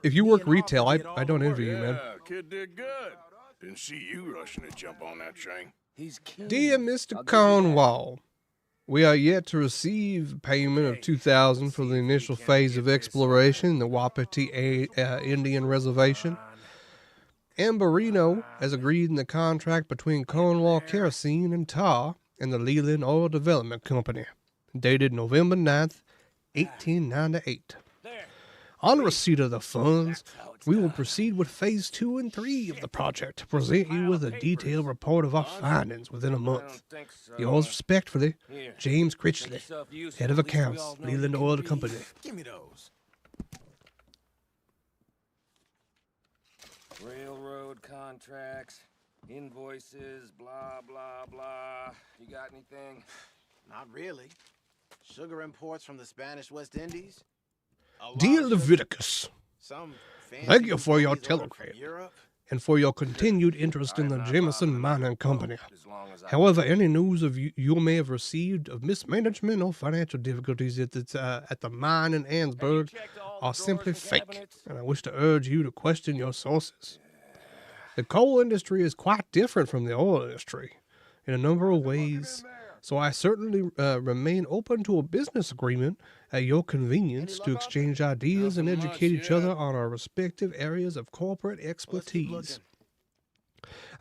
if you work retail, I don't envy you, man. Yeah, kid did good. Didn't see you rushing to jump on that train. He's keen. Dear Mr. Cornwall, we are yet to receive payment of $2,000 for the initial phase of exploration in the Wapiti Indian Reservation. Amberino has agreed in the contract between Cornwall Kerosene and Tar and the Leland Oil Development Company, dated November 9th, 1898. On receipt of the funds, we will proceed with phase 2 and 3 of the project to present you with a detailed report of our findings within a month. Yours respectfully, James Critchley, Head of Accounts, Leland Oil Company. Give me those. Railroad contracts. Invoices, blah, blah, blah. You got anything? Not really. Sugar imports from the Spanish West Indies. Dear Leviticus, Some thank you for your employees ordered telegram from Europe. and for your continued interest in the Jameson Mining Company. However, any news of you may have received of mismanagement or financial difficulties at the mine in Ansburg are simply fake, and I wish to urge you to question your sources. The coal industry is quite different from the oil industry in a number of ways, so I certainly remain open to a business agreement at your convenience to exchange ideas and educate each other on our respective areas of corporate expertise.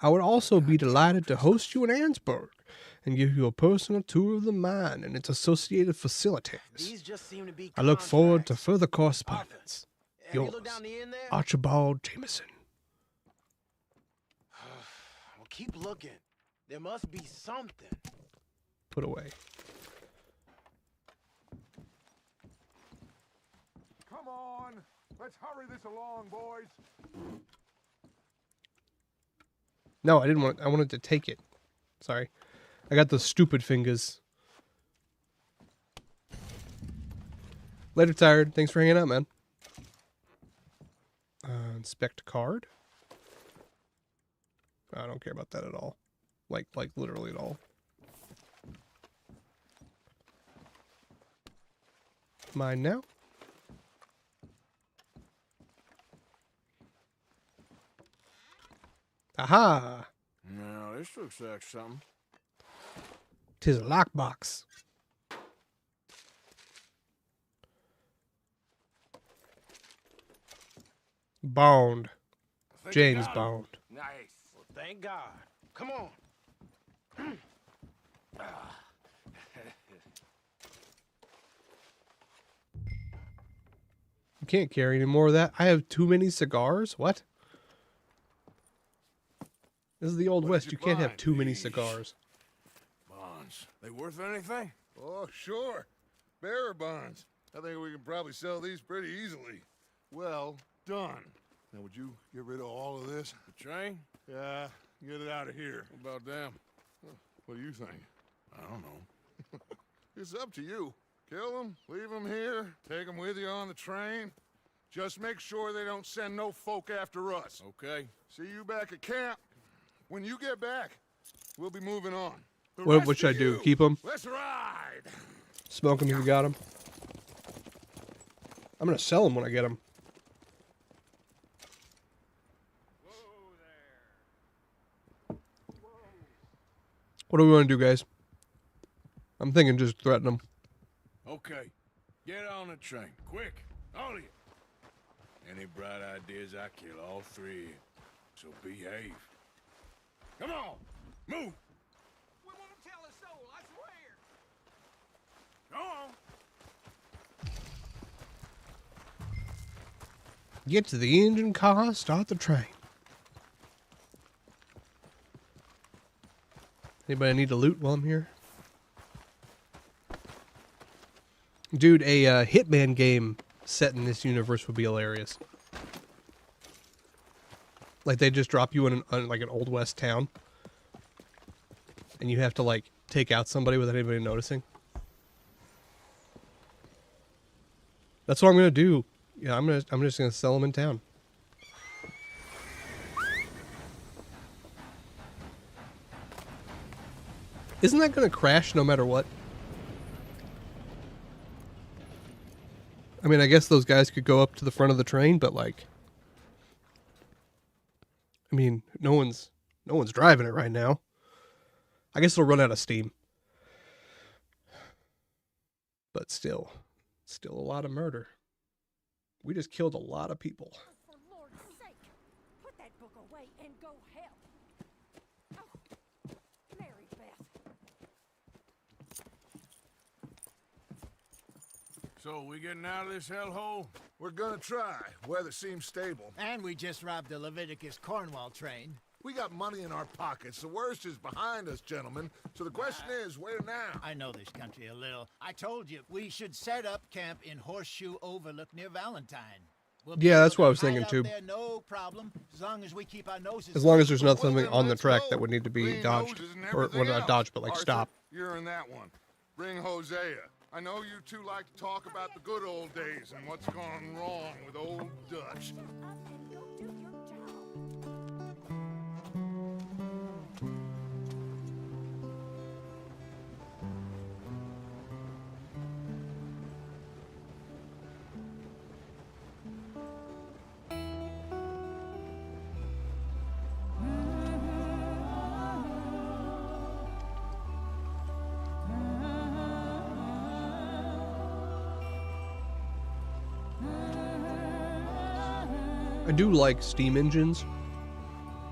I would also be delighted to host you in Ansburg and give you a personal tour of the mine and its associated facilities. These just seem to be I look forward to further correspondence. Have you Yours, looked down the end there? Archibald Jameson. Well, keep looking. There must be something. Put away. Come on, let's hurry this along, boys. No, I didn't want. I wanted to take it. Sorry, I got those stupid fingers. Later, tired. Thanks for hanging out, man. Inspect card. I don't care about that at all. Like literally at all. Mine now. Aha! Now, this looks like something. 'Tis a lockbox. Bond. James Bond. Nice. Well, thank God. Come on. You can't carry any more of that. I have too many cigars? What? This is the Old West. You can't have too many cigars. Bonds. They worth anything? Oh, sure. Bearer bonds. I think we can probably sell these pretty easily. Well done. Now, would you get rid of all of this? The train? Yeah, get it out of here. What about them? What do you think? I don't know. It's up to you. Kill them, leave them here, take them with you on the train. Just make sure they don't send no folk after us. Okay. See you back at camp. When you get back, we'll be moving on. What should I do? Keep them? Let's ride! Smoke them if you got them? I'm going to sell them when I get them. What do we want to do, guys? I'm thinking just threaten them. Okay. Get on the train. Quick. All of you. Any bright ideas, I kill all three of you. So behave. Come on. Move. We won't tell a soul, I swear. Go on. Get to the engine car, start the train. Anybody need to loot while I'm here? Dude, a Hitman game set in this universe would be hilarious. Like they just drop you in like an Old West town, and you have to like take out somebody without anybody noticing. That's what I'm gonna do. Yeah, I'm just gonna sell them in town. Isn't that gonna crash no matter what? I mean, I guess those guys could go up to the front of the train, but like, I mean, no one's driving it right now. I guess it'll run out of steam. But still a lot of murder. We just killed a lot of people. For Lord's sake, put that book away and go help. Oh, Mary Beth. So, we getting out of this hellhole? We're gonna try. Weather seems stable. And we just robbed the Leviticus Cornwall train. We got money in our pockets. The worst is behind us, gentlemen. So the question is, where now? I know this country a little. I told you, we should set up camp in Horseshoe Overlook near Valentine. We'll be Yeah, that's able what I to was thinking hide out too. there, no problem, as long as we keep our noses. As long as there's Well, nothing then on the let's track go. that would need to be Clean dodged, noses and or everything not else. dodged, but like Arthur, stop. You're in that one. Bring Hosea. I know you two like to talk about the good old days and what's gone wrong with old Dutch. Up and go do your job. I do like steam engines,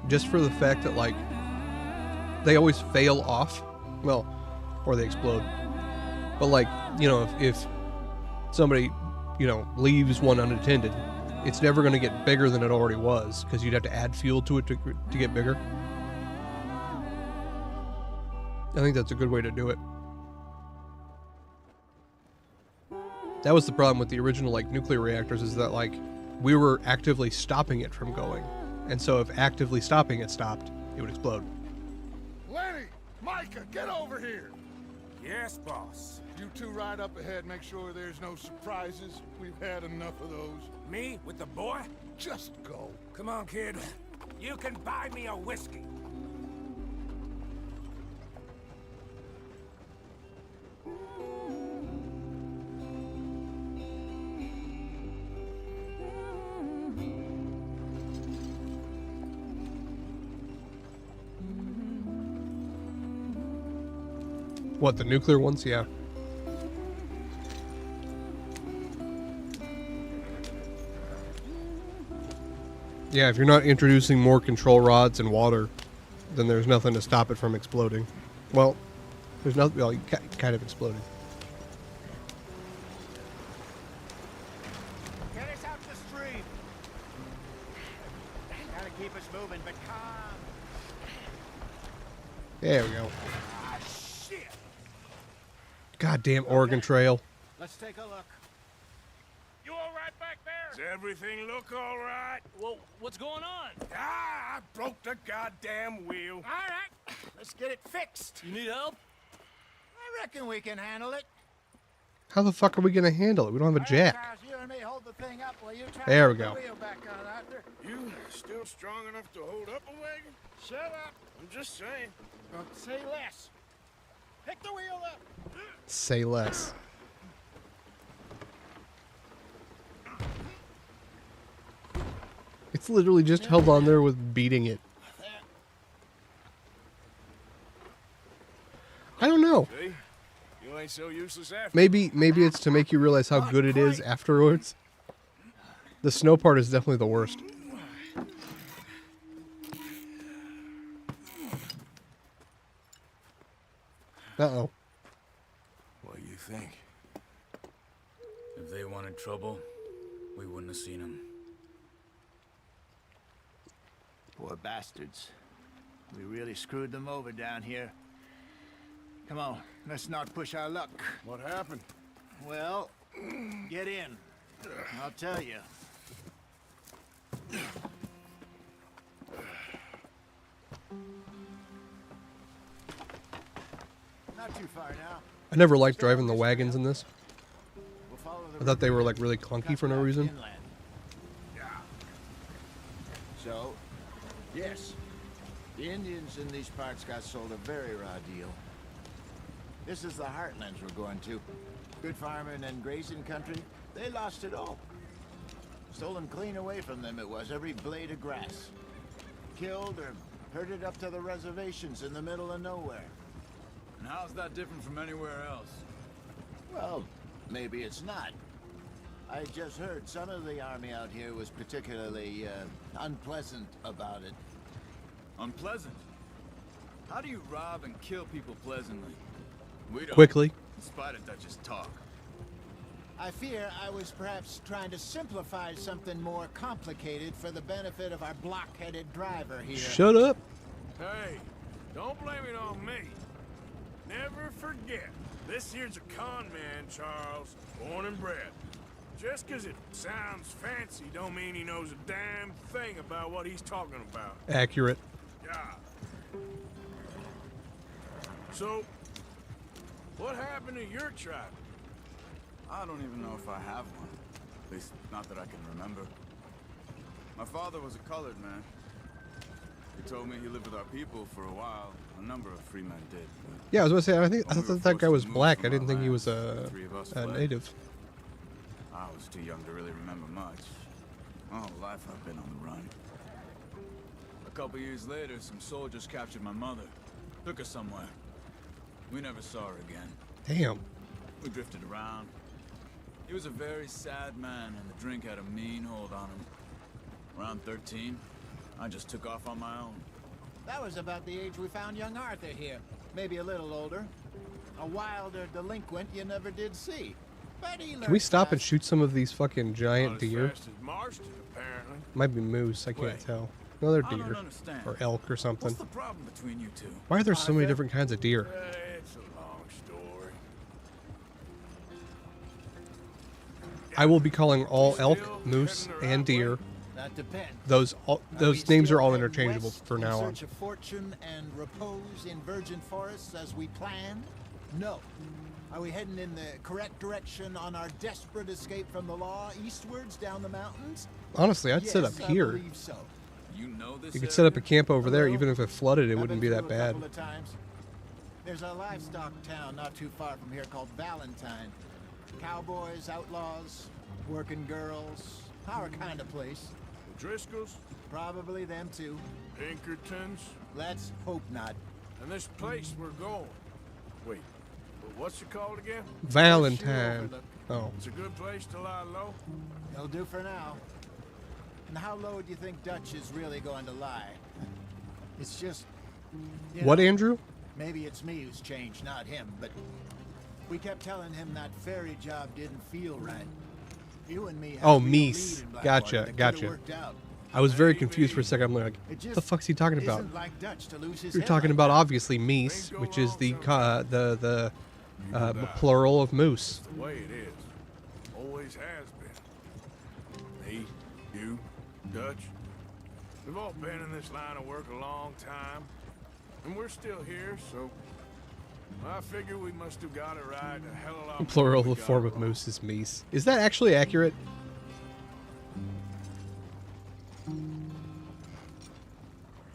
just for the fact that like they always fail off, well, or they explode. But like, you know, if somebody, you know, leaves one unattended, it's never going to get bigger than it already was, because you'd have to add fuel to it to get bigger. I think that's a good way to do it. That was the problem with the original like nuclear reactors, is that like we were actively stopping it from going, and so if actively stopping it stopped, it would explode. Lenny, Micah, get over here. Yes, boss. You two ride up ahead, make sure there's no surprises. We've had enough of those. Me with the boy? Just go. Come on, kid. You can buy me a whiskey. What, the nuclear ones? Yeah. Yeah, if you're not introducing more control rods and water, then there's nothing to stop it from exploding. Well, there's nothing, well, kind of exploding. Get us out the stream. Gotta keep us moving, but calm. There we go. Ah, shit. Goddamn Oregon Trail. Let's take a look. You all right back there? Does everything look all right? Well, what's going on? Ah, I broke the goddamn wheel. All right, let's get it fixed. You need help? I reckon we can handle it. How the fuck are we going to handle it? We don't have a All right, jack. Charles, you and me hold the thing up while you try There to we put go. the wheel back on, Arthur. You still strong enough to hold up a wagon? Shut up. I'm just saying. Well, say less. Pick the wheel up. Say less. It's literally just held on there with beating it. I don't know. See? You ain't so useless after. Maybe it's to make you realize how good it is afterwards. The snow part is definitely the worst. Uh-oh. What do you think? If they wanted trouble, we wouldn't have seen them. Poor bastards. We really screwed them over down here. Come on, let's not push our luck. What happened? Well, get in. I'll tell you. Not too far now. I never liked driving the wagons in this. We'll follow the I thought they river were like really clunky for no back reason. inland. So, yes, the Indians in these parts got sold a very raw deal. This is the heartlands we're going to. Good farming and grazing country, they lost it all. Stolen clean away from them it was, every blade of grass. Killed or herded up to the reservations in the middle of nowhere. And how's that different from anywhere else? Well, maybe it's not. I just heard some of the army out here was particularly unpleasant about it. Unpleasant? How do you rob and kill people pleasantly? We don't. Quickly. In spite of Dutch's talk. I fear I was perhaps trying to simplify something more complicated for the benefit of our block-headed driver here. Shut up. Hey, don't blame it on me. Never forget, this here's a con man, Charles, born and bred. Just 'cause it sounds fancy don't mean he knows a damn thing about what he's talking about. Accurate. Yeah. So, what happened to your tribe? I don't even know if I have one. At least, not that I can remember. My father was a colored man. He told me he lived with our people for a while. A number of free men did. Yeah, I was gonna say, I When we thought were that guy forced was to move black. from I didn't our think he was lands, the three of us a fled. native. I was too young to really remember much. My whole life I've been on the run. A couple years later, some soldiers captured my mother. Took her somewhere. We never saw her again. Damn. We drifted around. He was a very sad man, and the drink had a mean hold on him. Around 13, I just took off on my own. That was about the age we found young Arthur here. Maybe a little older. A wilder delinquent you never did see. But he Can we stop and shoot some of these fucking giant Not as deer? fast as Marston, apparently. Might be moose. I can't Wait. tell. No, they're I don't deer understand. or elk or something. What's the problem between you two? Why are there so many different kinds of deer? It's a long story. I will be calling all elk, Still moose, heading the and right deer. way? That depends. Those names are all interchangeable for now on. In search of fortune and repose in virgin forests as we planned? No. Are we heading in the correct direction on our desperate escape from the law eastwards down the mountains? Honestly, I'd set up Yes, here. I believe so. You know this You could set up a area? camp over there, Hello? even if it flooded, it I've wouldn't been be that through a bad. couple of times. There's a livestock town not too far from here called Valentine. Cowboys, outlaws, working girls, our kind of place. The Driscolls, Probably them too. Pinkertons, Let's hope not. and this place we're going. Wait, what's it called again? Valentine. Oh, It's a good place to lie low. It'll do for now. And how low do you think Dutch is really going to lie? It's just... you what, know, Andrew? Maybe it's me who's changed, not him, but we kept telling him that ferry job didn't feel right. You and me had Oh, a real Meese. lead in Blackwater Gotcha, that coulda gotcha. worked out. I was very confused for a second. I'm like, It what the just fuck's he talking about? isn't like Dutch to lose his You're head talking like about that. obviously meese, which is the plural of moose. It's the way it is. Always has been. Me, you, Dutch. We've all been in this line of work a long time. And we're still here, so... I figure we must have got it right a hell of a lot more Plural than we of got form it of wrong. moose is meese. Is that actually accurate?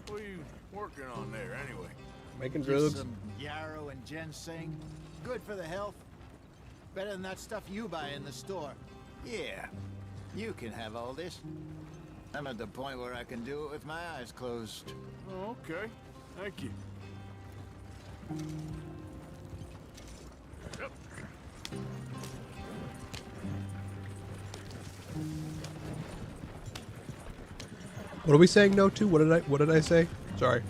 What are you working on there, anyway? Making Just drugs? some yarrow and ginseng. Good for the health. Better than that stuff you buy in the store. Yeah, you can have all this. I'm at the point where I can do it with my eyes closed. Oh, okay. Thank you. Yep. What are we saying no to? What did I say? Sorry.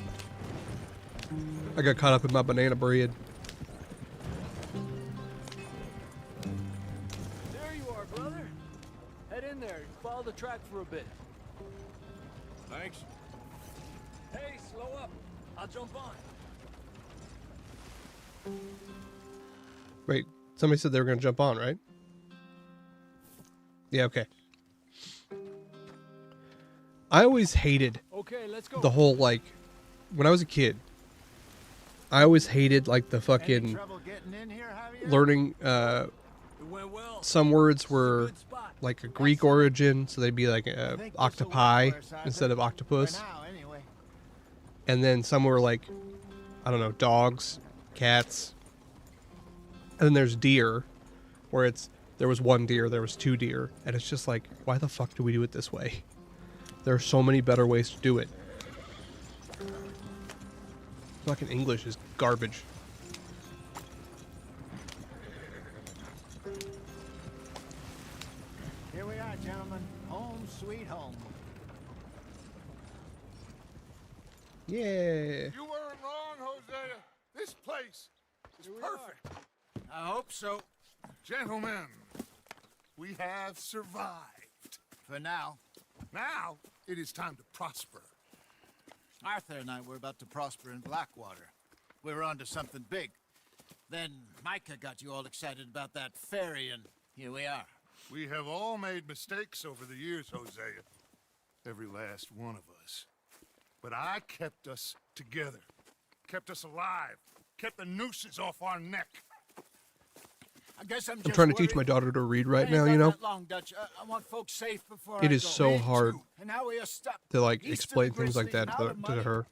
I got caught up in my banana bread. There you are, brother. Head in there. Follow the track for a bit. Thanks. Hey, slow up. I'll jump on. Wait, somebody said they were going to jump on, right? Yeah, okay. I always hated Okay, let's go. the whole, like, when I was a kid, I always hated, like, the Any fucking trouble getting in here, Javier? learning, It went well. some words were, Good spot. like, a Greek origin, so they'd be, like, I think this'll octopi work for us, Arthur. instead of octopus. For now, anyway. And then some were, like, I don't know, dogs, cats. And then there's deer, where there was one deer, there was two deer, and it's just like, why the fuck do we do it this way? There are so many better ways to do it. Fucking English is garbage. Here we are, gentlemen. Home sweet home. Yeah. You weren't wrong, Hosea. This place is perfect. I hope so. Gentlemen, we have survived. For now. Now, it is time to prosper. Arthur and I were about to prosper in Blackwater. We were on to something big. Then Micah got you all excited about that ferry, and here we are. We have all made mistakes over the years, Hosea. Every last one of us. But I kept us together. Kept us alive. Kept the nooses off our neck. I guess I'm I'm just trying to teach worried. my daughter to read right I ain't now, got you know? that long, Dutch. I want folks safe before It I is go. so Me hard too. And now we are stuck to, like, east of explain the things like Grizzlies that and out of to money, her.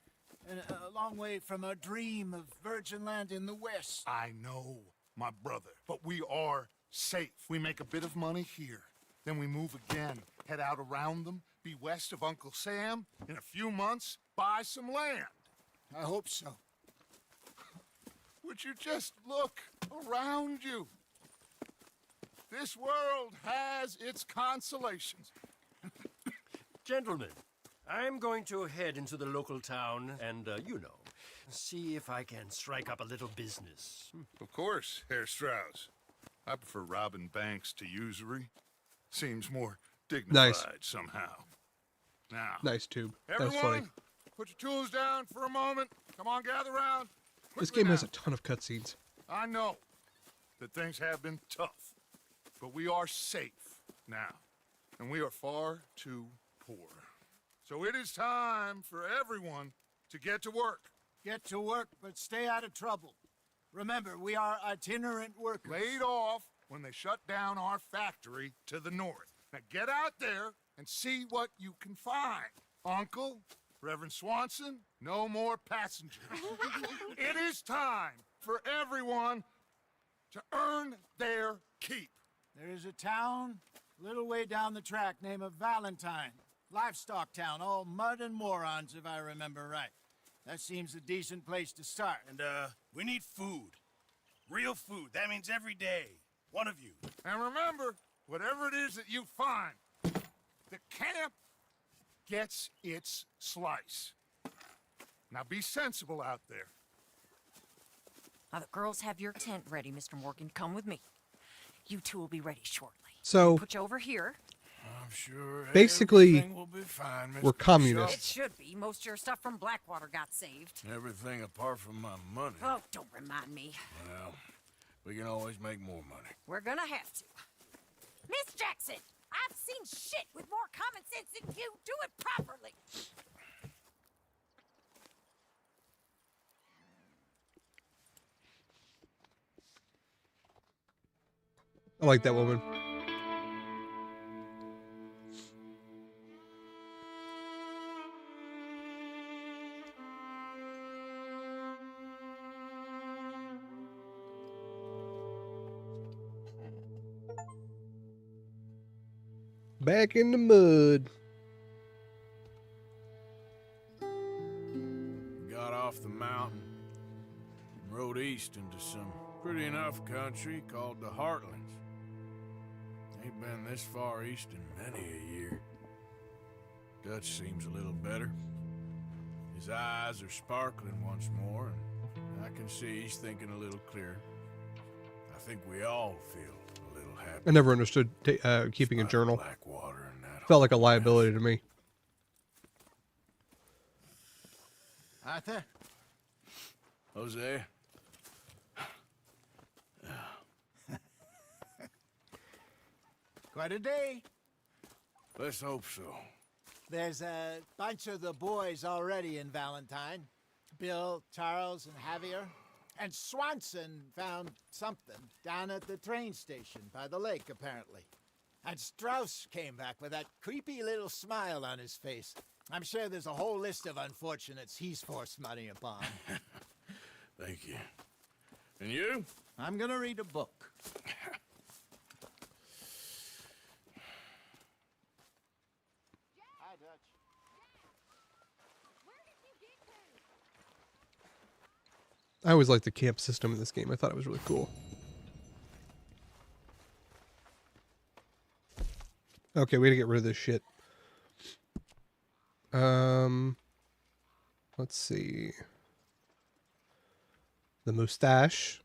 and a long way from a dream of virgin land in the west. I know, my brother. But we are safe. We make a bit of money here. Then we move again. Head out around them. Be west of Uncle Sam. In a few months, buy some land. I hope so. Would you just look around you? This world has its consolations. Gentlemen, I'm going to head into the local town and, see if I can strike up a little business. Of course, Herr Strauss. I prefer robbing banks to usury. Seems more dignified somehow. Now, Nice tube. That was everyone, funny. put your tools down for a moment. Come on, gather round. This Quickly game has now. a ton of cutscenes. I know that things have been tough, but we are safe now, and we are far too poor. So it is time for everyone to get to work. Get to work, but stay out of trouble. Remember, we are itinerant workers. Laid off when they shut down our factory to the north. Now get out there and see what you can find. Uncle, Reverend Swanson, no more passengers. It is time for everyone to earn their keep. There is a town a little way down the track named Valentine. Livestock town, all mud and morons, if I remember right. That seems a decent place to start. And, we need food. Real food. That means every day. One of you. And remember, whatever it is that you find, the camp gets its slice. Now be sensible out there. Now the girls have your tent ready, Mr. Morgan. Come with me. You two will be ready shortly. So, Put you over here. I'm sure basically, everything will be fine, Mr. we're It communists. should be. Most of your stuff from Blackwater got saved. Everything apart from my money. Oh, don't remind me. Well, we can always make more money. We're gonna have to. Miss Jackson, I've seen shit with more common sense than you. Do it properly. I like that woman. Back in the mud. Got off the mountain and rode east into some pretty enough country called the Heartlands. Ain't been this far east in many a year. Dutch seems a little better. His eyes are sparkling once more, and I can see he's thinking a little clearer. I think we all feel a little happy. I never understood keeping a journal. Blackwater and that Felt like a liability to me. Arthur? Jose? Quite a day. Let's hope so. There's a bunch of the boys already in Valentine. Bill, Charles, and Javier. And Swanson found something down at the train station by the lake, apparently. And Strauss came back with that creepy little smile on his face. I'm sure there's a whole list of unfortunates he's forced money upon. Thank you. And you? I'm gonna read a book. Hi, Dutch. I always liked the camp system in this game. I thought it was really cool. Okay, we gotta get rid of this shit. Let's see. The mustache.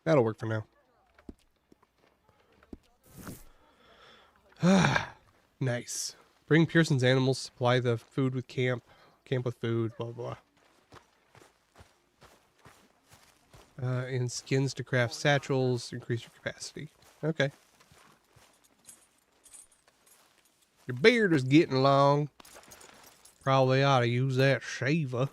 That'll work for now. Nice. Bring Pearson's animals, supply the food with camp with food, blah, blah, blah. And skins to craft satchels, increase your capacity. Okay. Your beard is getting long. Probably ought to use that shaver.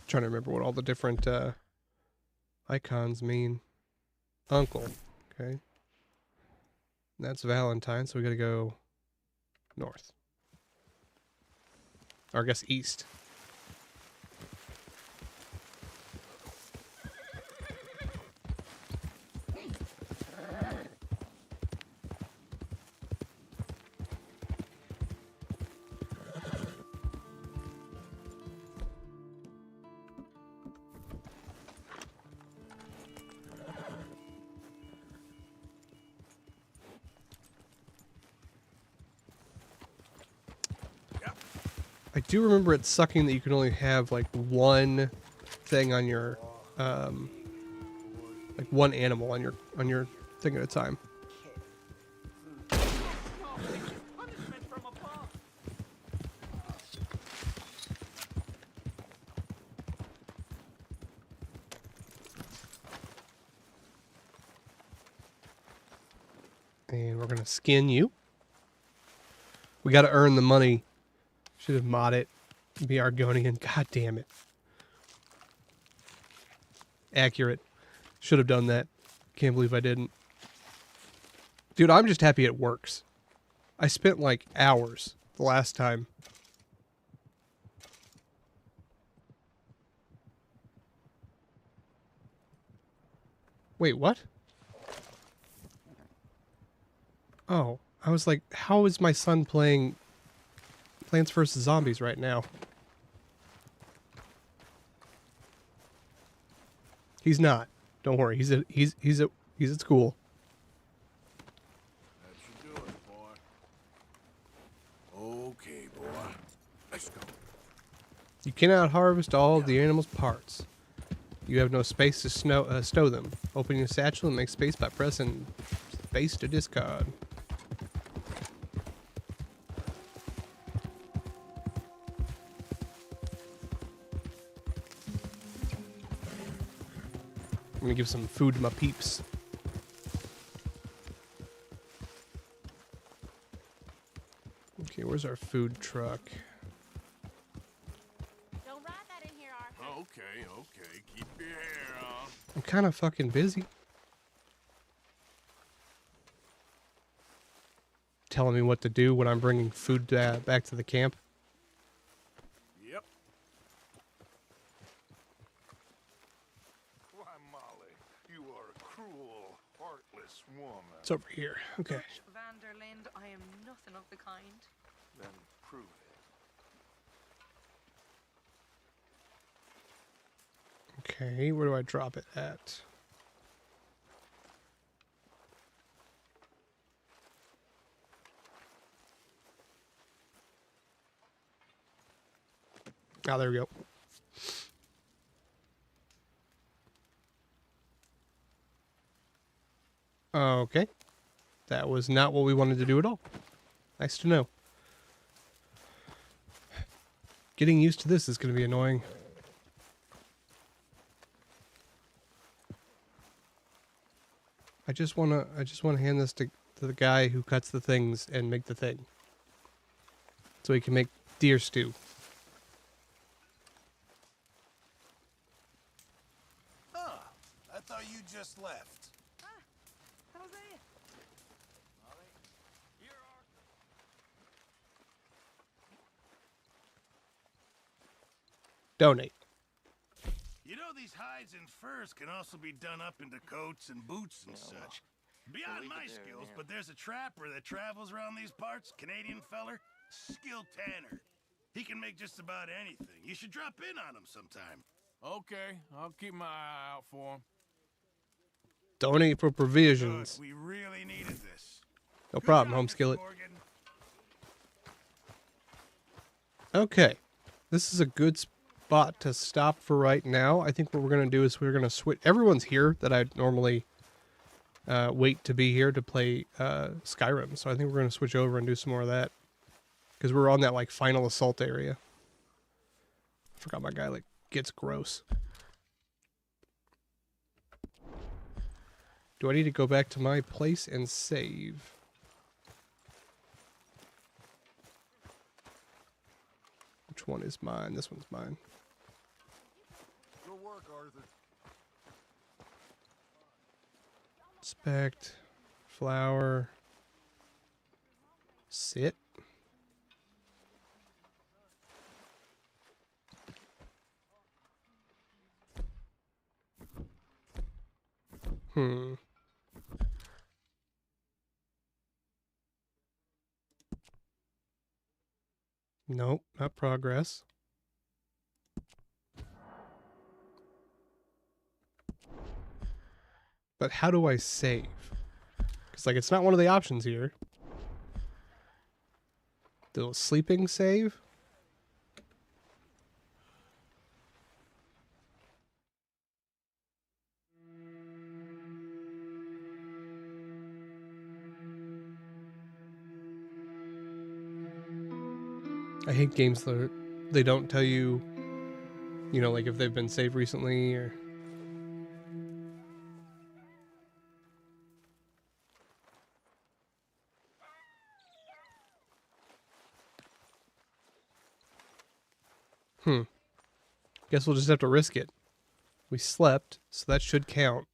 Trying to remember what all the different icons mean. Uncle. Okay. That's Valentine, so we gotta go north. Or I guess east. I do remember it sucking that you can only have like one thing on your like one animal on your thing at a time. And we're gonna skin you. We gotta earn the money. Should have mod it. Be Argonian. God damn it. Accurate. Should have done that. Can't believe I didn't. Dude, I'm just happy it works. I spent like hours the last time. Wait, what? Oh, I was like, how is my son playing Plants vs. Zombies right now? He's not. Don't worry. He's at school. That should do it, boy. Okay, boy. Let's go. You cannot harvest all of the animal's parts. You have no space to stow them. Open your satchel and make space by pressing space to discard. I'm gonna give some food to my peeps. Okay, where's our food truck? Don't ride that in here, Arthur. Okay. Keep your hair on. I'm kind of fucking busy. Telling me what to do when I'm bringing food back to the camp. Yep. Why, Molly, you are a cruel, heartless woman. It's over here. Okay. Vanderlind, I am nothing of the kind. Then prove it. Okay, where do I drop it at? Oh, there we go. Okay. That was not what we wanted to do at all. Nice to know. Getting used to this is going to be annoying. I just want to hand this to the guy who cuts the things and make the thing. So he can make deer stew. I thought you just left. How's that? Molly, here are... Donate. You know these hides and furs can also be done up into coats and boots and such. Beyond my skills, but there's a trapper that travels around these parts, Canadian feller, skilled tanner. He can make just about anything. You should drop in on him sometime. Okay, I'll keep my eye out for him. Donate for provisions. Good, we really needed this. No problem, home skillet. Okay. This is a good spot to stop for right now. I think what we're going to do is we're going to switch. Everyone's here that I'd normally wait to be here to play Skyrim. So I think we're going to switch over and do some more of that. Because we're on that, like, final assault area. I forgot my guy, like, gets gross. Do I need to go back to my place and save? Which one is mine? This one's mine. Good work, Arthur. Inspect. Flower. Sit. Nope, not progress. But how do I save? Because, like, it's not one of the options here. The sleeping save? I hate games that they don't tell you, you know, like if they've been saved recently or... Guess we'll just have to risk it. We slept, so that should count.